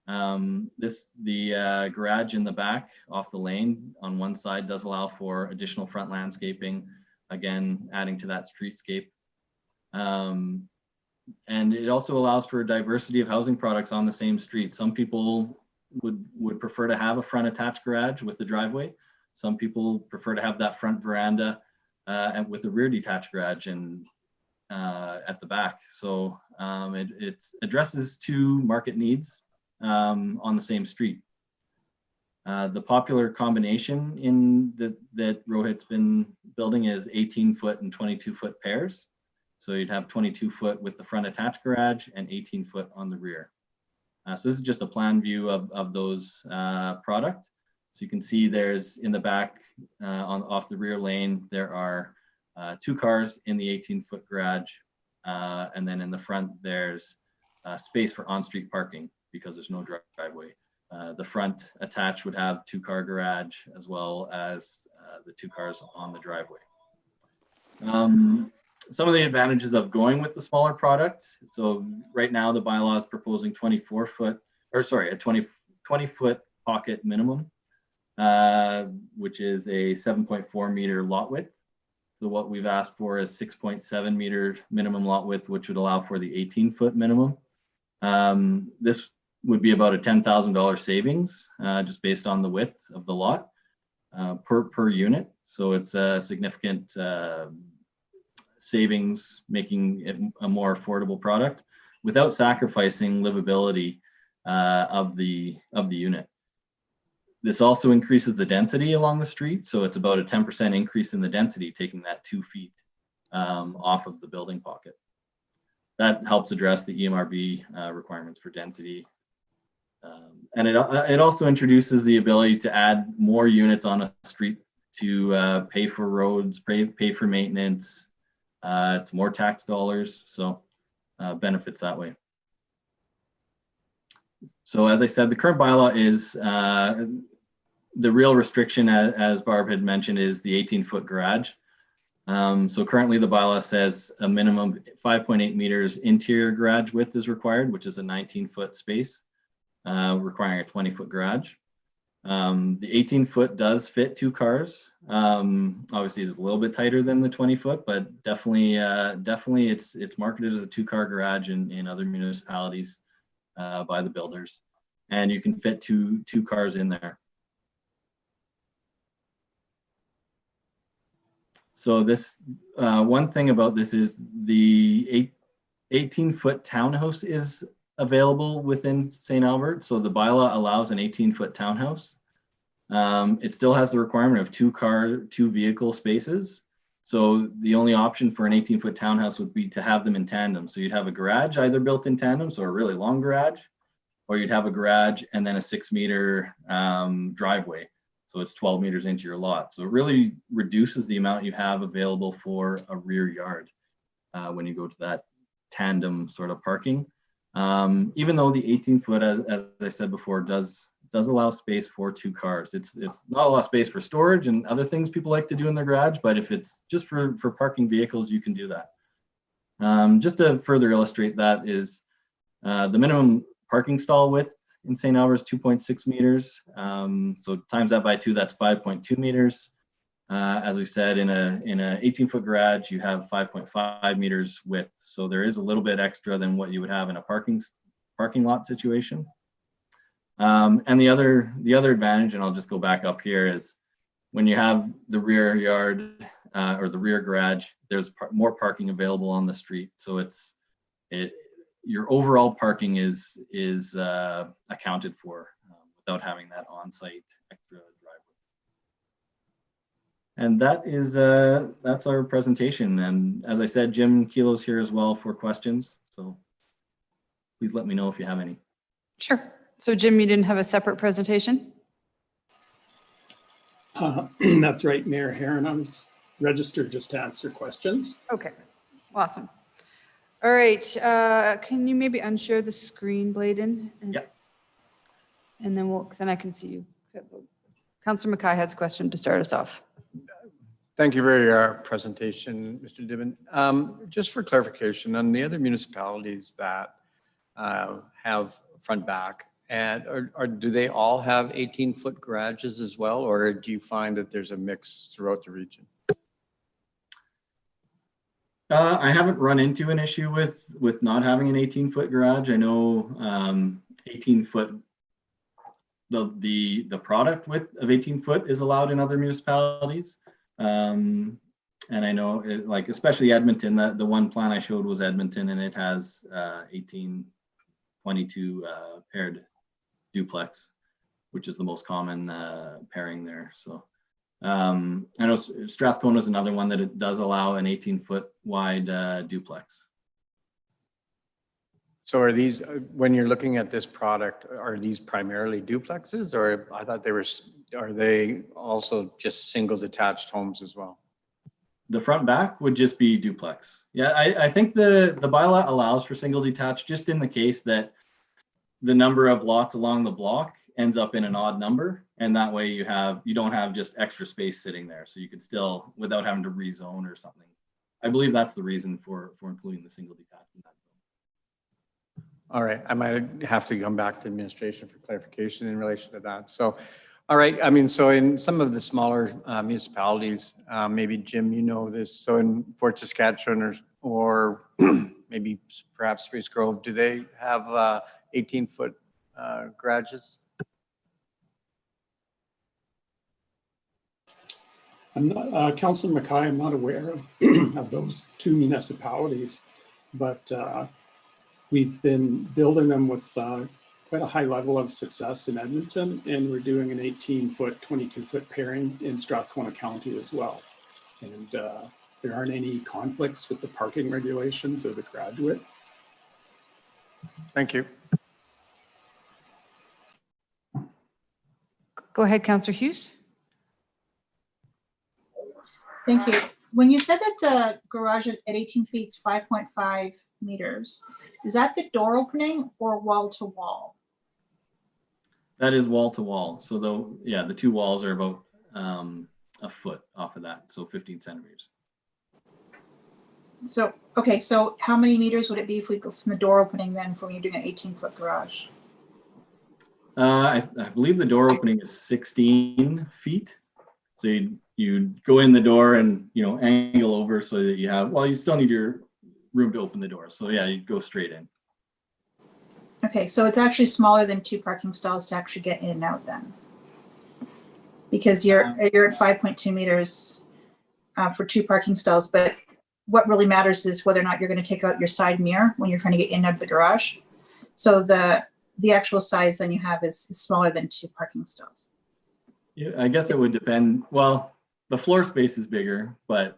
The garage in the back off the lane on one side does allow for additional front landscaping, again adding to that streetscape. And it also allows for a diversity of housing products on the same street. Some people would prefer to have a front attached garage with the driveway. Some people prefer to have that front veranda and with a rear detached garage and at the back. So it addresses 2 market needs on the same street. The popular combination that Rohit's been building is 18-foot and 22-foot pairs. So you'd have 22-foot with the front attached garage and 18-foot on the rear. So this is just a plan view of those product. So you can see there's in the back off the rear lane, there are 2 cars in the 18-foot garage. And then in the front, there's space for on-street parking because there's no driveway. The front attached would have 2-car garage as well as the 2 cars on the driveway. some of the advantages of going with the smaller product. So right now the bylaw is proposing 24-foot, or sorry, a 20-foot pocket minimum, which is a 7.4 meter lot width. So what we've asked for is 6.7 meter minimum lot width, which would allow for the 18-foot minimum. This would be about a $10,000 savings, just based on the width of the lot per unit. So it's a significant savings, making it a more affordable product without sacrificing livability of the unit. This also increases the density along the street, so it's about a 10% increase in the density, taking that 2 feet off of the building pocket. That helps address the EMRB requirements for density. And it also introduces the ability to add more units on a street to pay for roads, pay for maintenance. It's more tax dollars, so benefits that way. So as I said, the current bylaw is, the real restriction, as Barb had mentioned, is the 18-foot garage. So currently the bylaw says a minimum 5.8 meters interior garage width is required, which is a 19-foot space, requiring a 20-foot garage. The 18-foot does fit 2 cars. Obviously it's a little bit tighter than the 20-foot, but definitely it's marketed as a 2-car garage in other municipalities by the builders, and you can fit two cars in there. So this one thing about this is the 18-foot townhouse is available within St. Albert. So the bylaw allows an 18-foot townhouse. It still has the requirement of 2 vehicle spaces. So the only option for an 18-foot townhouse would be to have them in tandem. So you'd have a garage either built in tandem, so a really long garage, or you'd have a garage and then a 6-meter driveway. So it's 12 meters into your lot. So it really reduces the amount you have available for a rear yard when you go to that tandem sort of parking. Even though the 18-foot, as I said before, does allow space for 2 cars. It's not a lot of space for storage and other things people like to do in their garage, but if it's just for parking vehicles, you can do that. Just to further illustrate that is the minimum parking stall width in St. Albert is 2.6 meters. So times that by 2, that's 5.2 meters. As we said, in a 18-foot garage, you have 5.5 meters width. So there is a little bit extra than what you would have in a parking lot situation. And the other advantage, and I'll just go back up here, is when you have the rear yard or the rear garage, there's more parking available on the street. So your overall parking is accounted for without having that on-site extra driveway. And that's our presentation. And as I said, Jim Kilo's here as well for questions. So please let me know if you have any. Sure. So Jim, you didn't have a separate presentation? That's right, Mayor Herron. I was registered just to answer questions. Okay, awesome. All right, can you maybe unshare the screen, Bladen? Yep. And then because then I can see you. Councillor Mackay has a question to start us off. Thank you for your presentation, Mr. Dibben. Just for clarification, on the other municipalities that have front back, and do they all have 18-foot garages as well, or do you find that there's a mix throughout the region? I haven't run into an issue with not having an 18-foot garage. I know 18-foot, the product width of 18-foot is allowed in other municipalities. And I know like especially Edmonton, the one plan I showed was Edmonton, and it has 1822 paired duplex, which is the most common pairing there. So I know Strathcona is another one that it does allow an 18-foot wide duplex. So are these, when you're looking at this product, are these primarily duplexes, or I thought are they also just single detached homes as well? The front back would just be duplex. Yeah, I think the bylaw allows for single detached just in the case that the number of lots along the block ends up in an odd number, and that way you don't have just extra space sitting there, so you could still, without having to rezone or something, I believe that's the reason for including the single detached in that. All right, I might have to come back to administration for clarification in relation to that. So, all right, I mean, so in some of the smaller municipalities, maybe Jim, you know this, so in Fort Saskatchewan or maybe perhaps Spruce Grove, do they have 18-foot garages? I'm not, Councilor Mackay, I'm not aware of, of those two municipalities, but we've been building them with quite a high level of success in Edmonton, and we're doing an 18-foot, 22-foot pairing in Strathcona County as well. And there aren't any conflicts with the parking regulations or the garage width. Thank you. Go ahead, Councillor Hughes. Thank you. When you said that the garage at 18 feet is 5.5 meters, is that the door opening or wall to wall? That is wall to wall. So the two walls are about a foot off of that, so 15 centimeters. So, okay, so how many meters would it be if we go from the door opening then when you're doing an 18-foot garage? I believe the door opening is 16 feet. So you go in the door and, you know, angle over so that you have, well, you still need your room to open the door. So yeah, you go straight in. Okay, so it's actually smaller than 2 parking stalls to actually get in and out then, because you're at 5.2 meters for 2 parking stalls. But what really matters is whether or not you're going to take out your side mirror when you're trying to get in and out of the garage. So the actual size then you have is smaller than 2 parking stalls. Yeah, I guess it would depend. Well, the floor space is bigger, but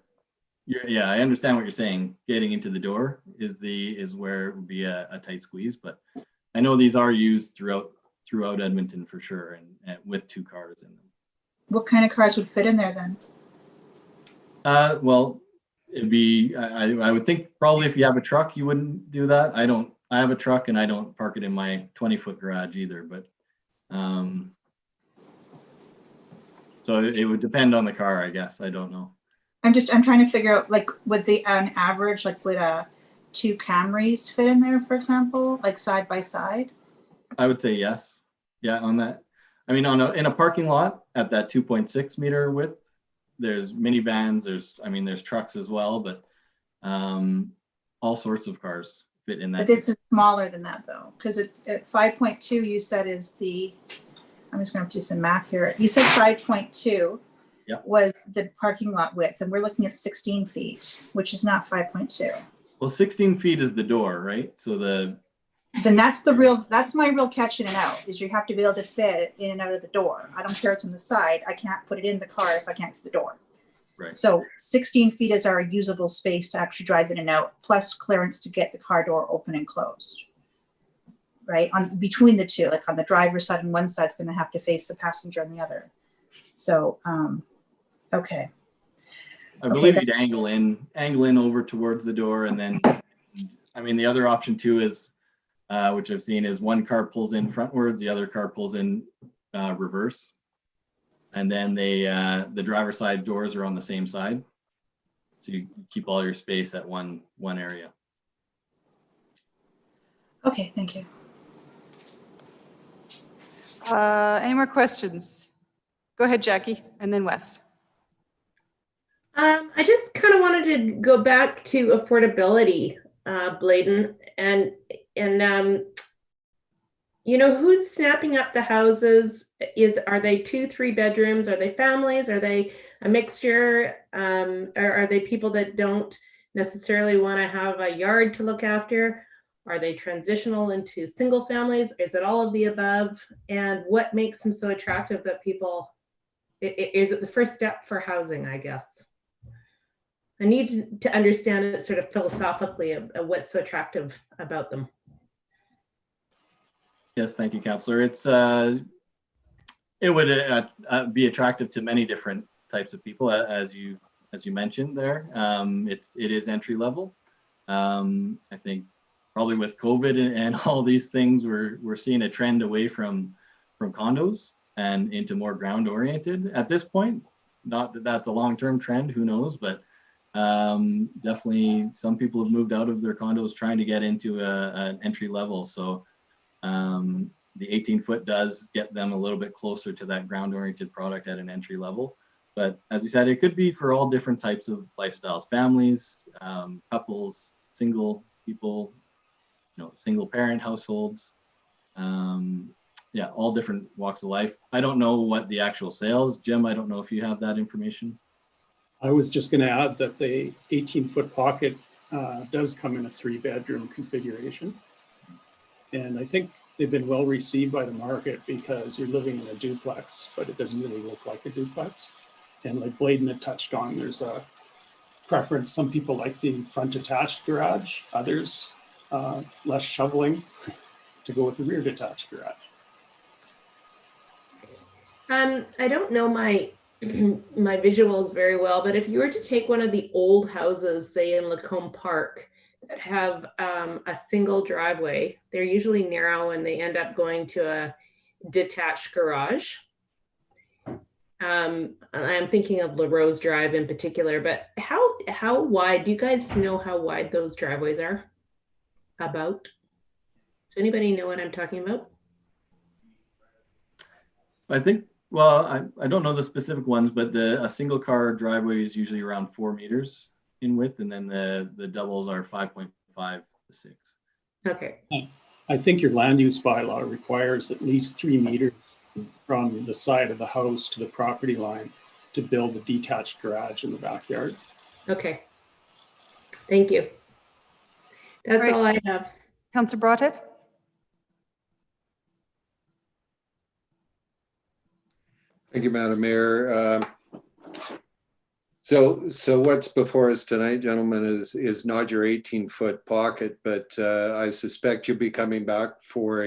yeah, I understand what you're saying. Getting into the door is where it would be a tight squeeze, but I know these are used throughout Edmonton for sure, and with 2 cars in them. What kind of cars would fit in there then? Well, it'd be I would think probably if you have a truck, you wouldn't do that. I have a truck and I don't park it in my 20-foot garage either, but so it would depend on the car, I guess. I don't know. I'm trying to figure out, like, would on average, like, would 2 Camrys fit in there, for example, like side by side? I would say yes. Yeah, on that. I mean, in a parking lot at that 2.6 meter width, there's minivans, there's trucks as well, but all sorts of cars fit in that. But this is smaller than that though, because it's at 5.2, you said is I'm just going to do some math here. You said 5.2 was the parking lot width, and we're looking at 16 feet, which is not 5.2. Well, 16 feet is the door, right? So then that's my real catch in and out, is you have to be able to fit it in and out of the door. I don't care it's on the side. I can't put it in the car if I can't get the door. Right. So 16 feet is our usable space to actually drive in and out, plus clearance to get the car door open and closed. Right, on between the two, like on the driver's side on one side, it's going to have to face the passenger on the other. So, okay. I believe you'd angle in over towards the door, and then, I mean, the other option too is, which I've seen, is one car pulls in frontwards, the other car pulls in reverse, and then the driver's side doors are on the same side, so you keep all your space at one area. Okay, thank you. Any more questions? Go ahead, Jackie, and then Wes. I just kind of wanted to go back to affordability, Bladen, and you know, who's snapping up the houses? Are they 2-3 bedrooms? Are they families? Are they a mixture? Or are they people that don't necessarily want to have a yard to look after? Are they transitional into single families? Is it all of the above? And what makes them so attractive that people, is it the first step for housing, I guess? I need to understand it sort of philosophically of what's so attractive about them. Yes, thank you, Councillor. It would be attractive to many different types of people, as you mentioned there. It is entry level. I think probably with COVID and all these things, we're seeing a trend away from condos and into more ground oriented at this point. Not that that's a long-term trend, who knows, but Definitely some people have moved out of their condos trying to get into an entry level. So the 18-foot does get them a little bit closer to that ground-oriented product at an entry level. But as you said, it could be for all different types of lifestyles, families, couples, single people, single parent households. Yeah, all different walks of life. I don't know what the actual sales, Jim, I don't know if you have that information. I was just going to add that the 18-foot pocket does come in a 3-bedroom configuration. And I think they've been well received by the market because you're living in a duplex, but it doesn't really look like a duplex. And like Bladen had touched on, there's a preference. Some people like the front attached garage, others less shoveling to go with the rear detached garage. I don't know my my visuals very well, but if you were to take one of the old houses, say in Lacombe Park, that have a single driveway, they're usually narrow and they end up going to a detached garage. I'm thinking of La Rose Drive in particular, but how wide, do you guys know how wide those driveways are? About? Does anybody know what I'm talking about? I think, well, I don't know the specific ones, but a single car driveway is usually around 4 meters in width, and then the doubles are 5.5 to 6. Okay. I think your land use bylaw requires at least 3 meters from the side of the house to the property line to build a detached garage in the backyard. Okay. Thank you. That's all I have. Councillor Broadhead? Thank you, Madam Mayor. So what's before us tonight, gentlemen, is not your 18-foot pocket, but I suspect you'll be coming back for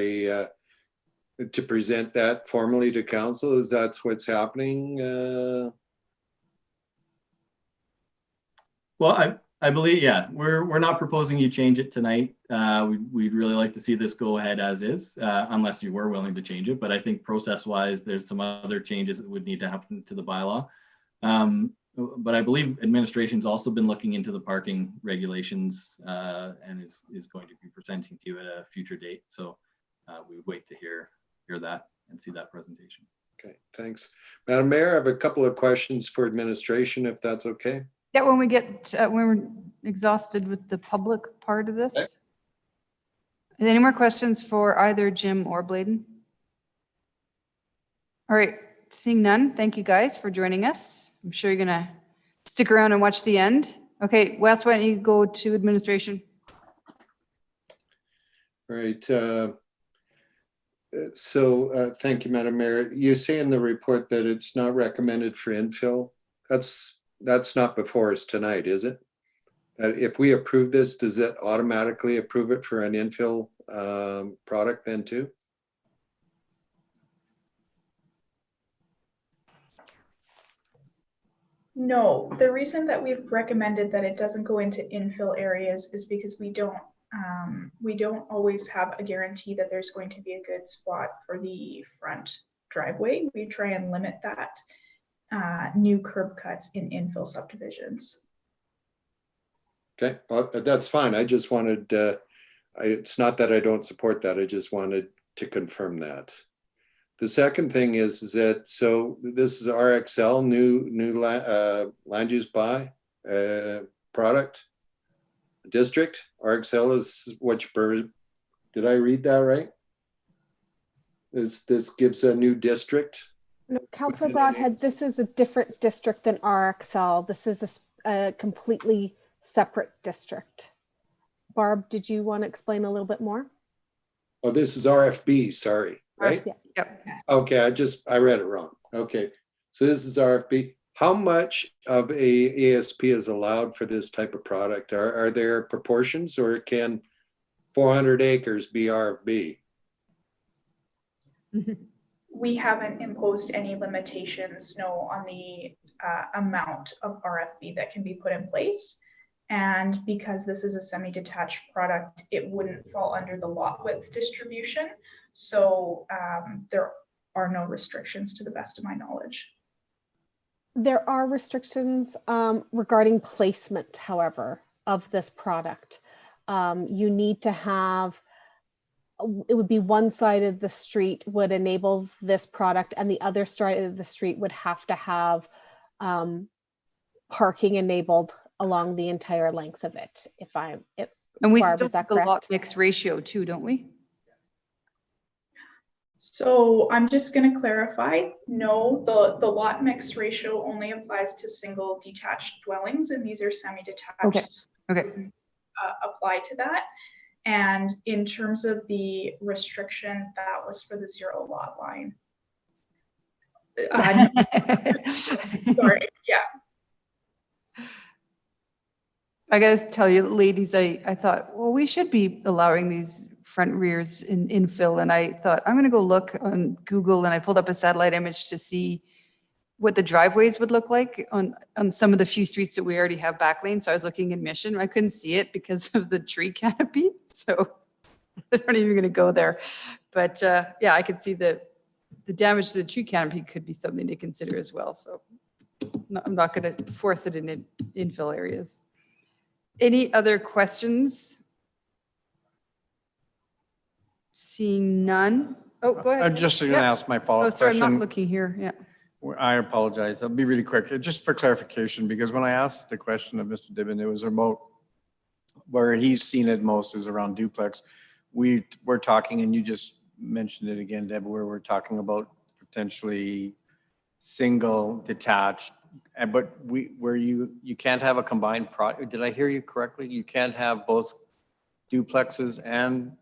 to present that formally to council. Is that what's happening? Well, I believe, yeah, we're not proposing you change it tonight. We'd really like to see this go ahead as is, unless you were willing to change it. But I think process-wise, there's some other changes that would need to happen to the bylaw. But I believe administration's also been looking into the parking regulations and is going to be presenting to you at a future date. So we wait to hear that and see that presentation. Okay, thanks. Madam Mayor, I have a couple of questions for administration, if that's okay. Yeah, when we get, when we're exhausted with the public part of this. Okay. Any more questions for either Jim or Bladen? All right, seeing none, thank you guys for joining us. I'm sure you're gonna stick around and watch the end. Okay, Wes, why don't you go to administration? All right. Thank you, Madam Mayor. You say in the report that it's not recommended for infill. That's not before us tonight, is it? If we approve this, does it automatically approve it for an infill product then too? No, the reason that we've recommended that it doesn't go into infill areas is because we don't always have a guarantee that there's going to be a good spot for the front driveway. We try and limit that new curb cuts in infill subdivisions. Okay, well, that's fine. I just wanted, it's not that I don't support that. I just wanted to confirm that. The second thing is that, so this is RXL, new land use by product district. RXL is what you, did I read that right? This gives a new district? No, Councillor Broadhead, this is a different district than RXL. This is a completely separate district. Barb, did you want to explain a little bit more? Oh, this is RFB, sorry, right? Yeah. Yep. Okay, I read it wrong. Okay, so this is RFB. How much of a ASP is allowed for this type of product? Are there proportions, or can 400 acres be RFB? We haven't imposed any limitations, no, on the amount of RFB that can be put in place. And because this is a semi-detached product, it wouldn't fall under the lot width distribution. So there are no restrictions to the best of my knowledge. There are restrictions regarding placement, however, of this product. You need to have, it would be one side of the street would enable this product and the other side of the street would have to have parking enabled along the entire length of it. And we Barb, still is that have the lot correct? mix ratio too, don't we? So I'm just going to clarify, no, the lot mix ratio only applies to single detached dwellings, and these are semi-detached. Okay. Okay. Apply to that. And in terms of the restriction, that was for the 0 lot line. Sorry, yeah. I gotta tell you, ladies, I thought, well, we should be allowing these front rears in infill. And I thought, I'm gonna go look on Google, and I pulled up a satellite image to see what the driveways would look like on some of the few streets that we already have back lanes. So I was looking in Mission. I couldn't see it because of the tree canopy. So I'm not even gonna go there. But yeah, I could see the damage to the tree canopy could be something to consider as well. So I'm not gonna force it in infill areas. Any other questions? Seeing none. Oh, go ahead. I'm just going to ask my follow-up Oh, sorry, I'm question. not looking here. Yeah. I apologize. I'll be really quick. Just for clarification, because when I asked the question of Mr. Dibben, it was remote. Where he's seen it most is around duplex. We're talking, and you just mentioned it again, Deb, where we're talking about potentially single detached, but where you can't have a combined product. Did I hear you correctly? You can't have both duplexes and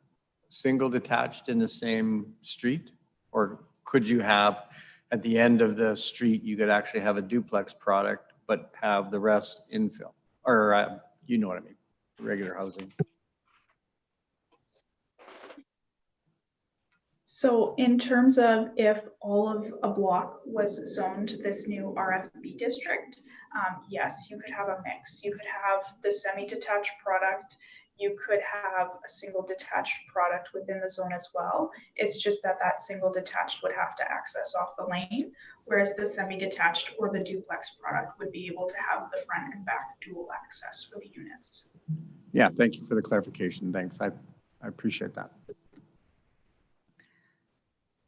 single detached in the same street? Or could you have, at the end of the street, you could actually have a duplex product, but have the rest infill? Or you know what I mean, regular housing. So in terms of if all of a block was zoned to this new RFB district, yes, you could have a mix. You could have the semi-detached product. You could have a single detached product within the zone as well. It's just that that single detached would have to access off the lane, whereas the semi-detached or the duplex product would be able to have the front and back dual access for the units. Yeah, thank you for the clarification. Thanks. I appreciate that.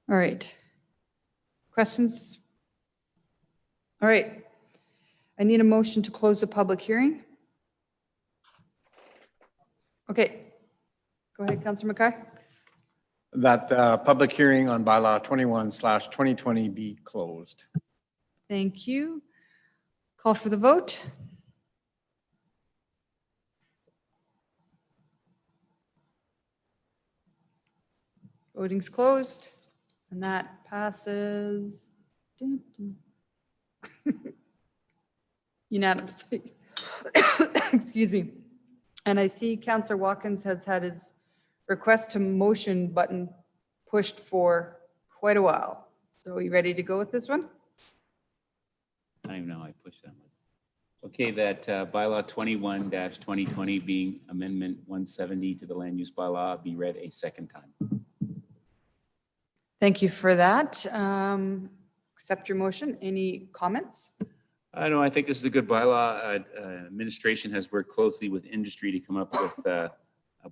All right. Questions? All right. I need a motion to close the public hearing. Okay. Go ahead, Councillor Mackay. That public hearing on bylaw 21/2020 be closed. Thank you. Call for the vote. Voting's closed, and that passes unanimously. Excuse me. And I see Councillor Watkins has had his request to motion button pushed for quite a while. So are you ready to go with this one? I don't even know how I pushed that one. Okay, that bylaw 21/2020 being amendment 170 to the land use bylaw be read a second time. Thank you for that. Accept your motion. Any comments? No, I think this is a good bylaw. Administration has worked closely with industry to come up with a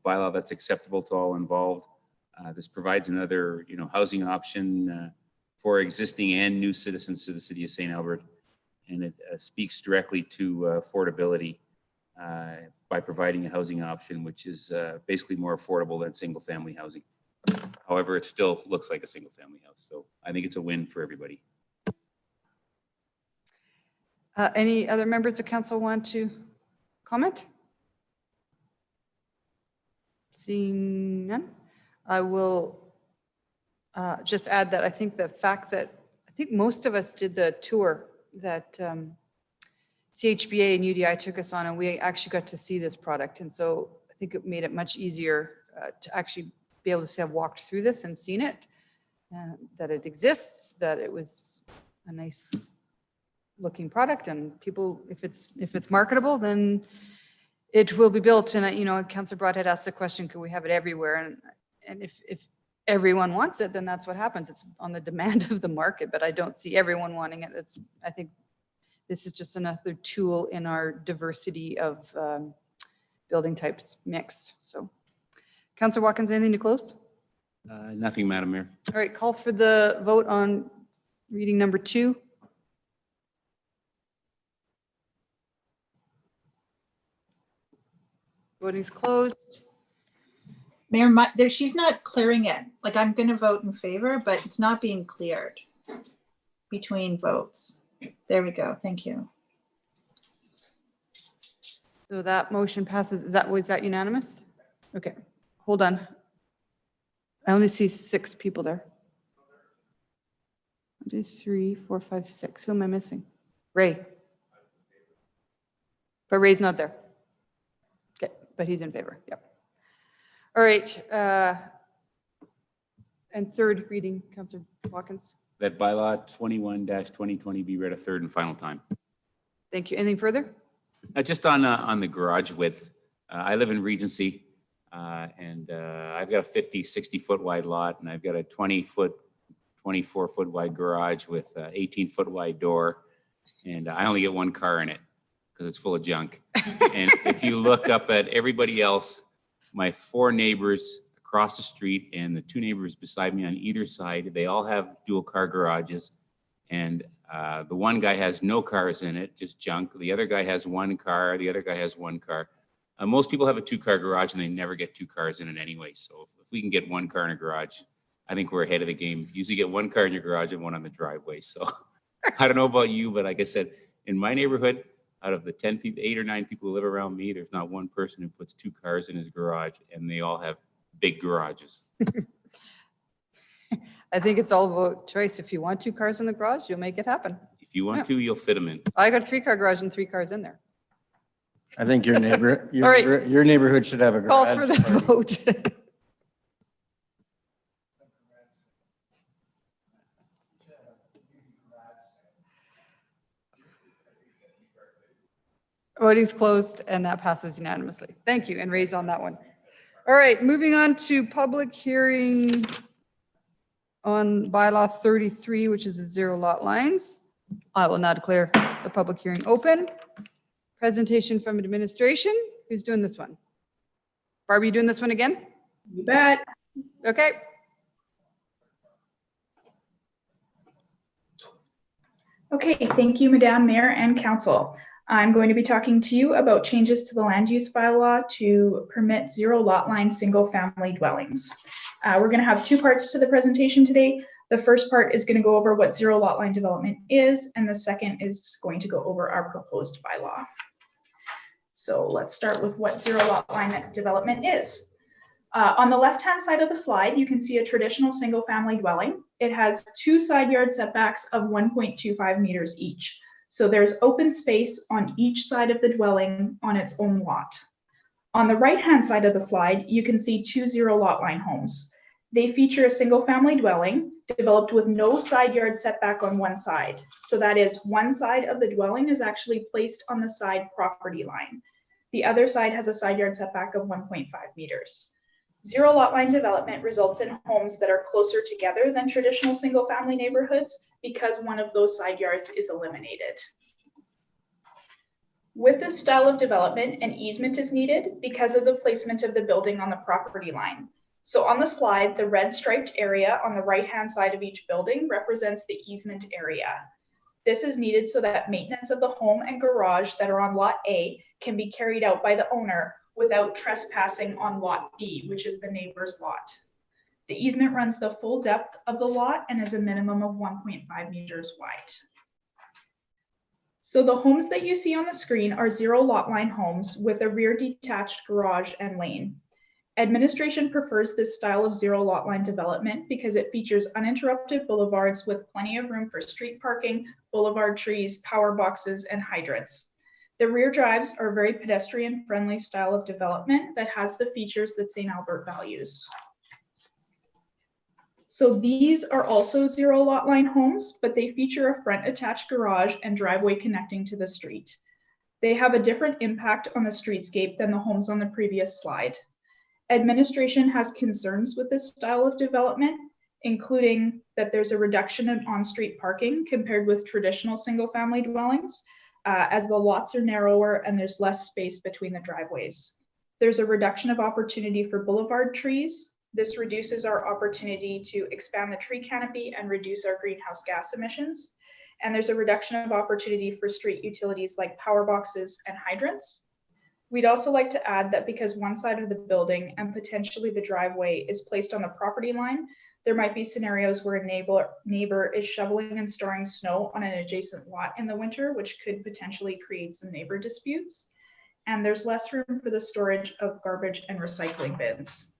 bylaw that's acceptable to all involved. This provides another, housing option for existing and new citizens to the city of St. Albert, and it speaks directly to affordability by providing a housing option which is basically more affordable than single-family housing. However, it still looks like a single-family house, so I think it's a win for everybody. Any other members of council want to comment? Seeing none, I will just add that I think the fact that most of us did the tour that CHBA and UDI took us on, and we actually got to see this product. And so I think it made it much easier to actually be able to have walked through this and seen it, that it exists, that it was a nice looking product, and people, if it's marketable, then it will be built. And Councillor Broad had asked the question, could we have it everywhere? And if everyone wants it, then that's what happens. It's on the demand of the market, but I don't see everyone wanting it. I think this is just another tool in our diversity of building types mix. So, Councillor Watkins, anything to close? Nothing, Madam Mayor. All right, call for the vote on reading number 2. Voting's closed. Mayor, she's not clearing it. Like, I'm going to vote in favor, but it's not being cleared between votes. There we go. Thank you. So that motion passes. Was that unanimous? Okay, hold on. I only see 6 people there. 1, 2, 3, 4, 5, 6. Who am I missing? Ray. But Ray's not there. Okay, but he's in favor. Yep. All right. And third reading, Councillor Watkins. That bylaw 21-2020 be read a third and final time. Thank you. Anything further? Just on the garage width, I live in Regency, and I've got a 50, 60-foot wide lot, and I've got a 20-foot, 24-foot wide garage with 18-foot wide door, and I only get 1 car in it because it's full of junk. And if you look up at everybody else, my 4 neighbors across the street and the 2 neighbors beside me on either side, they all have dual car garages, and the one guy has no cars in it, just junk. The other guy has 1 car. The other guy has 1 car. Most people have a 2-car garage and they never get 2 cars in it anyway. So if we can get 1 car in a garage, I think we're ahead of the game. You usually get 1 car in your garage and 1 on the driveway. So I don't know about you, but like I said, in my neighborhood, out of the 10 people, 8 or 9 people who live around me, there's not 1 person who puts 2 cars in his garage, and they all have big garages. I think it's all about choice. If you want 2 cars in the garage, you'll make it happen. If you want to, you'll fit them in. I got a 3-car garage and 3 cars in there. I think your neighbor, All right. your neighborhood should have a Call garage. for the vote. Voting's closed and that passes unanimously. Thank you, and Ray's on that one. All right, moving on to public hearing on bylaw 33, which is the 0 lot lines. I will now declare the public hearing open. Presentation from administration. Who's doing this one? Barbie, you doing this one again? You bet. Okay. Okay, thank you, Madam Mayor and Council. I'm going to be talking to you about changes to the land use bylaw to permit 0 lot line single family dwellings. We're going to have 2 parts to the presentation today. The first part is going to go over what 0 lot line development is, and the second is going to go over our proposed bylaw. So let's start with what 0 lot line development is. On the left-hand side of the slide, you can see a traditional single family dwelling. It has 2 side yard setbacks of 1.25 meters each. So there's open space on each side of the dwelling on its own lot. On the right-hand side of the slide, you can see 2 0 lot line homes. They feature a single family dwelling developed with no side yard setback on one side. So that is, one side of the dwelling is actually placed on the side property line. The other side has a side yard setback of 1.5 meters. 0 lot line development results in homes that are closer together than traditional single family neighborhoods because one of those side yards is eliminated. With this style of development, an easement is needed because of the placement of the building on the property line. So on the slide, the red striped area on the right-hand side of each building represents the easement area. This is needed so that maintenance of the home and garage that are on lot A can be carried out by the owner without trespassing on lot B, which is the neighbor's lot. The easement runs the full depth of the lot and is a minimum of 1.5 meters wide. So the homes that you see on the screen are 0 lot line homes with a rear detached garage and lane. Administration prefers this style of 0 lot line development because it features uninterrupted boulevards with plenty of room for street parking, boulevard trees, power boxes, and hydrants. The rear drives are a very pedestrian-friendly style of development that has the features that St. Albert values. So these are also 0 lot line homes, but they feature a front attached garage and driveway connecting to the street. They have a different impact on the streetscape than the homes on the previous slide. Administration has concerns with this style of development. including that there's a reduction in on-street parking compared with traditional single-family dwellings, as the lots are narrower and there's less space between the driveways. There's a reduction of opportunity for boulevard trees. This reduces our opportunity to expand the tree canopy and reduce our greenhouse gas emissions. And there's a reduction of opportunity for street utilities like power boxes and hydrants. We'd also like to add that because one side of the building and potentially the driveway is placed on the property line, there might be scenarios where a neighbor is shoveling and storing snow on an adjacent lot in the winter, which could potentially create some neighbor disputes. And there's less room for the storage of garbage and recycling bins.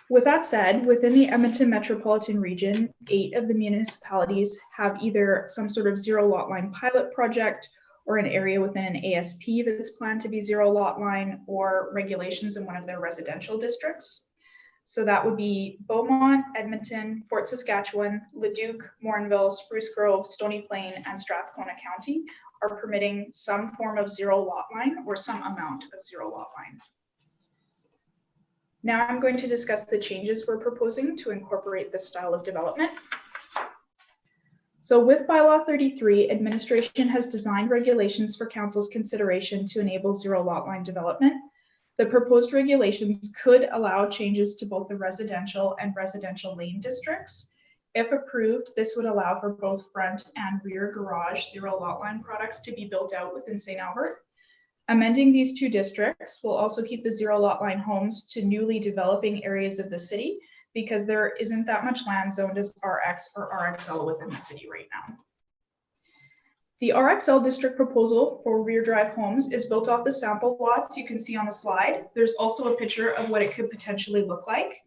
With that said, within the Edmonton metropolitan region, 8 of the municipalities have either some sort of zero lot line pilot project or an area within an ASP that's planned to be zero lot line, or regulations in one of their residential districts. So that would be Beaumont, Edmonton, Fort Saskatchewan, Leduc, Morinville, Spruce Grove, Stony Plain, and Strathcona County are permitting some form of zero lot line or some amount of zero lot line. Now I'm going to discuss the changes we're proposing to incorporate this style of development. So with Bylaw 33, administration has designed regulations for council's consideration to enable zero lot line development. The proposed regulations could allow changes to both the residential and residential lane districts. If approved, this would allow for both front and rear garage zero lot line products to be built out within St. Albert. Amending these 2 districts will also keep the zero lot line homes to newly developing areas of the city, because there isn't that much land zoned as RX or RXL within the city right now. The RXL district proposal for rear drive homes is built off the sample lots you can see on the slide. There's also a picture of what it could potentially look like.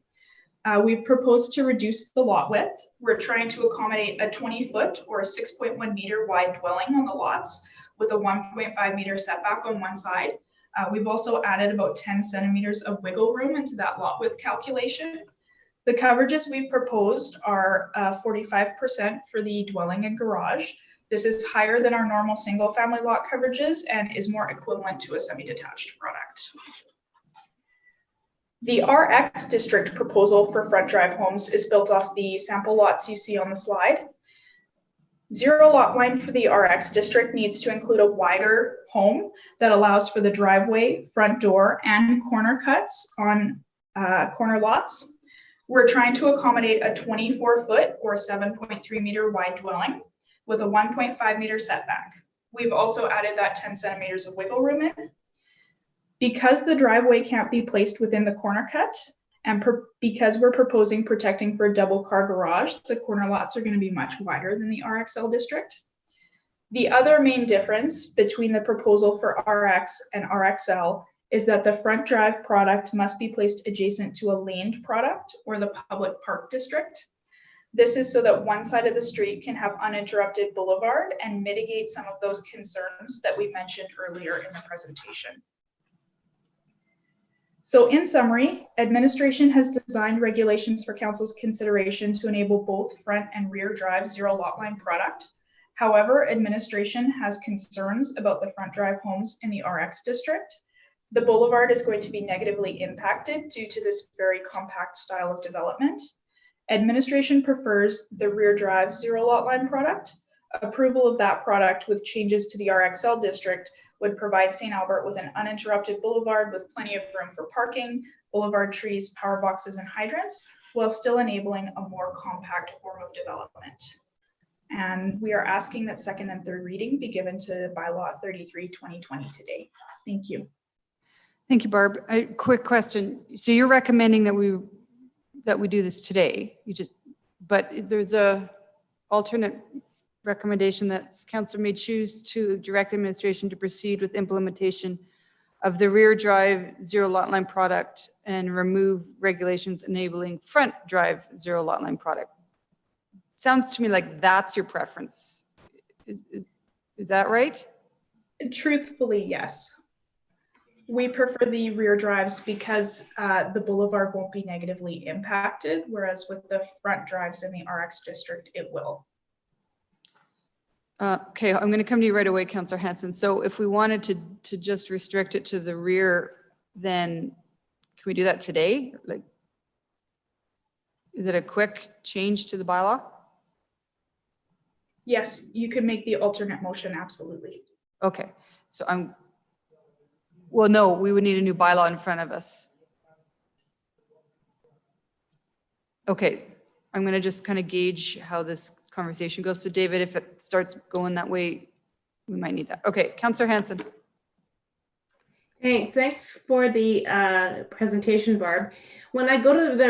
We've proposed to reduce the lot width. We're trying to accommodate a 20-foot or a 6.1 meter wide dwelling on the lots with a 1.5 meter setback on one side. We've also added about 10 centimeters of wiggle room into that lot width calculation. The coverages we've proposed are 45% for the dwelling and garage. This is higher than our normal single family lot coverages and is more equivalent to a semi-detached product. The RX district proposal for front drive homes is built off the sample lots you see on the slide. Zero lot line for the RX district needs to include a wider home that allows for the driveway, front door, and corner cuts on corner lots. We're trying to accommodate a 24-foot or 7.3 meter wide dwelling with a 1.5 meter setback. We've also added that 10 centimeters of wiggle room in. Because the driveway can't be placed within the corner cut, and because we're proposing protecting for a double car garage, the corner lots are going to be much wider than the RXL district. The other main difference between the proposal for RX and RXL is that the front drive product must be placed adjacent to a laned product or the public park district. This is so that one side of the street can have uninterrupted boulevard and mitigate some of those concerns that we mentioned earlier in the presentation. So in summary, administration has designed regulations for council's consideration to enable both front and rear drive zero lot line product. However, administration has concerns about the front drive homes in the RX district. The boulevard is going to be negatively impacted due to this very compact style of development. Administration prefers the rear drive zero lot line product. Approval of that product with changes to the RXL district would provide St. Albert with an uninterrupted boulevard with plenty of room for parking, boulevard trees, power boxes, and hydrants, while still enabling a more compact form of development. And we are asking that second and third reading be given to Bylaw 33, 2020 today. Thank you. Thank you, Barb. A quick question. So you're recommending that we do this today? But there's a alternate recommendation that council may choose to direct administration to proceed with implementation of the rear drive zero lot line product and remove regulations enabling front drive zero lot line product. Sounds to me like that's your preference. Is that right? Truthfully, yes. We prefer the rear drives because the boulevard won't be negatively impacted, whereas with the front drives in the RX district, it will. Okay, I'm going to come to you right away, Councillor Hanson. So if we wanted to just restrict it to the rear, then can we do that today? Like, Is it a quick change to the bylaw? Yes, you could make the alternate motion, absolutely. Okay, so well, no, we would need a new bylaw in front of us. Okay, I'm gonna just kind of gauge how this conversation goes. So David, if it starts going that way, we might need that. Okay, Councillor Hanson. Thanks for the presentation, Barb. When I go to the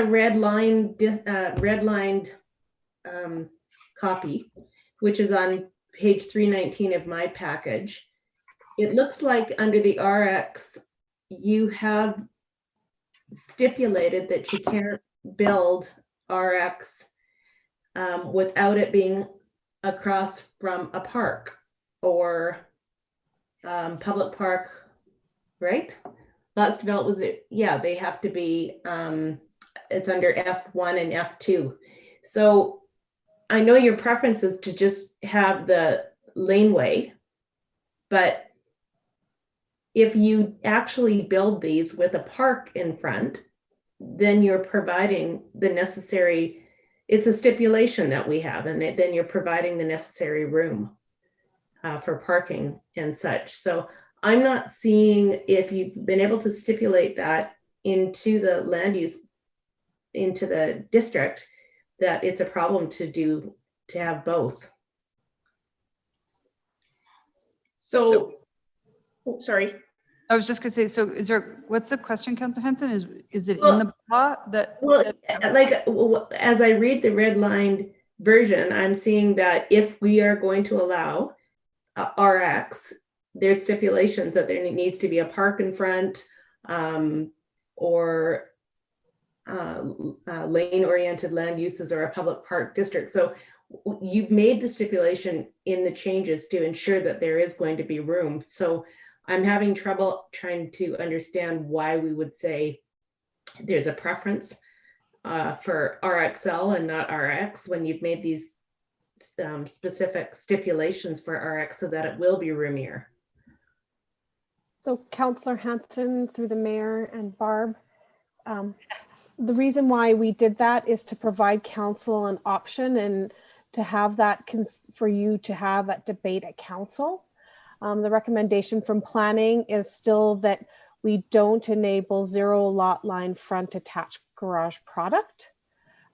redlined copy, which is on page 319 of my package, it looks like under the RX, you have stipulated that you can't build RX without it being across from a park or public park, right? Lots developed with it. Yeah, they have to be, it's under F1 and F2. So I know your preference is to just have the laneway, but if you actually build these with a park in front, then you're providing the necessary, it's a stipulation that we have, and then you're providing the necessary room for parking and such. So I'm not seeing, if you've been able to stipulate that into the land use, into the district, that it's a problem to have both. So oh, sorry. I was just gonna say, so what's the question, Councillor Henson? Is it in the law that? Well, like, as I read the redlined version, I'm seeing that if we are going to allow RX, there's stipulations that there needs to be a park in front, or lane-oriented land uses, or a public park district. So you've made the stipulation in the changes to ensure that there is going to be room. So I'm having trouble trying to understand why we would say there's a preference for RXL and not RX when you've made these specific stipulations for RX so that it will be roomier. So Councillor Hanson, through the mayor and Barb, the reason why we did that is to provide council an option and to have that for you to have that debate at council. The recommendation from planning is still that we don't enable zero lot line front attached garage product.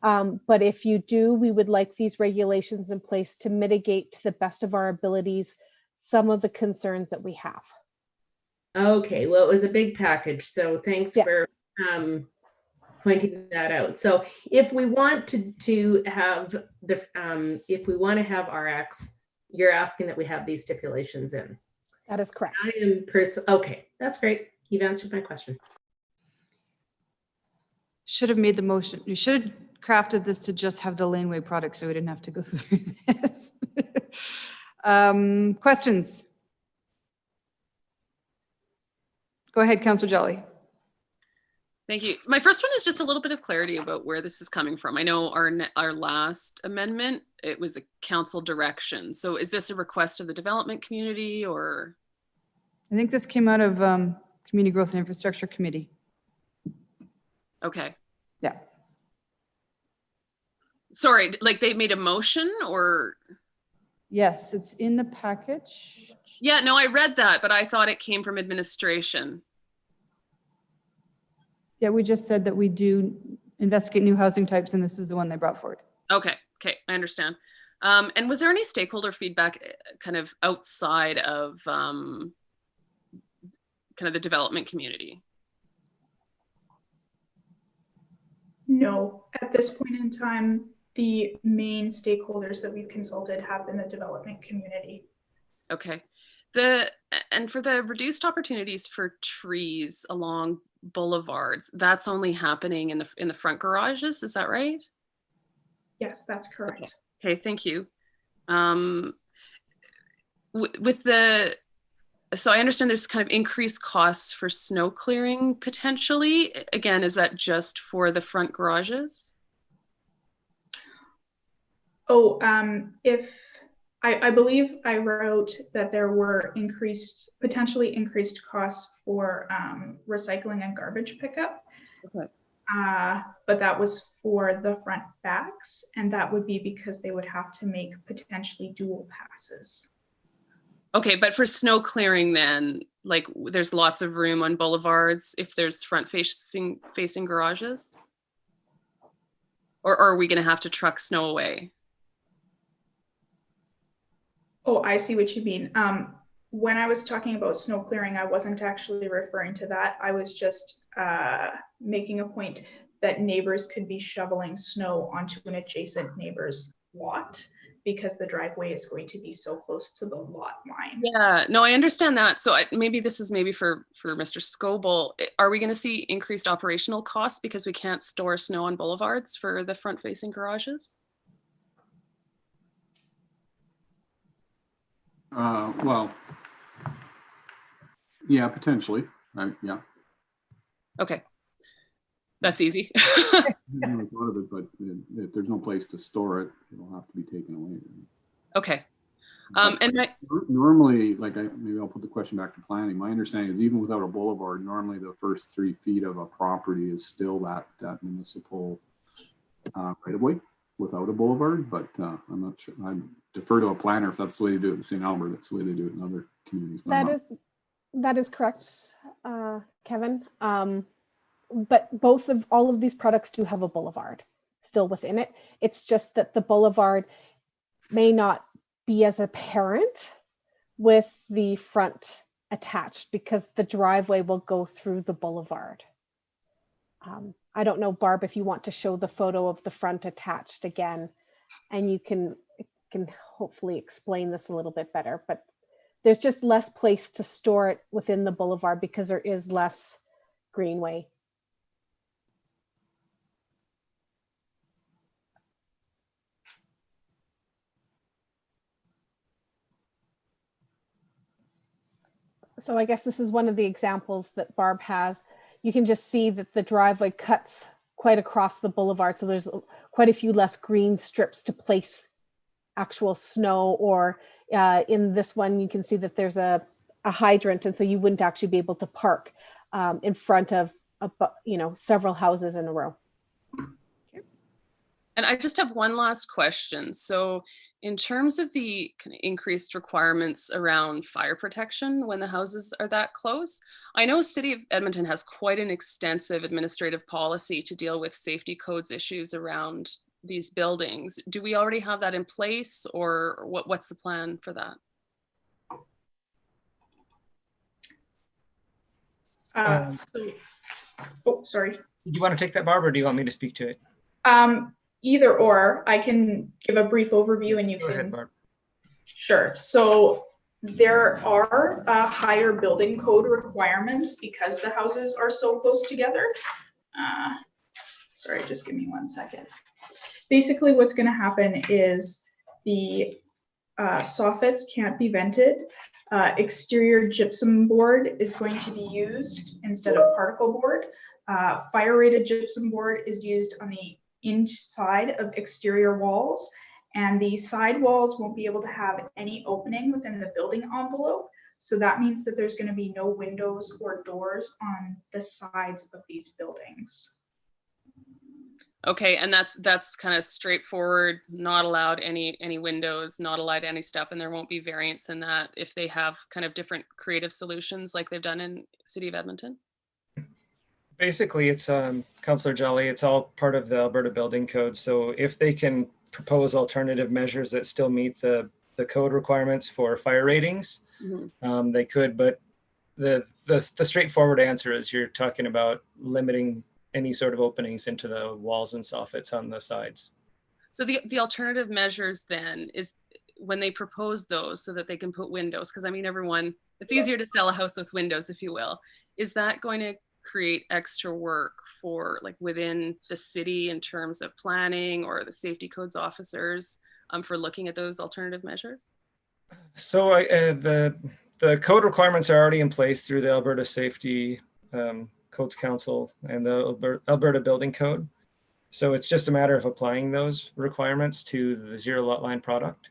But if you do, we would like these regulations in place to mitigate to the best of our abilities some of the concerns that we have. Okay, well, it was a big package, so thanks for pointing that out. So if we want to have the, if we want to have RX, you're asking that we have these stipulations in. That is correct. I am okay, that's great. You've answered my question. Should have made the motion. You should have crafted this to just have the laneway product so we didn't have to go through this. Questions? Go ahead, Councillor Jolly. Thank you. My first one is just a little bit of clarity about where this is coming from. I know our last amendment, it was a council direction. So is this a request of the development community, or? I think this came out of Community Growth and Infrastructure Committee. Okay. Yeah. Sorry, like they made a motion, or? Yes, it's in the package. Yeah, no, I read that, but I thought it came from administration. Yeah, we just said that we do investigate new housing types, and this is the one they brought forward. Okay, I understand. And was there any stakeholder feedback kind of outside of kind of the development community? No, at this point in time, the main stakeholders that we've consulted have been the development community. Okay. And for the reduced opportunities for trees along boulevards, that's only happening in the front garages, is that right? Yes, that's correct. Okay, thank you. So I understand there's kind of increased costs for snow clearing potentially. Again, is that just for the front garages? Oh, I believe I wrote that there were potentially increased costs for recycling and garbage pickup. Okay. But that was for the front backs, and that would be because they would have to make potentially dual passes. Okay, but for snow clearing then, like there's lots of room on boulevards if there's front facing garages? Or are we gonna have to truck snow away? Oh, I see what you mean. When I was talking about snow clearing, I wasn't actually referring to that. I was just making a point that neighbors could be shoveling snow onto an adjacent neighbor's lot because the driveway is going to be so close to the lot line. Yeah, no, I understand that. So maybe this is maybe for Mr. Scoble. Are we gonna see increased operational costs because we can't store snow on boulevards for the front facing garages? Well, yeah, potentially. Yeah. Okay, that's easy. I never thought of it, but if there's no place to store it, it'll have to be taken away. Okay. Normally, maybe I'll put the question back to planning. My understanding is even without a boulevard, normally the first 3 feet of a property is still that municipal right of way without a boulevard. But I'm not sure. I defer to a planner if that's the way to do it in St. Albert. That's the way they do it in other communities. That is correct, Kevin. But all of these products do have a boulevard still within it. It's just that the boulevard may not be as apparent with the front attached because the driveway will go through the boulevard. I don't know, Barb, if you want to show the photo of the front attached again, and you can hopefully explain this a little bit better, but there's just less place to store it within the boulevard because there is less greenway. So I guess this is one of the examples that Barb has. You can just see that the driveway cuts quite across the boulevard. So there's quite a few less green strips to place actual snow, or in this one, you can see that there's a hydrant. And so you wouldn't actually be able to park in front of, several houses in a row. And I just have one last question. So in terms of the kind of increased requirements around fire protection when the houses are that close, I know City of Edmonton has quite an extensive administrative policy to deal with safety codes issues around these buildings. Do we already have that in place, or what's the plan for that? Sorry. Do you want to take that, Barb, or do you want me to speak to it? Either or. I can give a brief overview and you Go ahead, Barb. Sure. So there are higher building code requirements because the houses are so close together. Sorry, just give me 1 second. Basically, what's going to happen is the soffits can't be vented. Exterior gypsum board is going to be used instead of particle board. Fire rated gypsum board is used on the inside of exterior walls, and the side walls won't be able to have any opening within the building envelope. So that means that there's going to be no windows or doors on the sides of these buildings. Okay, and that's kind of straightforward, not allowed any windows, not allowed any stuff, and there won't be variance in that if they have kind of different creative solutions like they've done in City of Edmonton? Basically, it's Councillor Jolly, it's all part of the Alberta Building Code. So if they can propose alternative measures that still meet the code requirements for fire ratings, they could, but the straightforward answer is you're talking about limiting any sort of openings into the walls and soffits on the sides. So the alternative measures then is when they propose those so that they can put windows, because I mean, it's easier to sell a house with windows, if you will. Is that going to create extra work for within the city in terms of planning or the safety codes officers for looking at those alternative measures? So the code requirements are already in place through the Alberta Safety Codes Council and the Alberta Building Code. So it's just a matter of applying those requirements to the zero lot line product.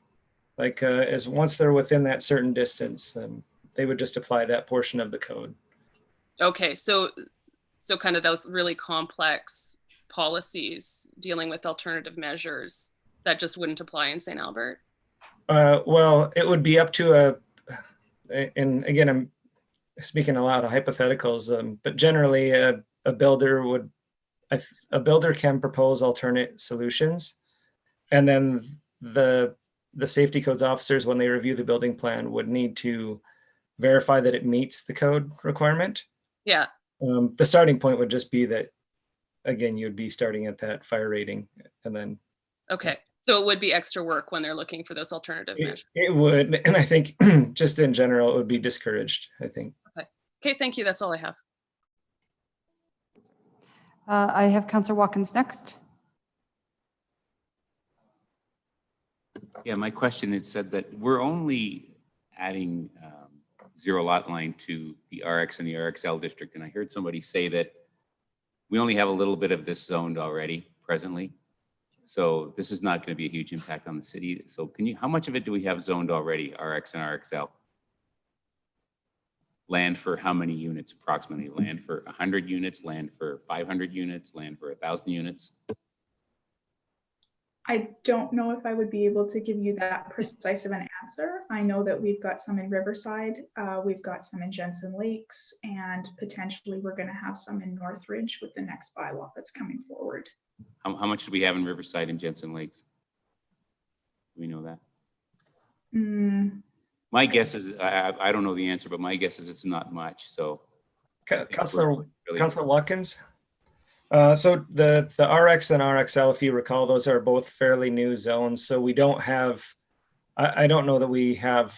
As once they're within that certain distance, they would just apply that portion of the code. Okay, so So kind of those really complex policies dealing with alternative measures that just wouldn't apply in St. Albert? Well, it would be up to and again, I'm speaking a lot of hypotheticals, but generally a builder can propose alternate solutions. And then the safety codes officers, when they review the building plan, would need to verify that it meets the code requirement. Yeah. The starting point would just be that, again, you'd be starting at that fire rating and then. Okay. So it would be extra work when they're looking for those alternative measures. It would. And I think just in general, it would be discouraged, I think. Okay. Okay. Thank you. That's all I have. I have Councillor Watkins next. Yeah, my question, it said that we're only adding zero lot line to the RX and the RXL district. And I heard somebody say that we only have a little bit of this zoned already presently. So this is not going to be a huge impact on the city. So how much of it do we have zoned already, RX and RXL? Land for how many units approximately? Land for 100 units, land for 500 units, land for 1,000 units? I don't know if I would be able to give you that precise of an answer. I know that we've got some in Riverside, we've got some in Jensen Lakes, and potentially we're going to have some in Northridge with the next bylaw that's coming forward. How much do we have in Riverside and Jensen Lakes? Do we know that? My guess is, I don't know the answer, but my guess is it's not much. So, Councillor Watkins. So the RX and RXL, if you recall, those are both fairly new zones. So we don't have, I don't know that we have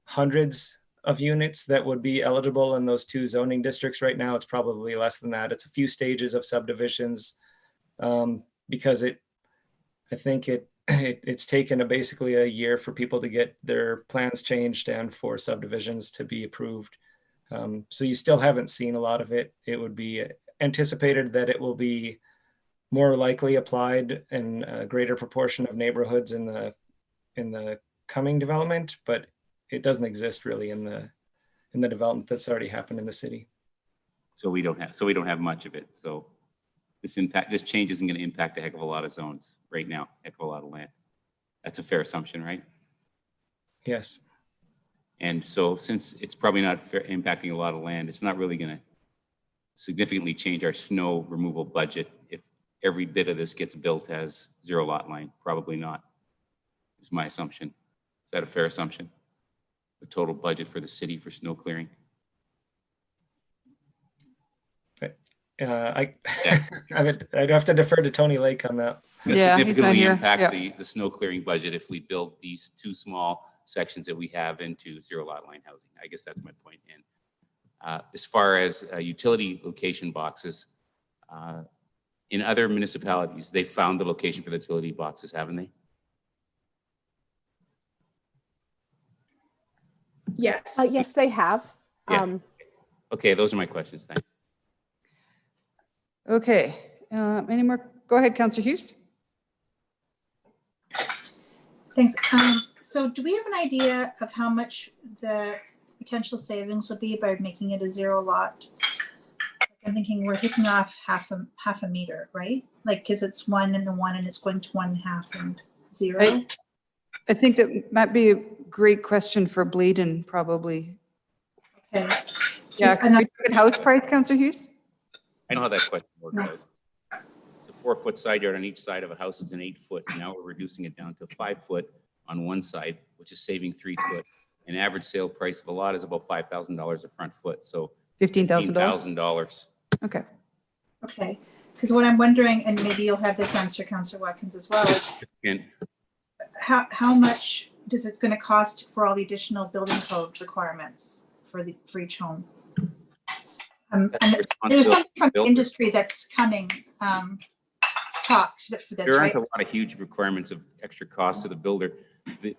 hundreds of units that would be eligible in those two zoning districts right now. It's probably less than that. It's a few stages of subdivisions because I think it's taken basically a year for people to get their plans changed and for subdivisions to be approved. So you still haven't seen a lot of it. It would be anticipated that it will be more likely applied in a greater proportion of neighborhoods in the coming development, but it doesn't exist really in the development that's already happened in the city. So we don't have much of it. So this change isn't going to impact a heck of a lot of zones right now, heck of a lot of land. That's a fair assumption, right? Yes. And so since it's probably not impacting a lot of land, it's not really going to significantly change our snow removal budget if every bit of this gets built as zero lot line. Probably not, is my assumption. Is that a fair assumption? The total budget for the city for snow clearing? I'd have to defer to Tony Lake on that. Significantly impact the snow clearing budget if we build these two small sections that we have into zero lot line housing. I guess that's my point. And as far as utility location boxes, in other municipalities, they found the location for the utility boxes, haven't they? Yes. Yes, they have. Yeah. Okay, those are my questions. Thanks. Okay. Any more? Go ahead, Councillor Hughes. Thanks. So do we have an idea of how much the potential savings will be by making it a zero lot? I'm thinking we're taking off half a meter, right? Like, because it's 1 and 1 and it's going to 1.5 and 0. I think that might be a great question for Bladen, probably. Okay. Yeah, can we look at house price, Councillor Hughes? I know how that question works out. It's a 4-foot side yard on each side of a house is an 8-foot. Now we're reducing it down to 5 foot on one side, which is saving 3 foot. An average sale price of a lot is about $5,000 a front foot. So $15,000. Okay. Okay. Because what I'm wondering, and maybe you'll have this answer, Councillor Watkins, as well, is how much does it going to cost for all the additional building code requirements for each home? There's something from the industry that's coming. Talk for this. There aren't a lot of huge requirements of extra cost to the builder.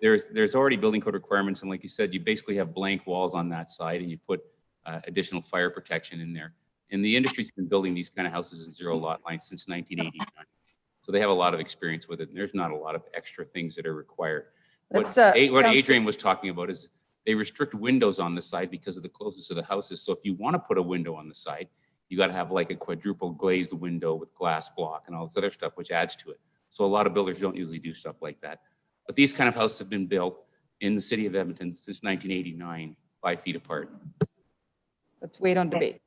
There's already building code requirements, and like you said, you basically have blank walls on that side, and you put additional fire protection in there. And the industry's been building these kind of houses in zero lot lines since 1989, so they have a lot of experience with it. And there's not a lot of extra things that are required. What Adrian was talking about is they restrict windows on the side because of the closeness of the houses. So if you want to put a window on the side, you got to have like a quadruple glazed window with glass block and all this other stuff, which adds to it. So a lot of builders don't usually do stuff like that. But these kind of houses have been built in the city of Edmonton since 1989, 5 feet apart. Let's wait on debate.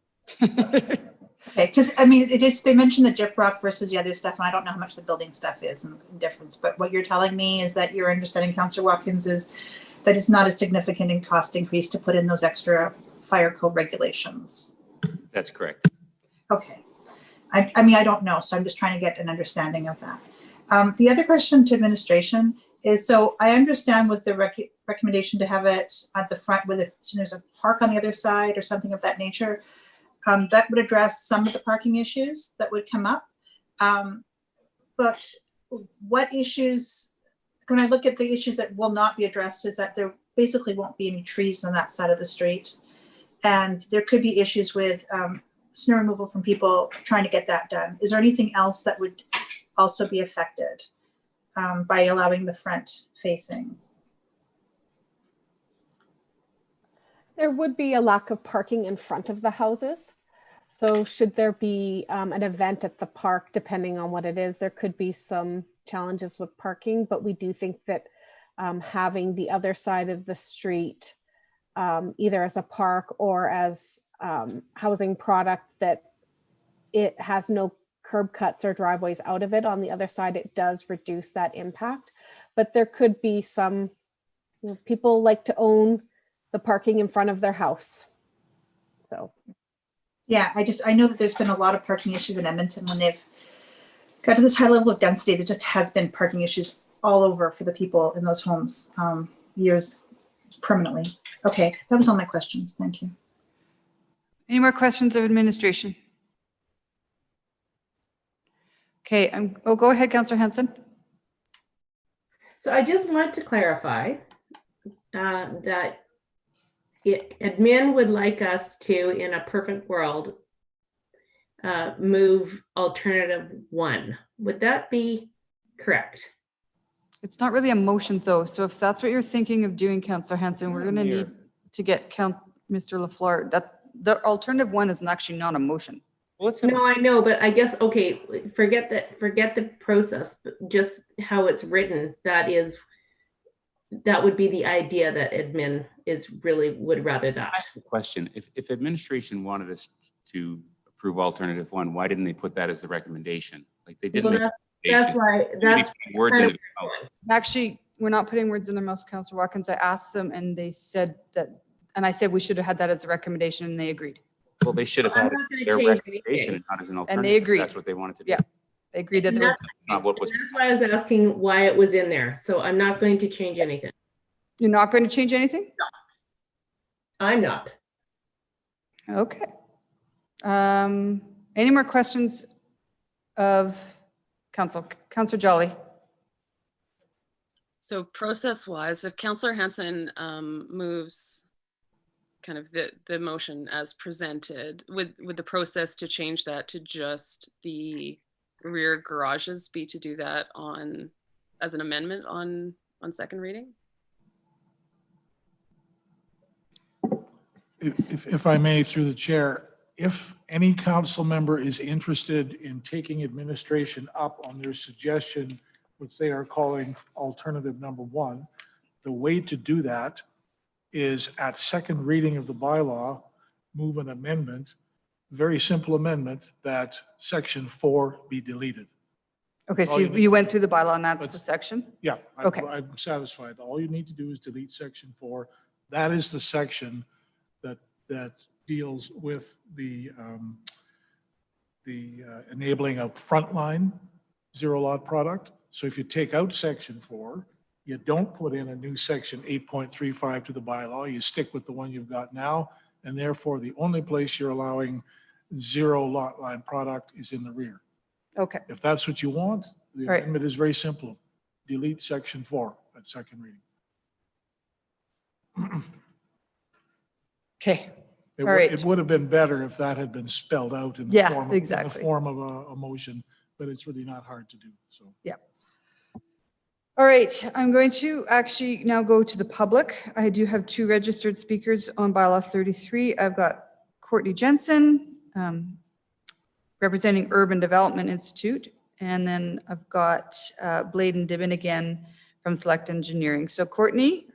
Okay, because I mean, they mentioned the gyprock versus the other stuff, and I don't know how much the building stuff is and difference. But what you're telling me is that your understanding, Councillor Watkins, is that it's not a significant in cost increase to put in those extra fire code regulations. That's correct. Okay. I mean, I don't know, so I'm just trying to get an understanding of that. The other question to administration is, so I understand with the recommendation to have it at the front with there's a park on the other side or something of that nature. That would address some of the parking issues that would come up. But what issues, when I look at the issues that will not be addressed, is that there basically won't be any trees on that side of the street. And there could be issues with snow removal from people trying to get that done. Is there anything else that would also be affected by allowing the front facing? There would be a lack of parking in front of the houses. So should there be an event at the park, depending on what it is, there could be some challenges with parking, but we do think that having the other side of the street, either as a park or as housing product, that it has no curb cuts or driveways out of it on the other side, it does reduce that impact. But there could be some, people like to own the parking in front of their house. So. Yeah, I know that there's been a lot of parking issues in Edmonton when they've got to this high level of density. There just has been parking issues all over for the people in those homes years permanently. Okay, that was all my questions. Thank you. Any more questions of administration? Okay, go ahead, Councillor Hanson. So I just want to clarify that admin would like us to, in a perfect world, move alternative 1. Would that be correct? It's not really a motion though. So if that's what you're thinking of doing, Councillor Hanson, we're going to need to get Mr. LaFleur. That the alternative 1 is actually not a motion. No, I know, but I guess, okay, forget the process, but just how it's written, that would be the idea that admin would rather not. Question, if administration wanted us to approve alternative 1, why didn't they put that as the recommendation? Like they didn't. Well, that's why. Words in the mouth. Actually, we're not putting words in their mouth, Councillor Watkins. I asked them and they said that, and I said we should have had that as a recommendation and they agreed. Well, they should have had their recommendation and not as an alternative. And they agreed. That's what they wanted to do. Yeah, they agreed that that's not what was. That's why I was asking why it was in there. So I'm not going to change anything. You're not going to change anything? No. I'm not. Okay. Any more questions of council? Councillor Jolly. So process-wise, if Councillor Hanson moves kind of the motion as presented, would the process to change that to just the rear garages be to do that as an amendment on second reading? If I may, through the chair, if any council member is interested in taking administration up on their suggestion, which they are calling alternative number 1, the way to do that is at second reading of the bylaw, move an amendment, very simple amendment, that section 4 be deleted. Okay, so you went through the bylaw and that's the section? Yeah, okay. I'm satisfied. All you need to do is delete section 4. That is the section that deals with the enabling of frontline zero lot product. So if you take out section 4, you don't put in a new section 8.35 to the bylaw, you stick with the one you've got now, and therefore the only place you're allowing zero lot line product is in the rear. Okay. If that's what you want, the amendment is very simple. Delete section 4 at second reading. Okay. It would have been better if that had been spelled out in the, exactly. in the form of a motion, but it's really not hard to do. So yeah. All right, I'm going to actually now go to the public. I do have 2 registered speakers on bylaw 33. I've got Courtney Jensen, representing Urban Development Institute. And then I've got Bladen Dibben again from Select Engineering. So Courtney,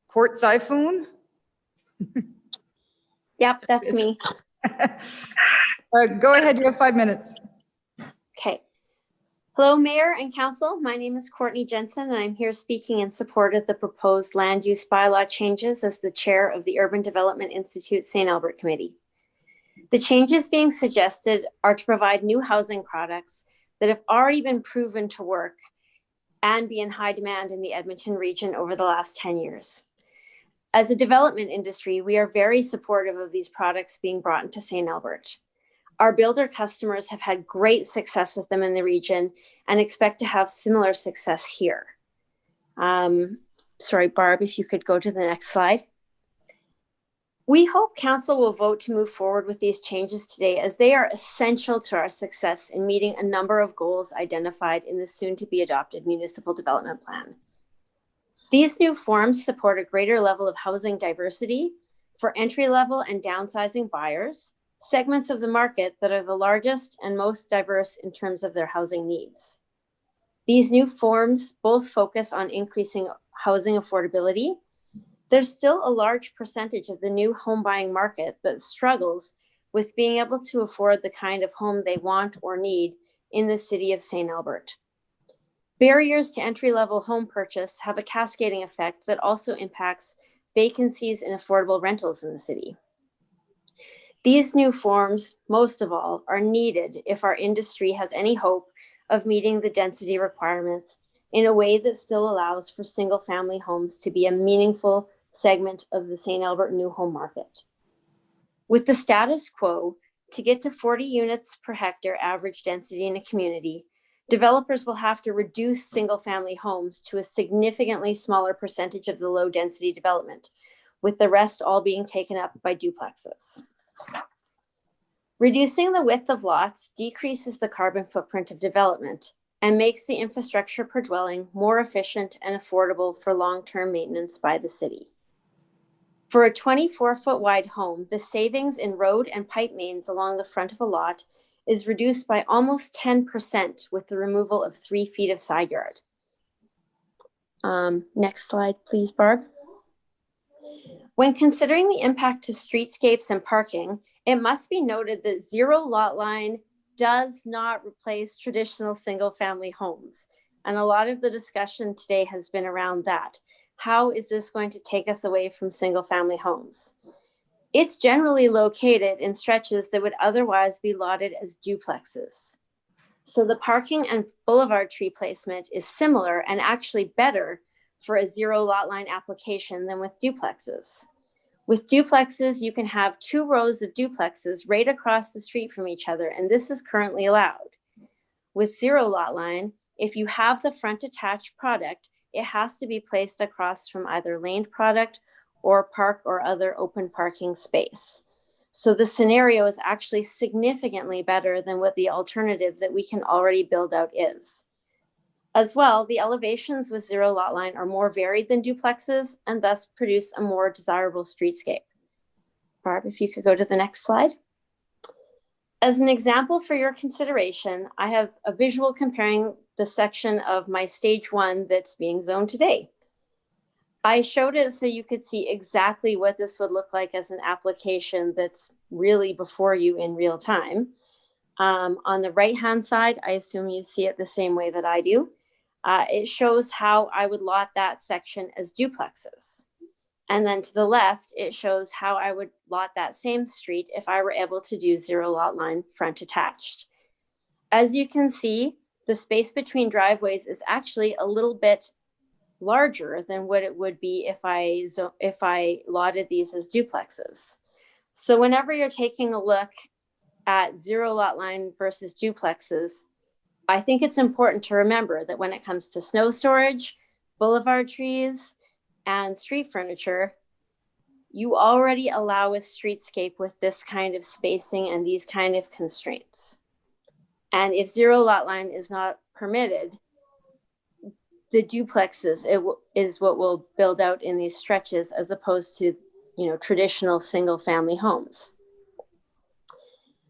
Quartz iPhone. Yep, that's me. Go ahead, you have 5 minutes. Okay. Hello, Mayor and Council. My name is Courtney Jensen, and I'm here speaking in support of the proposed land use bylaw changes as the chair of the Urban Development Institute St. Albert Committee. The changes being suggested are to provide new housing products that have already been proven to work and be in high demand in the Edmonton region over the last 10 years. As a development industry, we are very supportive of these products being brought into St. Albert. Our builder customers have had great success with them in the region and expect to have similar success here. Sorry, Barb, if you could go to the next slide. We hope Council will vote to move forward with these changes today, as they are essential to our success in meeting a number of goals identified in the soon-to-be adopted Municipal Development Plan. These new forms support a greater level of housing diversity for entry-level and downsizing buyers, segments of the market that are the largest and most diverse in terms of their housing needs. These new forms both focus on increasing housing affordability. There's still a large percentage of the new home buying market that struggles with being able to afford the kind of home they want or need in the city of St. Albert. Barriers to entry-level home purchase have a cascading effect that also impacts vacancies in affordable rentals in the city. These new forms, most of all, are needed if our industry has any hope of meeting the density requirements in a way that still allows for single-family homes to be a meaningful segment of the St. Albert new home market. With the status quo, to get to 40 units per hectare average density in a community, developers will have to reduce single-family homes to a significantly smaller percentage of the low-density development, with the rest all being taken up by duplexes. Reducing the width of lots decreases the carbon footprint of development and makes the infrastructure per dwelling more efficient and affordable for long-term maintenance by the city. For a 24-foot wide home, the savings in road and pipe mains along the front of a lot is reduced by almost 10% with the removal of 3 feet of side yard. Next slide, please, Barb. When considering the impact to streetscapes and parking, it must be noted that zero lot line does not replace traditional single-family homes. And a lot of the discussion today has been around that. How is this going to take us away from single-family homes? It's generally located in stretches that would otherwise be lotted as duplexes. So the parking and boulevard tree placement is similar and actually better for a zero lot line application than with duplexes. With duplexes, you can have 2 rows of duplexes right across the street from each other, and this is currently allowed. With zero lot line, if you have the front attached product, it has to be placed across from either laned product or park or other open parking space. So the scenario is actually significantly better than what the alternative that we can already build out is. As well, the elevations with zero lot line are more varied than duplexes and thus produce a more desirable streetscape. Barb, if you could go to the next slide. As an example for your consideration, I have a visual comparing the section of my stage 1 that's being zoned today. I showed it so you could see exactly what this would look like as an application that's really before you in real time. On the right-hand side, I assume you see it the same way that I do. It shows how I would lot that section as duplexes. And then to the left, it shows how I would lot that same street if I were able to do zero lot line front attached. As you can see, the space between driveways is actually a little bit larger than what it would be if I lotted these as duplexes. So whenever you're taking a look at zero lot line versus duplexes, I think it's important to remember that when it comes to snow storage, boulevard trees, and street furniture, you already allow a streetscape with this kind of spacing and these kind of constraints. And if zero lot line is not permitted, the duplexes is what will build out in these stretches as opposed to, traditional single family homes.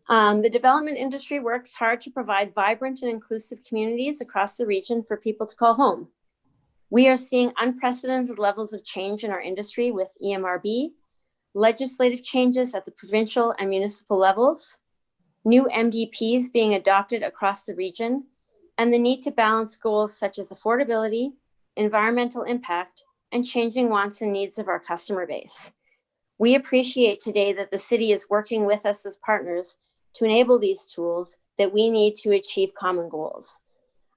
The development industry works hard to provide vibrant and inclusive communities across the region for people to call home. We are seeing unprecedented levels of change in our industry with EMRB, legislative changes at the provincial and municipal levels, new MDPs being adopted across the region, and the need to balance goals such as affordability, environmental impact, and changing wants and needs of our customer base. We appreciate today that the city is working with us as partners to enable these tools that we need to achieve common goals.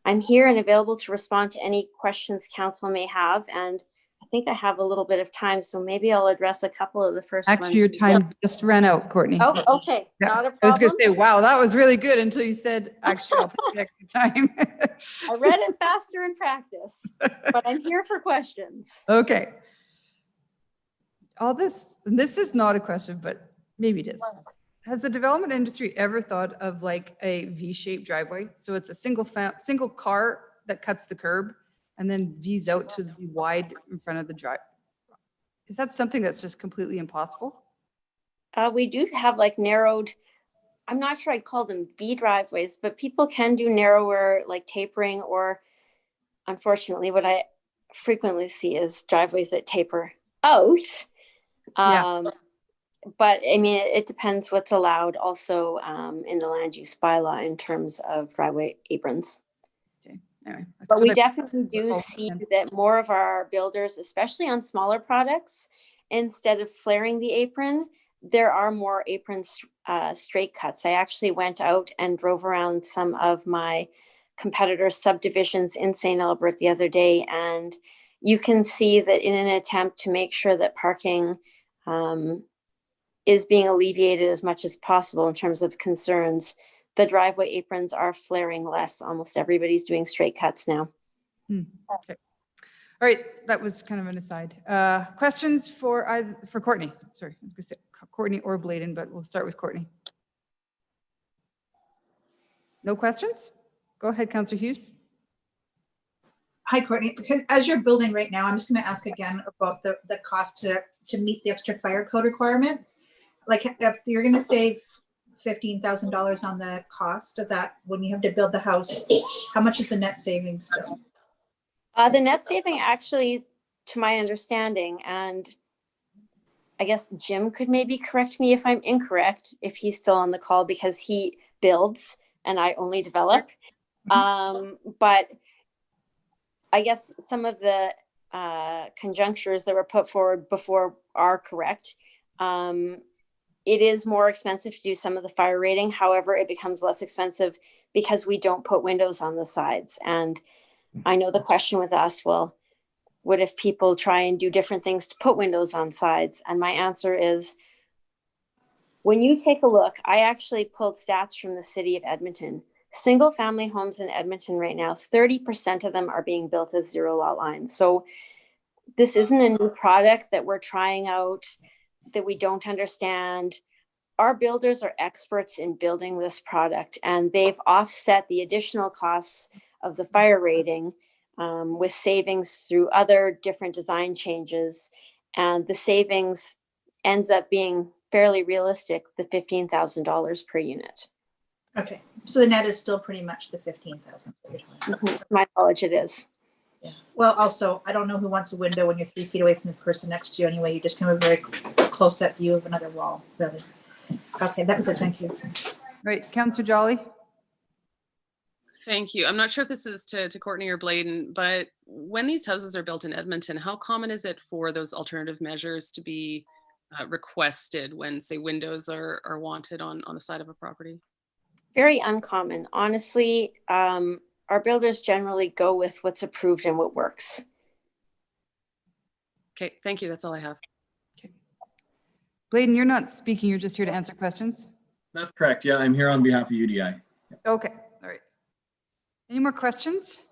I'm here and available to respond to any questions council may have, and I think I have a little bit of time, so maybe I'll address a couple of the first ones. Actually, your time just ran out, Courtney. Oh, okay, Yeah. not a problem. I was going to say, wow, that was really good until you said, actually, I'll take the extra time. I read it faster in practice, but I'm here for questions. Okay. All this is not a question, but maybe it is. Has the development industry ever thought of like a V-shaped driveway? So it's a single car that cuts the curb and then V's out to be wide in front of the drive. Is that something that's just completely impossible? We do have like narrowed, I'm not sure I'd call them V driveways, but people can do narrower like tapering, or unfortunately what I frequently see is driveways that taper out. But I mean, it depends what's allowed also in the land use bylaw in terms of driveway aprons. Okay. Anyway, but we definitely do see that more of our builders, especially on smaller products, instead of flaring the apron, there are more apron straight cuts. I actually went out and drove around some of my competitor subdivisions in St. Albert the other day, and you can see that in an attempt to make sure that parking is being alleviated as much as possible in terms of concerns, the driveway aprons are flaring less. Almost everybody's doing straight cuts now. Okay. All right, that was kind of an aside. Questions for Courtney? Sorry, I was going to say Courtney or Bladen, but we'll start with Courtney. No questions? Go ahead, Councillor Hughes. Hi, Courtney. Because as you're building right now, I'm just going to ask again about the cost to meet the extra fire code requirements. Like if you're going to save $15,000 on the cost of that when you have to build the house, how much is the net savings still? The net saving actually, to my understanding, and I guess Jim could maybe correct me if I'm incorrect, if he's still on the call, because he builds and I only develop. But I guess some of the conjunctures that were put forward before are correct. It is more expensive to do some of the fire rating. However, it becomes less expensive because we don't put windows on the sides. And I know the question was asked, well, what if people try and do different things to put windows on sides? And my answer is, when you take a look, I actually pulled stats from the city of Edmonton. Single family homes in Edmonton right now, 30% of them are being built as zero lot lines. So this isn't a new product that we're trying out that we don't understand. Our builders are experts in building this product, and they've offset the additional costs of the fire rating with savings through other different design changes. And the savings ends up being fairly realistic, the $15,000 per unit. Okay, so the net is still pretty much the 15,000. My knowledge, it is. Yeah. Well, also, I don't know who wants a window when you're 3 feet away from the person next to you anyway. You just have a very close-up view of another wall, really. Okay, that was it. Thank you. Right, Councillor Jolly. Thank you. I'm not sure if this is to Courtney or Bladen, but when these houses are built in Edmonton, how common is it for those alternative measures to be requested when, say, windows are wanted on the side of a property? Very uncommon. Honestly, our builders generally go with what's approved and what works. Okay, thank you. That's all I have. Okay. Bladen, you're not speaking. You're just here to answer questions. That's correct. Yeah, I'm here on behalf of UDI. Okay, all right. Any more questions?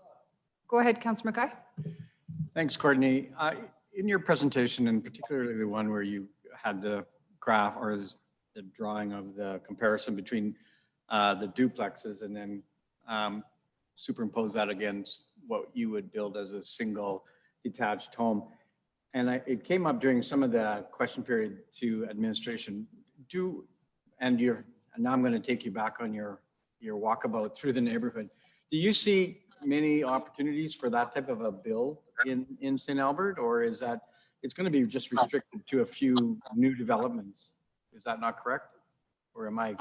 Go ahead, Councillor Mackay. Thanks, Courtney. In your presentation, and particularly the one where you had the graph or the drawing of the comparison between the duplexes and then superimpose that against what you would build as a single detached home. And it came up during some of the question period to administration. And your and now I'm going to take you back on your walkabout through the neighborhood. Do you see many opportunities for that type of a bill in St. Albert, or is that it's going to be just restricted to a few new developments? Is that not correct? Or am I?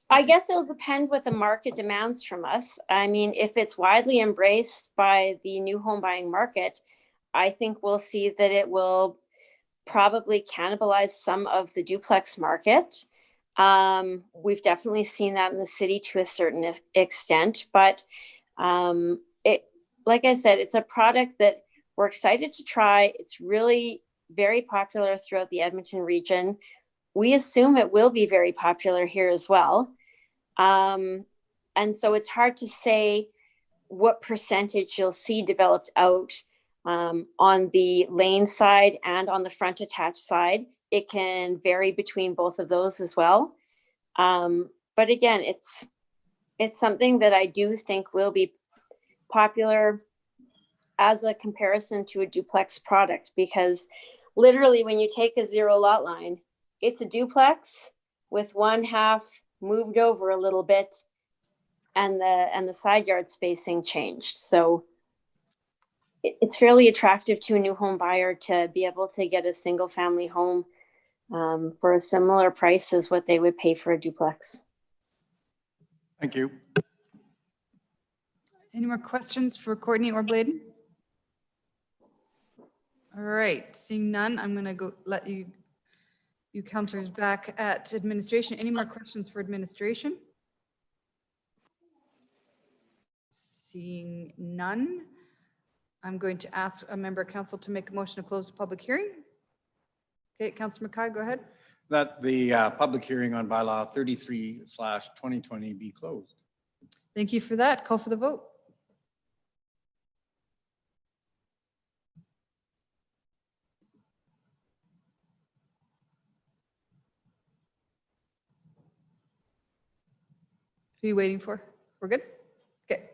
I guess it'll depend what the market demands from us. I mean, if it's widely embraced by the new home buying market, I think we'll see that it will probably cannibalize some of the duplex market. We've definitely seen that in the city to a certain extent, but like I said, it's a product that we're excited to try. It's really very popular throughout the Edmonton region. We assume it will be very popular here as well. And so it's hard to say what percentage you'll see developed out on the lane side and on the front attached side. It can vary between both of those as well. But again, it's something that I do think will be popular as a comparison to a duplex product, because literally when you take a zero lot line, it's a duplex with one half moved over a little bit and the side yard spacing changed. So it's fairly attractive to a new home buyer to be able to get a single family home for a similar price as what they would pay for a duplex. Thank you. Any more questions for Courtney or Bladen? All right, seeing none, I'm going to go let you counselors back at administration. Any more questions for administration? Seeing none, I'm going to ask a member of council to make a motion to close the public hearing. Okay, Councillor Mackay, go ahead. That the public hearing on bylaw 33/2020 be closed. Thank you for that. Call for the vote. Who are you waiting for? We're good? Okay.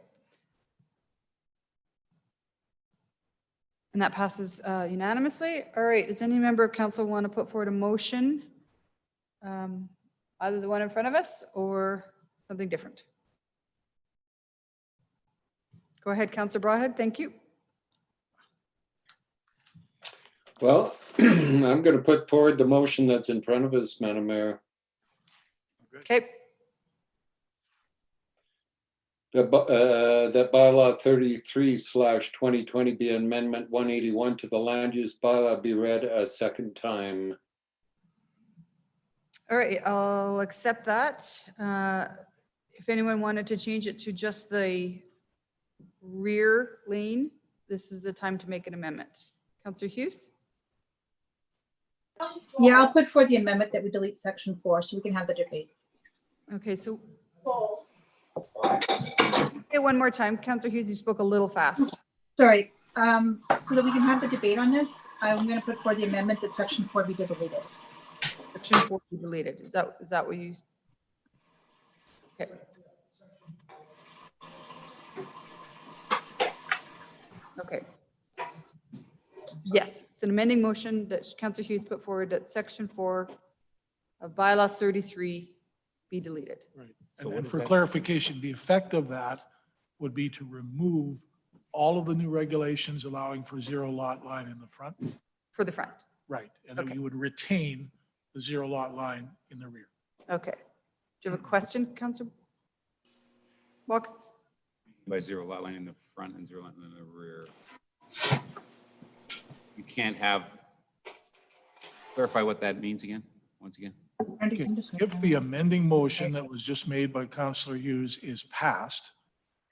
And that passes unanimously. All right, does any member of council want to put forward a motion? Either the one in front of us or something different? Go ahead, Councillor Broadhead. Thank you. Well, I'm going to put forward the motion that's in front of us, Madam Mayor. Okay. That bylaw 33/2020 be amendment 181 to the land use bylaw be read a second time. All right, I'll accept that. If anyone wanted to change it to just the rear lane, this is the time to make an amendment. Councillor Hughes? Yeah, I'll put forward the amendment that we delete section 4 so we can have the debate. Okay, so. Okay, one more time. Councillor Hughes, you spoke a little fast. Sorry, so that we can have the debate on this, I'm going to put forward the amendment that section 4 be deleted. Section 4 be deleted. Is that what you? Okay. Okay. Yes, it's an amending motion that Councillor Hughes put forward that section 4 of bylaw 33 be deleted. Right. And for clarification, the effect of that would be to remove all of the new regulations allowing for zero lot line in the front. For the front. Right. And then you would retain the zero lot line in the rear. Okay. Do you have a question, Councillor Watkins? By zero lot line in the front and zero lot line in the rear. You can't have, clarify what that means again, once again. Okay. If the amending motion that was just made by Councillor Hughes is passed,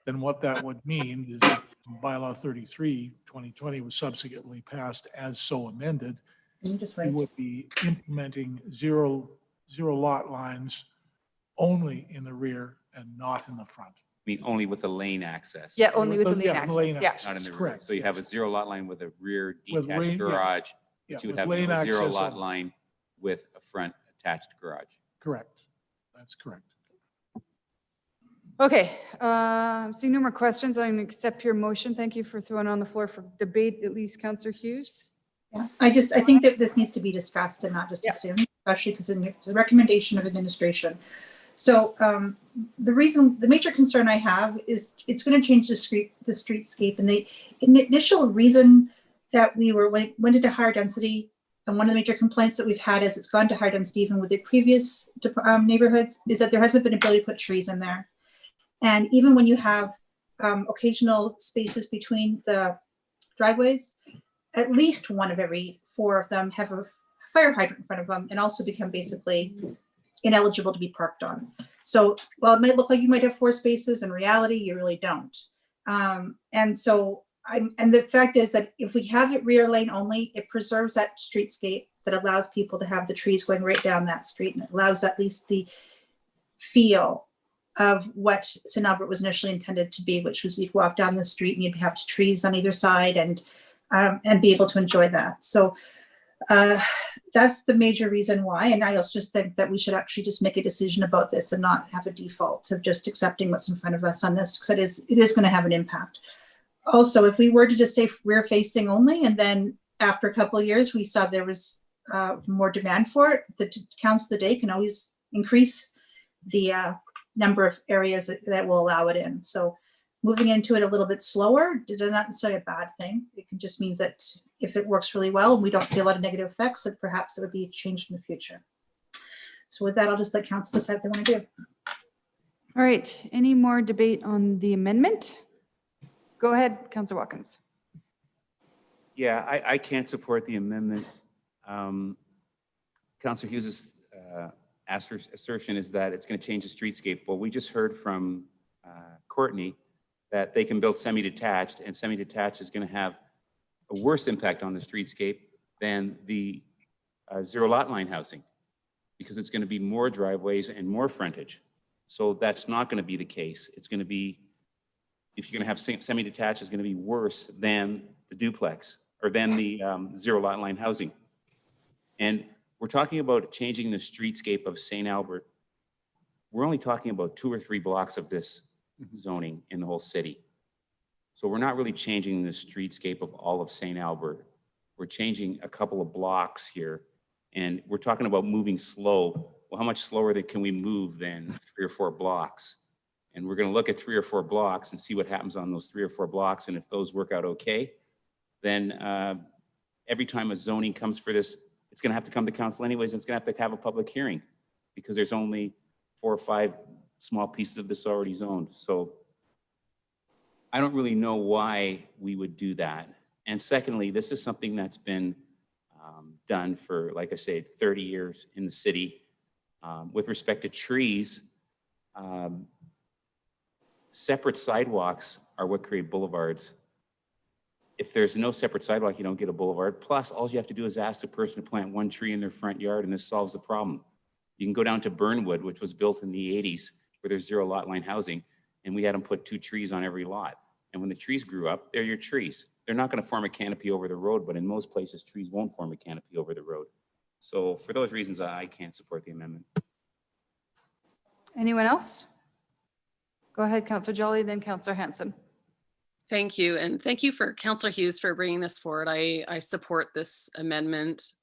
then what that would mean is if bylaw 33/2020 was subsequently passed as so amended, we would be implementing zero lot lines only in the rear and not in the front. I mean, only with the lane access. Yeah, only with the lane access. access. Not in the rear. Correct. So you have a zero lot line with a rear With detached lane, yeah. garage, Yeah, but you would with have lane no zero access lot only. line with a front attached garage. Correct. That's correct. Okay, seeing no more questions, I'm going to accept your motion. Thank you for throwing on the floor for debate, at least Councillor Hughes. Yeah, I think that this needs to be discussed and not just assumed, especially because it's a recommendation of administration So the major concern I have is it's going to change the streetscape. And the initial reason that we went into higher density, and one of the major complaints that we've had as it's gone to higher density even with the previous neighborhoods, is that there hasn't been ability to put trees in there. And even when you have occasional spaces between the driveways, at least one of every 4 of them have a fire hydrant in front of them and also become basically ineligible to be parked on. So while it might look like you might have 4 spaces, in reality, you really don't. And the fact is that if we have it rear lane only, it preserves that streetscape that allows people to have the trees going right down that street, and it allows at least the feel of what St. Albert was initially intended to be, which was you'd walk down the street and you'd have trees on either side and be able to enjoy that. So that's the major reason why. And I also just think that we should actually just make a decision about this and not have a default of just accepting what's in front of us on this, because it is going to have an impact. Also, if we were to just say rear facing only, and then after a couple of years, we saw there was more demand for it, the counts of the day can always increase the number of areas that will allow it in. So moving into it a little bit slower is not necessarily a bad thing. It can just means that if it works really well and we don't see a lot of negative effects, that perhaps it would be changed in the future. So with that, I'll just let council decide what they want to do. All right, any more debate on the amendment? Go ahead, Councillor Watkins. Yeah, I can't support the amendment. Councillor Hughes' assertion is that it's going to change the streetscape. Well, we just heard from Courtney that they can build semi-detached, and semi-detached is going to have a worse impact on the streetscape than the zero lot line housing, because it's going to be more driveways and more frontage. So that's not going to be the case. It's going to be, if you're going to have semi-detached, it's going to be worse than the duplex or than the zero lot line housing. And we're talking about changing the streetscape of St. Albert. We're only talking about 2 or 3 blocks of this zoning in the whole city. So we're not really changing the streetscape of all of St. Albert. We're changing a couple of blocks here, and we're talking about moving slow. Well, how much slower can we move than 3 or 4 blocks? And we're going to look at 3 or 4 blocks and see what happens on those 3 or 4 blocks. And if those work out okay, then every time a zoning comes for this, it's going to have to come to council anyways, and it's going to have a public hearing because there's only 4 or 5 small pieces of this already zoned. So I don't really know why we would do that. And secondly, this is something that's been done for, like I say, 30 years in the city. With respect to trees, separate sidewalks are what create boulevards. If there's no separate sidewalk, you don't get a boulevard. Plus, all you have to do is ask the person to plant 1 tree in their front yard, and this solves the problem. You can go down to Burnwood, which was built in the 80s, where there's zero lot line housing, and we had them put 2 trees on every lot. And when the trees grew up, they're your trees. They're not going to form a canopy over the road, but in most places, trees won't form a canopy over the road. So for those reasons, I can't support the amendment. Anyone else? Go ahead, Councillor Jolly, then Councillor Hanson. Thank you. And thank you for Councillor Hughes for bringing this forward. I support this amendment.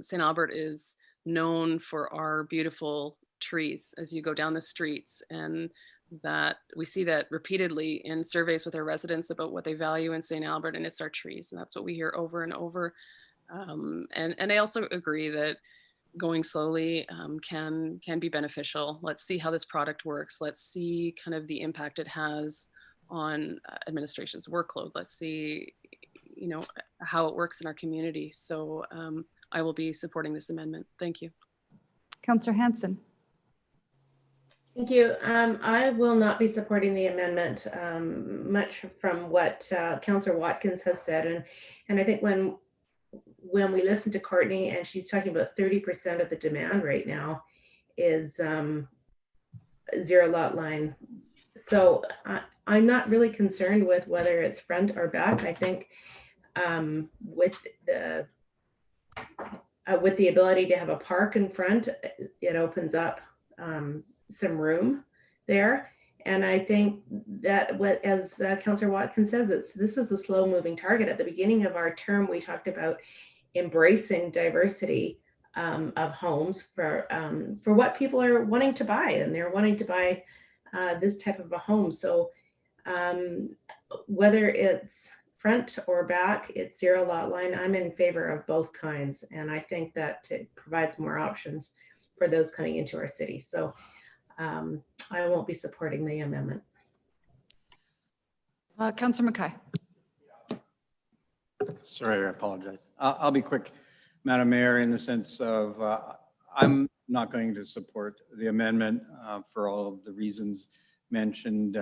St. Albert is known for our beautiful trees as you go down the streets, and that we see that repeatedly in surveys with our residents about what they value in St. Albert, and it's our trees. And that's what we hear over and over. And I also agree that going slowly can be beneficial. Let's see how this product works. Let's see kind of the impact it has on administration's workload. Let's see, how it works in our community. So I will be supporting this amendment. Thank you. Councillor Hanson. Thank you. I will not be supporting the amendment much from what Councillor Watkins has said. And I think when we listen to Courtney and she's talking about 30% of the demand right now is zero lot line. So I'm not really concerned with whether it's front or back. I think with the ability to have a park in front, it opens up some room there. And I think that as Councillor Watkins says, this is a slow moving target. At the beginning of our term, we talked about embracing diversity. of homes for what people are wanting to buy, and they're wanting to buy this type of a home. So whether it's front or back, it's 0 lot line. I'm in favor of both kinds, and I think that it provides more options for those coming into our city. So I won't be supporting the amendment. Councillor Mackay. Sorry, I apologize. I'll be quick, Madam Mayor, in the sense of I'm not going to support the amendment for all of the reasons mentioned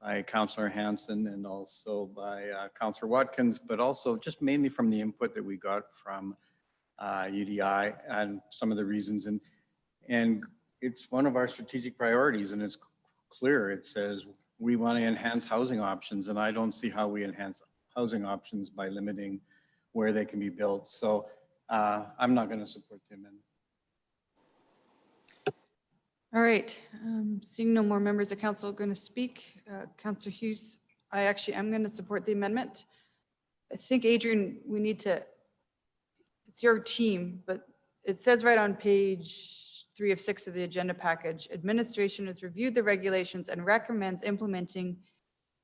by Councillor Hanson and also by Councillor Watkins, but also just mainly from the input that we got from UDI and some of the reasons. And it's one of our strategic priorities, and it's clear. It says we want to enhance housing options, and I don't see how we enhance housing options by limiting where they can be built. So I'm not going to support the amendment. All right, seeing no more members of council going to speak, Councillor Hughes, I actually am going to support the amendment. I think, Adrian, we need to, it's your team, but it says right on page 3 of 6 of the agenda package, administration has reviewed the regulations and recommends implementing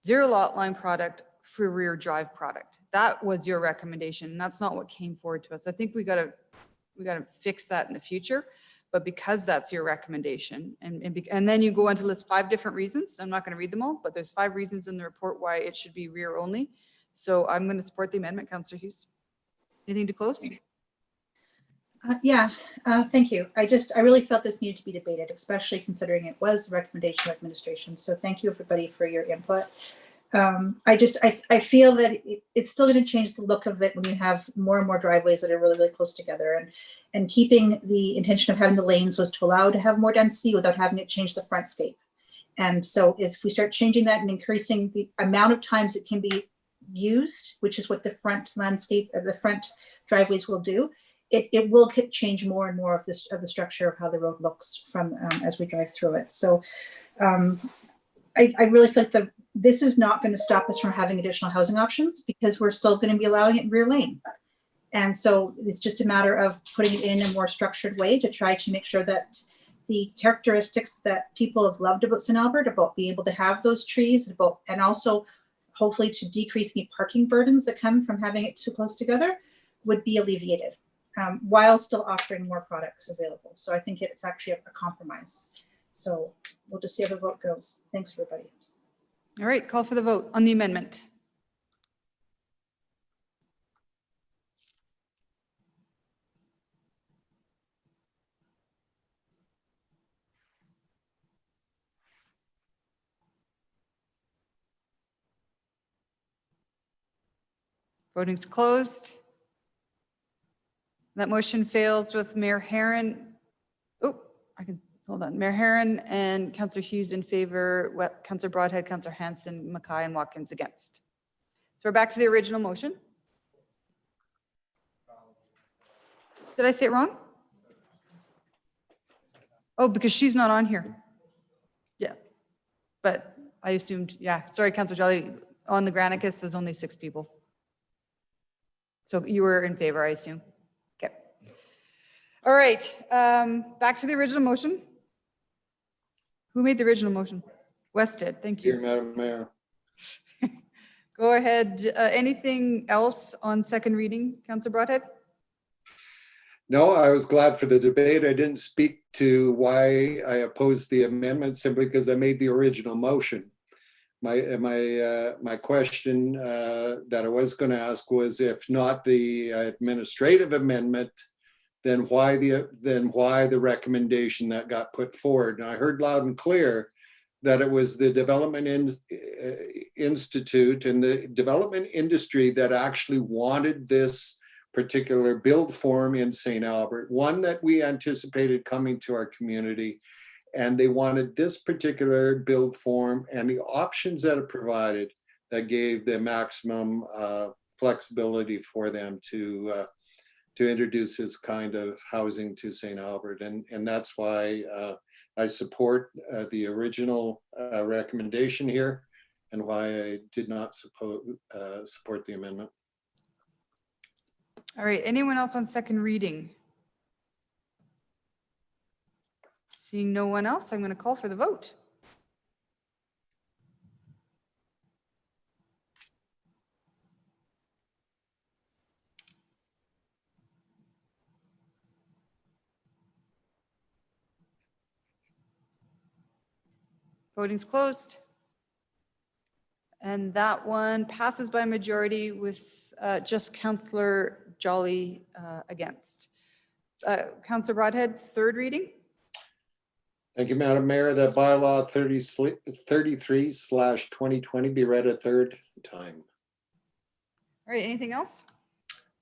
0 lot line product for rear drive product. That was your recommendation, and that's not what came forward to us. I think we gotta fix that in the future. But because that's your recommendation, and then you go on to list 5 different reasons. I'm not going to read them all, but there's 5 reasons in the report why it should be rear only. So I'm going to support the amendment. Councillor Hughes. Anything to close? Yeah, thank you. I really felt this needed to be debated, especially considering it was a recommendation of administration. So thank you, everybody, for your input. I feel that it's still going to change the look of it when you have more and more driveways that are really, really close together. And keeping the intention of having the lanes was to allow to have more density without having it change the frontscape. And so if we start changing that and increasing the amount of times it can be used, which is what the front landscape of the front driveways will do, it will change more and more of the structure of how the road looks from as we drive through it. So I really feel like this is not going to stop us from having additional housing options, because we're still going to be allowing it in rear lane. And so it's just a matter of putting it in a more structured way to try to make sure that the characteristics that people have loved about St. Albert, about being able to have those trees, and also hopefully to decrease the parking burdens that come from having it too close together, would be alleviated, while still offering more products available. So I think it's actually a compromise. So we'll just see how the vote goes. Thanks, everybody. All right, call for the vote on the amendment. Voting's closed. That motion fails with Mayor Herron. Oh, I can hold on. Mayor Herron and Councillor Hughes in favor, Councillor Broadhead, Councillor Hanson, Mackay, and Watkins against. So we're back to the original motion. Did I say it wrong? Oh, because she's not on here. Yeah, but I assumed, yeah, sorry, Councillor Jolly, on the Granicus, there's only 6 people. So you were in favor, I assume. Okay. All right, back to the original motion. Who made the original motion? Wes did, thank you. Dear Madam Mayor. Go ahead. Anything else on second reading, Councillor Broadhead? No, I was glad for the debate. I didn't speak to why I opposed the amendment, simply because I made the original motion. My question that I was going to ask was, if not the administrative amendment, then why the recommendation that got put forward? And I heard loud and clear that it was the Development Institute and the development industry that actually wanted this particular build form in St. Albert, one that we anticipated coming to our community. And they wanted this particular build form and the options that it provided that gave the maximum flexibility for them to introduce this kind of housing to St. Albert. And that's why I support the original recommendation here, and why I did not support the amendment. All right, anyone else on second reading? Seeing no one else, I'm going to call for the vote. Voting's closed. And that one passes by majority with just Councillor Jolly against. Councillor Broadhead, third reading. Thank you, Madam Mayor. That bylaw 33/2020 be read a third time. All right, anything else?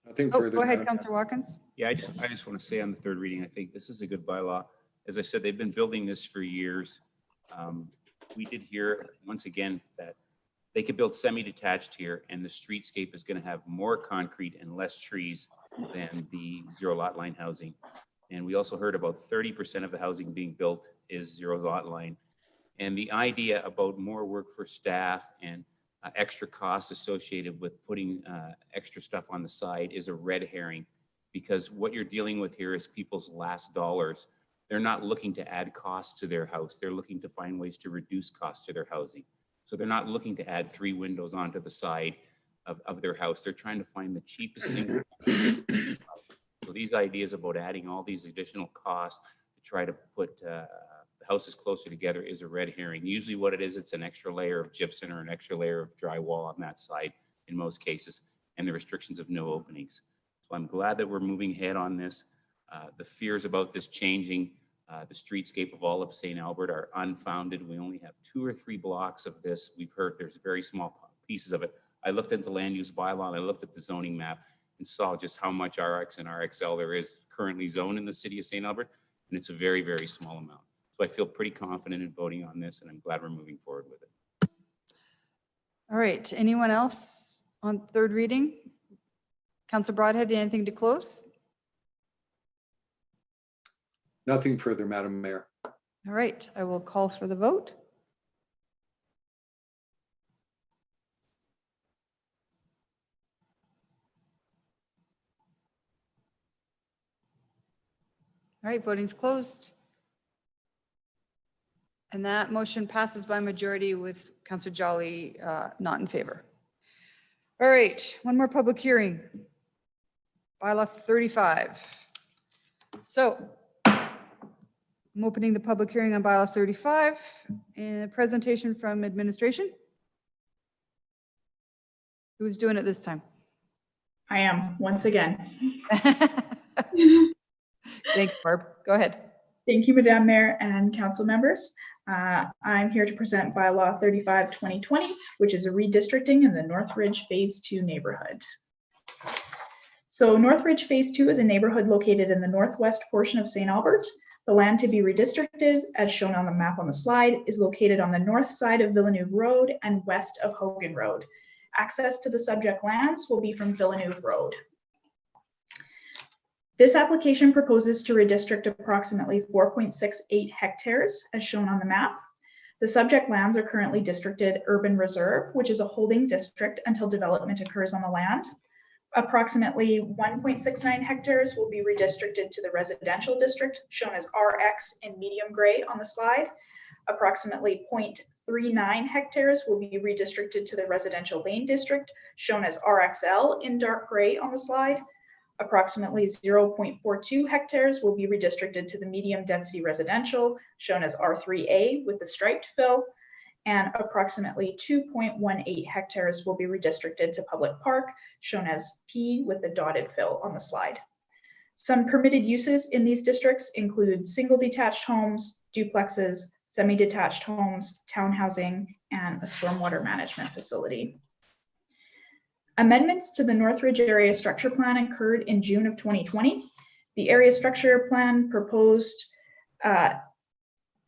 Nothing Oh, further. go ahead, Madam- Councillor Watkins. Yeah, I just want to say on the third reading, I think this is a good bylaw. As I said, they've been building this for years. We did hear once again that they could build semi-detached here and the streetscape is going to have more concrete and less trees than the zero lot line housing. And we also heard about 30% of the housing being built is zero lot line. And the idea about more work for staff and extra costs associated with putting extra stuff on the side is a red herring, because what you're dealing with here is people's last dollars. They're not looking to add costs to their house. They're looking to find ways to reduce costs to their housing. So they're not looking to add 3 windows onto the side of their house. They're trying to find the cheapest single. So these ideas about adding all these additional costs to try to put houses closer together is a red herring. Usually what it is, it's an extra layer of gypsum or an extra layer of drywall on that side in most cases, and the restrictions of no openings. So I'm glad that we're moving ahead on this. The fears about this changing the streetscape of all of St. Albert are unfounded. We only have 2 or 3 blocks of this. We've heard there's very small pieces of it. I looked at the land use bylaw and I looked at the zoning map and saw just how much RX and RXL there is currently zoned in the city of St. Albert, and it's a very, very small amount. So I feel pretty confident in voting on this, and I'm glad we're moving forward with it. All right, anyone else on third reading? Councillor Broadhead, anything to close? Nothing further, Madam Mayor. All right, I will call for the vote. All right, voting's closed. And that motion passes by majority with Councillor Jolly not in favor. All right, one more public hearing. Bylaw 35. So I'm opening the public hearing on Bylaw 35 and a presentation from administration. Who's doing it this time? I am, once again. Thanks, Barb. Go ahead. Thank you, Madam Mayor and council members. I'm here to present Bylaw 35/2020, which is a redistricting in the Northridge Phase 2 neighborhood. So Northridge Phase 2 is a neighborhood located in the northwest portion of St. Albert. The land to be redistricted, as shown on the map on the slide, is located on the north side of Villeneuve Road and west of Hogan Road. Access to the subject lands will be from Villeneuve Road. This application proposes to redistrict approximately 4.68 hectares, as shown on the map. The subject lands are currently districted Urban Reserve, which is a holding district until development occurs on the land. Approximately 1.69 hectares will be redistricted to the residential district, shown as RX in medium gray on the slide. Approximately 0.39 hectares will be redistricted to the residential lane district, shown as RXL in dark gray on the slide. Approximately 0.42 hectares will be redistricted to the medium density residential, shown as R3A with the striped fill, and approximately 2.18 hectares will be redistricted to public park, shown as P with the dotted fill on the slide. Some permitted uses in these districts include single detached homes, duplexes, semi-detached homes, townhousing, and a stormwater management facility. Amendments to the Northridge Area Structure Plan occurred in June of 2020. The Area Structure Plan proposed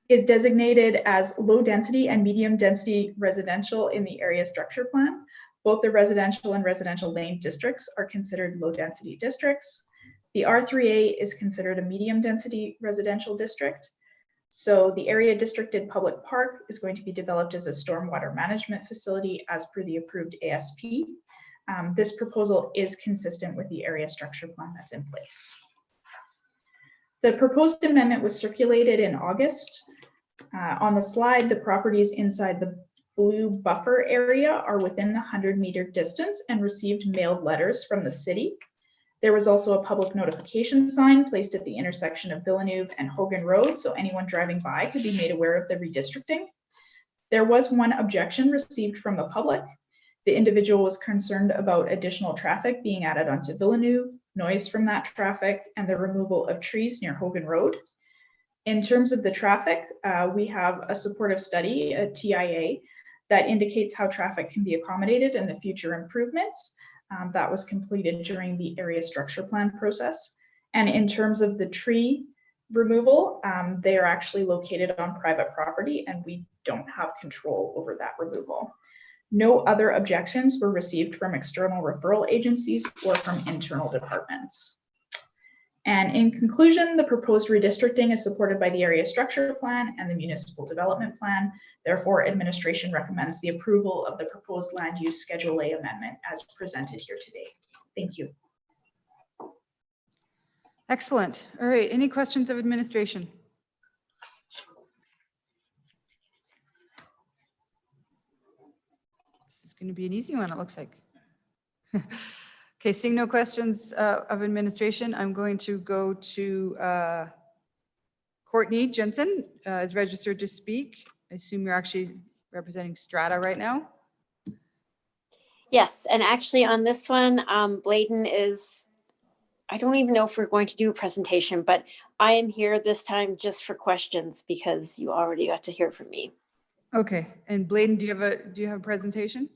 is designated as low density and medium density residential in the Area Structure Plan. Both the residential and residential lane districts are considered low density districts. The R3A is considered a medium density residential district. So the area districted public park is going to be developed as a stormwater management facility as per the approved ASP. This proposal is consistent with the area structure plan that's in place. The proposed amendment was circulated in August. On the slide, the properties inside the blue buffer area are within the 100-meter distance and received mailed letters from the city. There was also a public notification sign placed at the intersection of Villeneuve and Hogan Road, so anyone driving by could be made aware of the redistricting. There was one objection received from the public. The individual was concerned about additional traffic being added onto Villeneuve, noise from that traffic, and the removal of trees near Hogan Road. In terms of the traffic, we have a supportive study, a TIA, that indicates how traffic can be accommodated and the future improvements. That was completed during the area structure plan process. And in terms of the tree removal, they are actually located on private property and we don't have control over that removal. No other objections were received from external referral agencies or from internal departments. And in conclusion, the proposed redistricting is supported by the area structure plan and the municipal development plan. Therefore, administration recommends the approval of the proposed land use Schedule A amendment as presented here today. Thank you. Excellent. All right, any questions of administration? This is going to be an easy one, it looks like. Okay, seeing no questions of administration, I'm going to go to Courtney Jensen is registered to speak. I assume you're actually representing Strata right now. Yes, and actually on this one, Bladen is, I don't even know if we're going to do a presentation, but I am here this time just for questions because you already got to hear from me. Okay, and Bladen, do you have a presentation?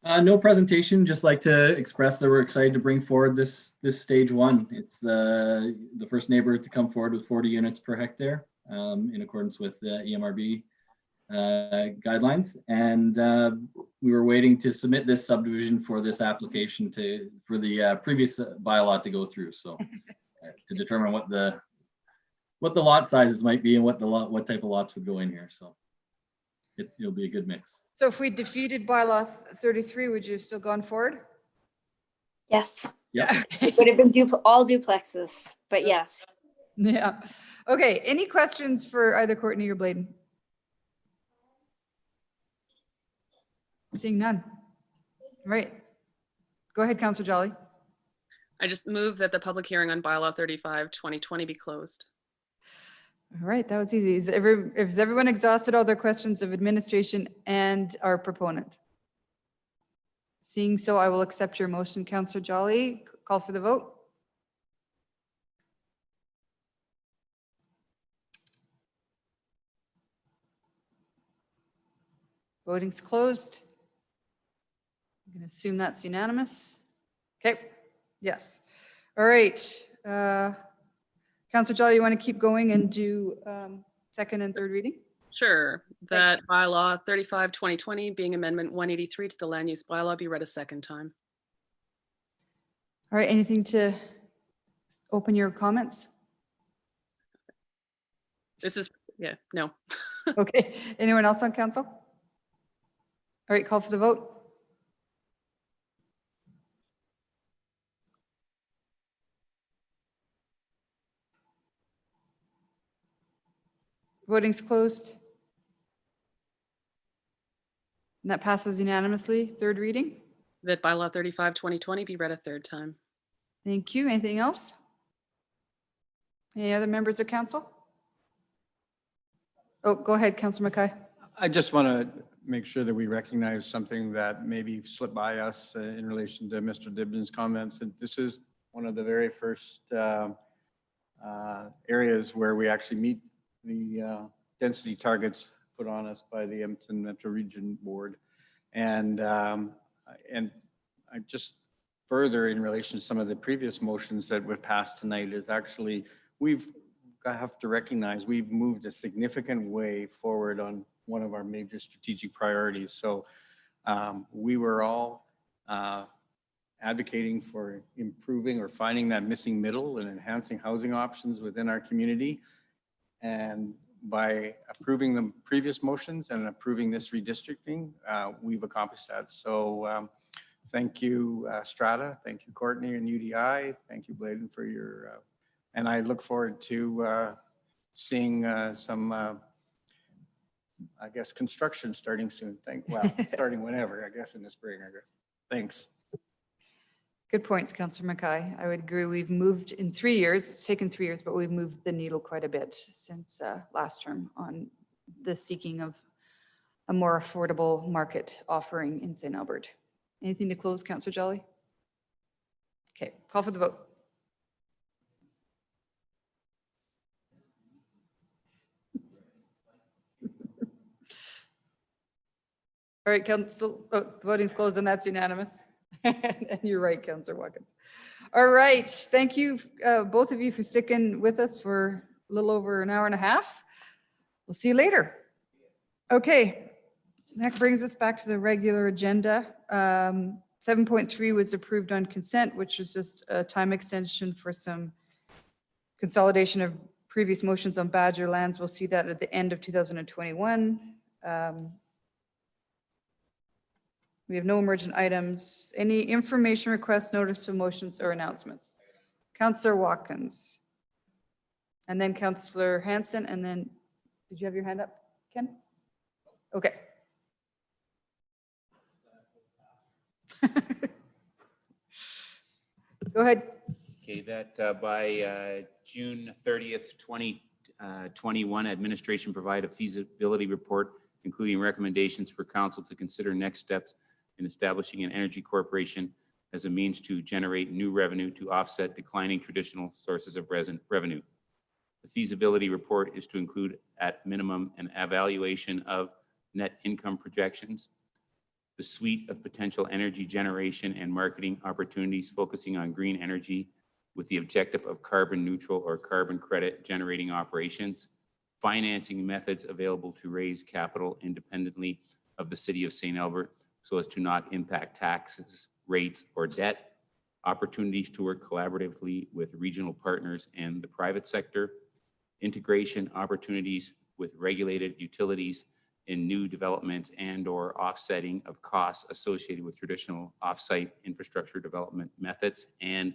No presentation, just like to express that we're excited to bring forward this stage one. It's the first neighborhood to come forward with 40 units per hectare in accordance with the EMRB guidelines. And we were waiting to submit this subdivision for this application for the previous bylaw to go through. So to determine what the lot sizes might be and what type of lots would go in here. So it'll be a good mix. So if we defeated bylaw 33, would you have still gone forward? Yes. Yeah. It would have been all duplexes, but yes. Yeah. Okay, any questions for either Courtney or Bladen? Seeing none. All right. Go ahead, Councillor Jolly. I just move that the public hearing on bylaw 35, 2020 be closed. All right, that was easy. Has everyone exhausted all their questions of administration and our proponent? Seeing so, I will accept your motion, Councillor Jolly. Call for the vote. Voting's closed. I'm going to assume that's unanimous. Okay, yes. All right. Councillor Jolly, you want to keep going and do second and third reading? Sure. That bylaw 35, 2020 being amendment 183 to the land use bylaw be read a second time. All right, anything to open your comments? This is, yeah, no. Okay, anyone else on council? All right, call for the vote. Voting's closed. And that passes unanimously. Third reading. That bylaw 35, 2020 be read a third time. Thank you. Anything else? Any other members of council? Oh, go ahead, Councillor Mackay. I just want to make sure that we recognize something that maybe slipped by us in relation to Mr. Dibden's comments. And this is one of the very first areas where we actually meet the density targets put on us by the Edmonton Metro Region Board. And I just further in relation to some of the previous motions that were passed tonight is actually, I have to recognize we've moved a significant way forward on one of our major strategic priorities. So we were all advocating for improving or finding that missing middle and enhancing housing options within our community. And by approving the previous motions and approving this redistricting, we've accomplished that. So thank you, Strata. Thank you, Courtney and UDI. Thank you, Bladen, for your And I look forward to seeing some, I guess, construction starting soon. Starting whenever, I guess, in the spring, I guess. Thanks. Good points, Councillor Mackay. I would agree. We've moved in 3 years. It's taken 3 years, but we've moved the needle quite a bit since last term on the seeking of a more affordable market offering in St. Albert. Anything to close, Councillor Jolly? Okay, call for the vote. All right, Council, the voting's closed and that's unanimous. And you're right, Councillor Watkins. All right, thank you, both of you, for sticking with us for a little over an hour and a half. We'll see you later. Okay, that brings us back to the regular agenda. 7.3 was approved on consent, which was just a time extension for some consolidation of previous motions on Badger lands. We'll see that at the end of 2021. We have no emergent items. Any information requests, notice of motions, or announcements? Councillor Watkins. And then Councillor Hanson, and then, did you have your hand up, Ken? Okay. Go ahead. Okay, that by June 30th, 2021, administration provide a feasibility report, including recommendations for council to consider next steps in establishing an energy corporation as a means to generate new revenue to offset declining traditional sources of revenue. The feasibility report is to include at minimum an evaluation of net income projections, the suite of potential energy generation and marketing opportunities focusing on green energy with the objective of carbon neutral or carbon credit generating operations, financing methods available to raise capital independently of the City of St. Albert so as to not impact taxes, rates, or debt, opportunities to work collaboratively with regional partners and the private sector, integration opportunities with regulated utilities in new developments and/or offsetting of costs associated with traditional offsite infrastructure development methods, and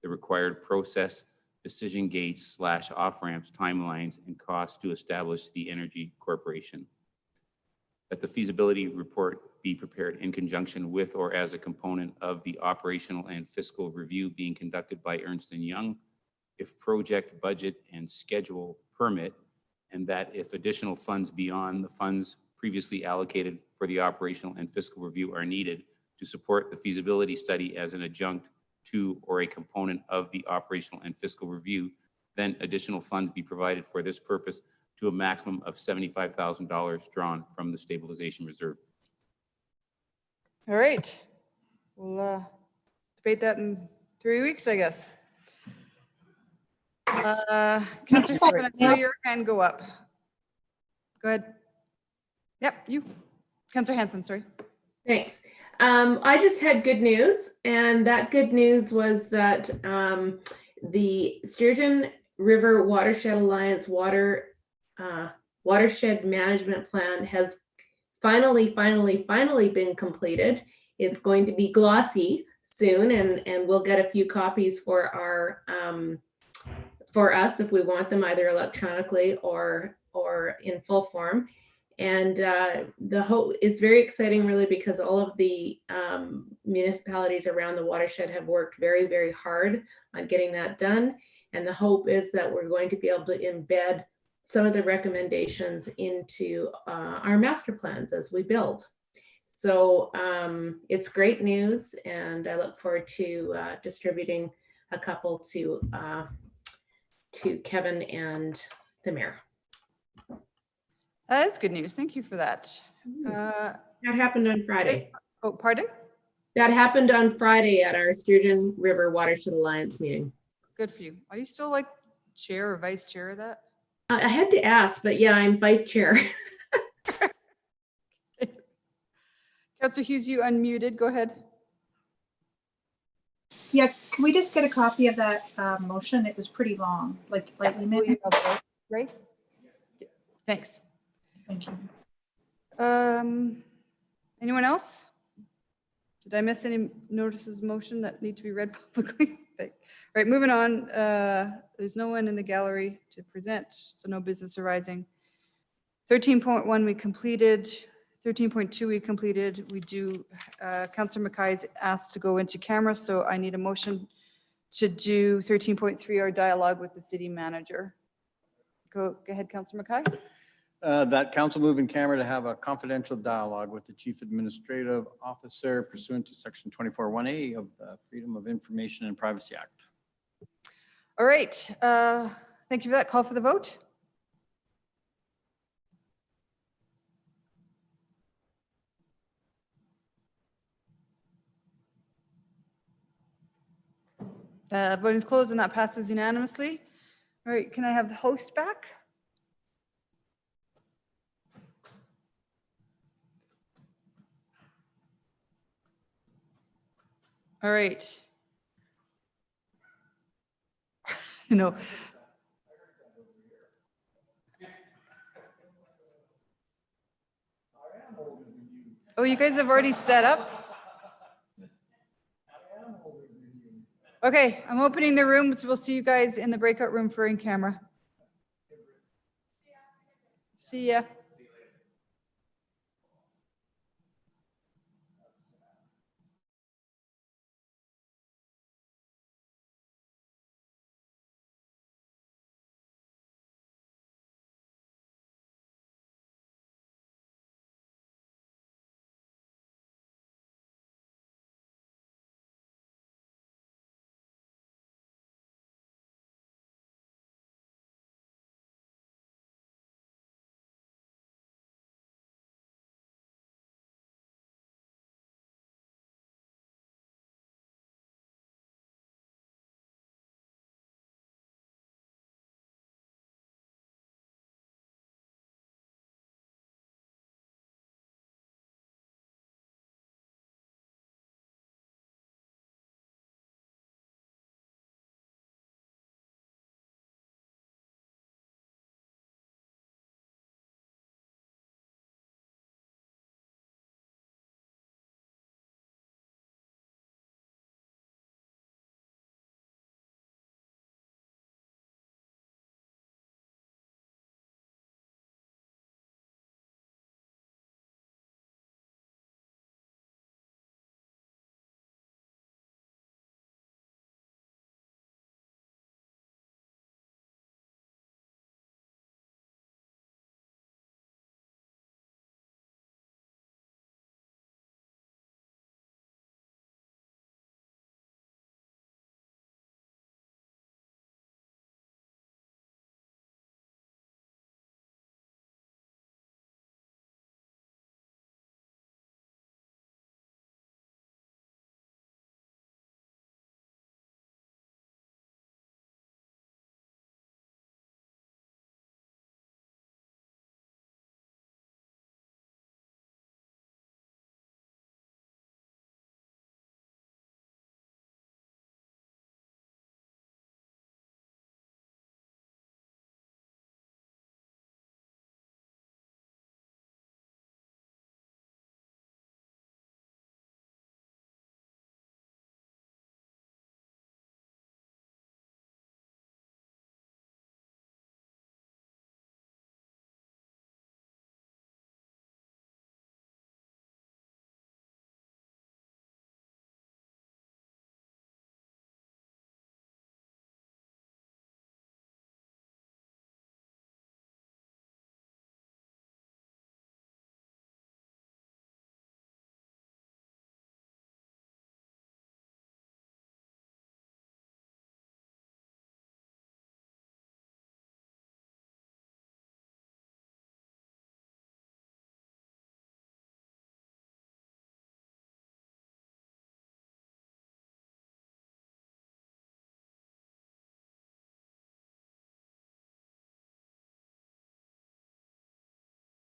the required process, decision gates / off-ramps, timelines, and costs to establish the energy corporation. That the feasibility report be prepared in conjunction with or as a component of the operational and fiscal review being conducted by Ernst & Young, if project budget and schedule permit, and that if additional funds beyond the funds previously allocated for the operational and fiscal review are needed to support the feasibility study as an adjunct to or a component of the operational and fiscal review, then additional funds be provided for this purpose to a maximum of $75,000 drawn from the stabilization reserve. All right. We'll debate that in 3 weeks, I guess. Councillor Stephen, I saw your hand go up. Go ahead. Yep, you. Councillor Hanson, sorry. Thanks. I just had good news, and that good news was that the Sturgeon River Watershed Alliance watershed management plan has finally been completed. It's going to be glossy soon, and we'll get a few copies for our for us if we want them either electronically or in full form. And the hope is very exciting, really, because all of the municipalities around the watershed have worked very, very hard on getting that done. And the hope is that we're going to be able to embed some of the recommendations into our master plans as we build. So it's great news, and I look forward to distributing a couple to Kevin and the mayor. That's good news. Thank you for that. That happened on Friday. Oh, pardon? That happened on Friday at our Sturgeon River Watershed Alliance meeting. Good for you. Are you still like chair or vice chair of that? I had to ask, but yeah, I'm vice chair. Councillor Hughes, you unmuted. Go ahead. Yeah, can we just get a copy of that motion? It was pretty long, like email. Right? Thanks. Thank you. Anyone else? Did I miss any notices of motion that need to be read publicly? All right, moving on. There's no one in the gallery to present, so no business arising. 13.1 we completed. 13.2 we completed. We do, Councillor Mackay's asked to go into camera, so I need a motion to do 13.3, our dialogue with the city manager. Go ahead, Councillor Mackay. That council move in camera to have a confidential dialogue with the chief administrative officer pursuant to section 24(1)A of the Freedom of Information and Privacy Act. All right, thank you for that. Call for the vote. Voting is closed and that passes unanimously. All right, can I have the host back? All right. No. Oh, you guys have already set up? Okay, I'm opening the rooms. We'll see you guys in the breakout room for in camera. See ya.